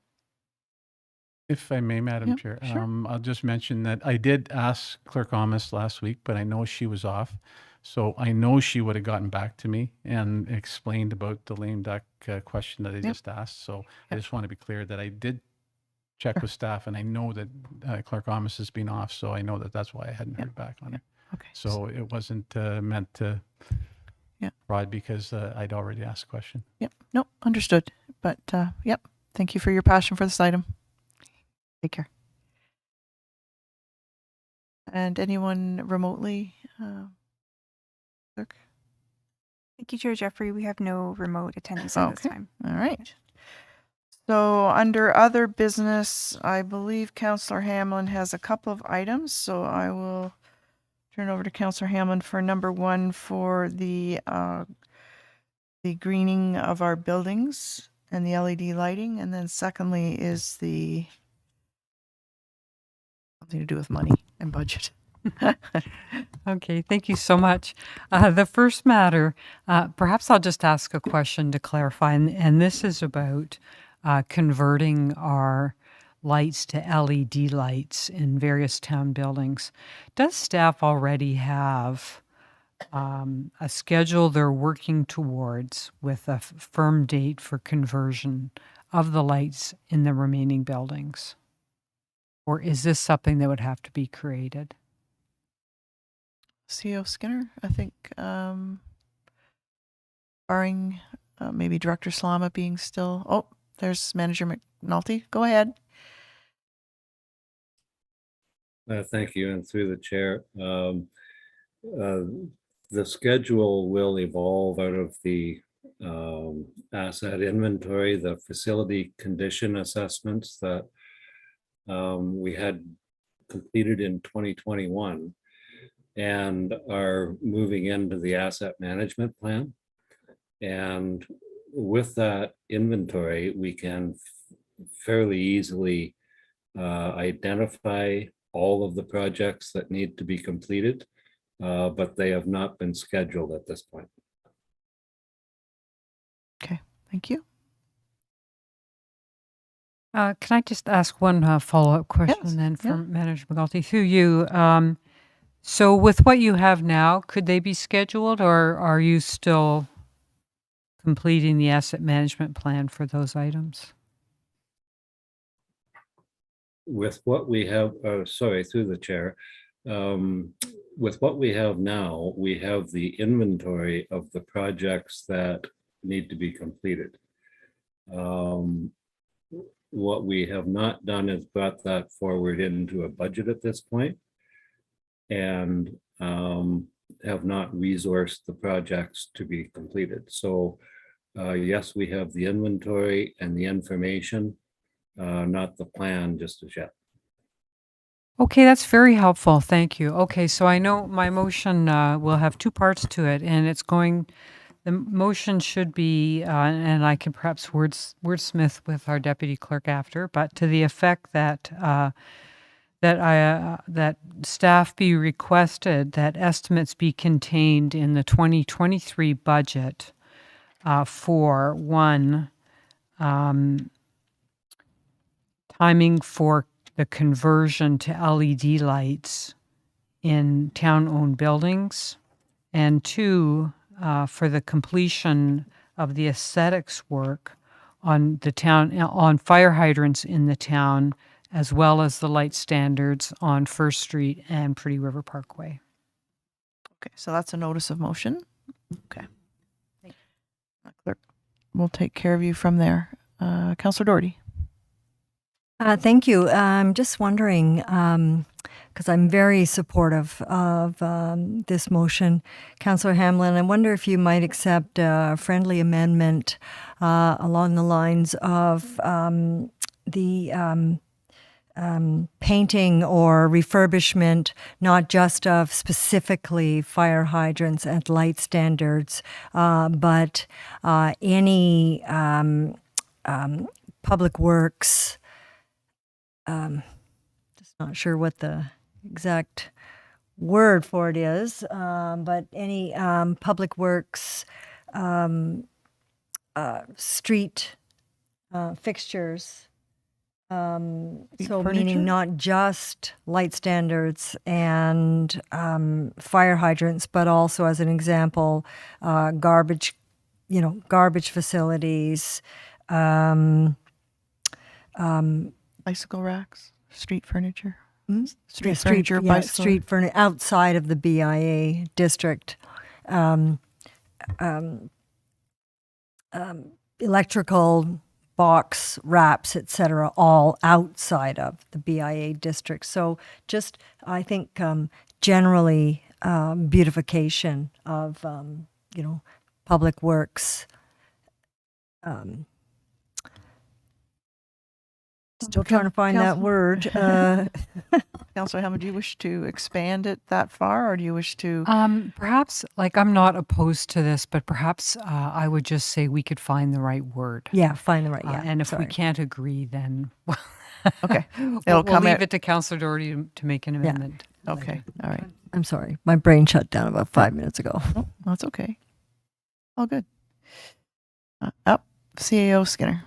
If I may, Madam Yeah, Chair, sure. I'll just mention that I did ask Clerk Amos last week, but I know she was off. So I know she would have gotten back to me and explained about the lame duck question that I just asked. So I just want to be clear that I did check with staff, and I know that Clerk Amos has been off. So I know that that's why I hadn't heard back on it. Okay. So it wasn't meant to prod because I'd already asked a question. Yep. Nope. Understood. But yep. Thank you for your passion for this item. Take care. And anyone remotely? Clerk? Thank you, Chair Jeffrey. We have no remote attendees at this time. All right. So under other business, I believe Councillor Hamlin has a couple of items. So I will turn over to Councillor Hamlin for number 1 for the greening of our buildings and the LED lighting. And then secondly is the something to do with money and budget. Okay, thank you so much. The first matter, perhaps I'll just ask a question to clarify, and this is about converting our lights to LED lights in various town buildings. Does staff already have a schedule they're working towards with a firm date for conversion of the lights in the remaining buildings? Or is this something that would have to be created? CO Skinner, I think, barring maybe Director Slama being still. Oh, there's Manager McNulty. Go ahead. Thank you, and through the chair. The schedule will evolve out of the asset inventory, the facility condition assessments that we had completed in 2021 and are moving into the asset management plan. And with that inventory, we can fairly easily identify all of the projects that need to be completed, but they have not been scheduled at this point. Okay, thank you. Can I just ask one follow-up question then from Manager McNulty through you? So with what you have now, could they be scheduled, or are you still completing the asset management plan for those items? With what we have, sorry, through the chair, with what we have now, we have the inventory of the projects that need to be completed. What we have not done is brought that forward into a budget at this point, and have not resourced the projects to be completed. So yes, we have the inventory and the information, not the plan just as yet. Okay, that's very helpful. Thank you. Okay, so I know my motion will have two parts to it, and it's going, the motion should be, and I can perhaps wordsmith with our deputy clerk after, but to the effect that that staff be requested that estimates be contained in the 2023 budget for one, timing for the conversion to LED lights in town-owned buildings, and two, for the completion of the aesthetics work on the town, on fire hydrants in the town, as well as the light standards on First Street and Pretty River Parkway. Okay, so that's a notice of motion. Okay. Clerk, we'll take care of you from there. Councillor Doherty. Thank you. I'm just wondering, because I'm very supportive of this motion, Councillor Hamlin, I wonder if you might accept a friendly amendment along the lines of the painting or refurbishment, not just of specifically fire hydrants and light standards, but any public works. Just not sure what the exact word for it is, but any public works street fixtures. So furniture? meaning not just light standards and fire hydrants, but also, as an example, garbage, garbage facilities. Bicycle racks, street furniture. Street furniture, yeah, bicycle. street furniture outside of the BIA district. Electrical box wraps, etc., all outside of the BIA district. So just, I think, generally beautification of, public works. Still trying to find that word. Councillor Hammond, do you wish to expand it that far, or do you wish to? Perhaps, I'm not opposed to this, but perhaps I would just say we could find the right word. Yeah, find the right, yeah. And if sorry. we can't agree, then Okay. we'll come leave at- it to Councillor Doherty to make an amendment. Okay, all right. I'm sorry. My brain shut down about 5 minutes ago. Oh, that's okay. All good. Up, CAO Skinner.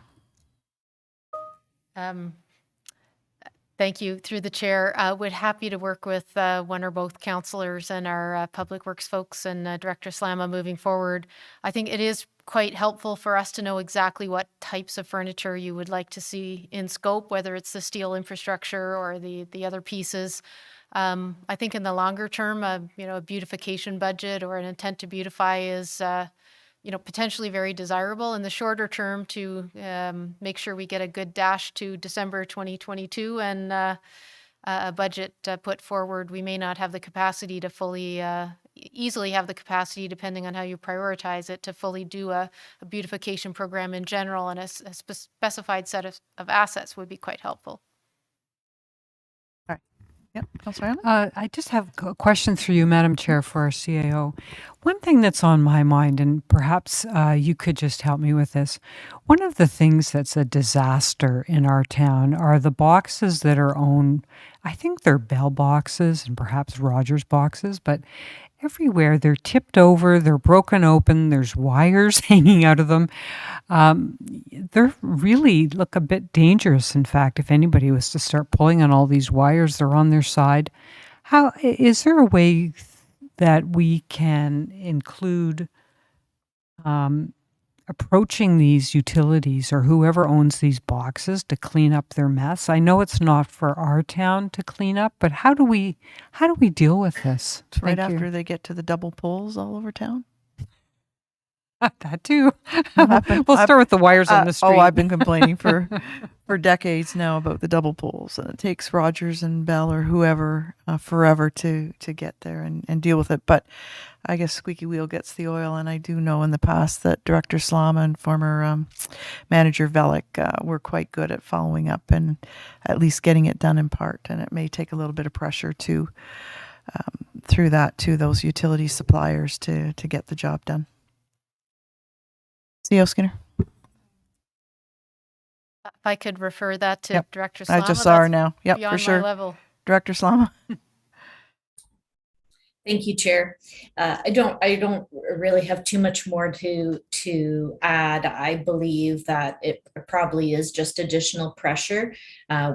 Thank you. Through the chair, we're happy to work with one or both councillors and our Public Works folks and Director Slama moving forward. I think it is quite helpful for us to know exactly what types of furniture you would like to see in scope, whether it's the steel infrastructure or the other pieces. I think in the longer term, a beautification budget or an intent to beautify is potentially very desirable. In the shorter term, to make sure we get a good dash to December 2022 and a budget put forward, we may not have the capacity to fully, easily have the capacity, depending on how you prioritize it, to fully do a beautification program in general, and a specified set of assets would be quite helpful. Yep, Councillor Hammond. I just have a question through you, Madam Chair, for our CAO. One thing that's on my mind, and perhaps you could just help me with this. One of the things that's a disaster in our town are the boxes that are owned. I think they're Bell boxes and perhaps Rogers boxes, but everywhere they're tipped over, they're broken open, there's wires hanging out of them. They're really look a bit dangerous. In fact, if anybody was to start pulling on all these wires, they're on their side. How is there a way that we can include approaching these utilities or whoever owns these boxes to clean up their mess? I know it's not for our town to clean up, but how do we deal with this? It's right Thank you. after they get to the double poles all over town. That too. happened? We'll start with the wires on the street. Oh, I've been complaining for decades now about the double poles, and it takes Rogers and Bell or whoever forever to get there and deal with it. But I guess squeaky wheel gets the oil, and I do know in the past that Director Slama and former manager Velick were quite good at following up and at least getting it done in part. And it may take a little bit of pressure to through that to those utility suppliers to get the job done. CEO Skinner. If I could refer that to Yep. Director Slama. I just saw her that's now. Yep, beyond for sure. my level. Director Slama. Thank you, Chair. I don't really have too much more to add. I believe that it probably is just additional pressure.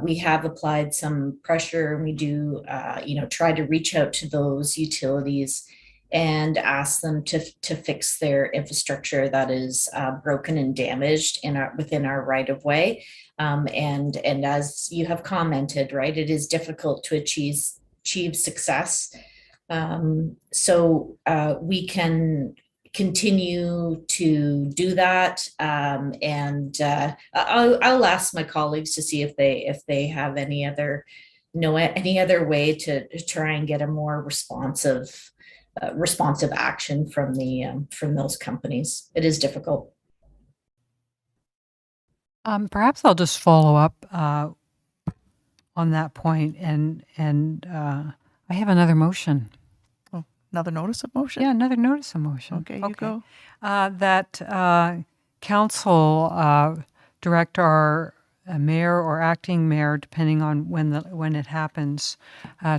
We have applied some pressure, and we do, try to reach out to those utilities and ask them to fix their infrastructure that is broken and damaged within our right of way. And as you have commented, right, it is difficult to achieve success. So we can continue to do that. I'll ask my colleagues to see if they have any other way to try and get a more responsive action from those companies. It is difficult. Perhaps I'll just follow up on that point, and I have another motion. Oh, another notice of motion? Yeah, another notice of motion. Okay, you go. That council direct our mayor or acting mayor, depending on when it happens,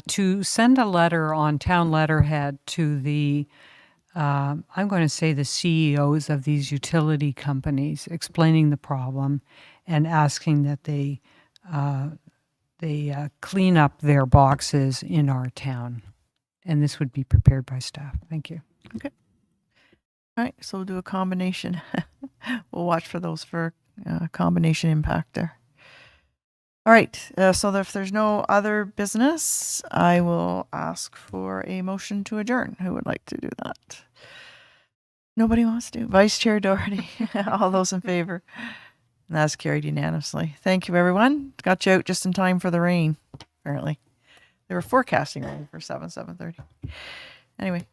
to send a letter on town letterhead to the I'm going to say the CEOs of these utility companies, explaining the problem and asking that they clean up their boxes in our town. And this would be prepared by staff. Thank you. Okay. All right, so we'll do a combination. We'll watch for those for combination impact there. All right, so if there's no other business, I will ask for a motion to adjourn. Who would like to do that? Nobody wants to. Vice Chair Doherty. All those in favor? And that's carried unanimously. Thank you, everyone. Got you out just in time for the rain, apparently. They were forecasting rain for 7:30. Anyway.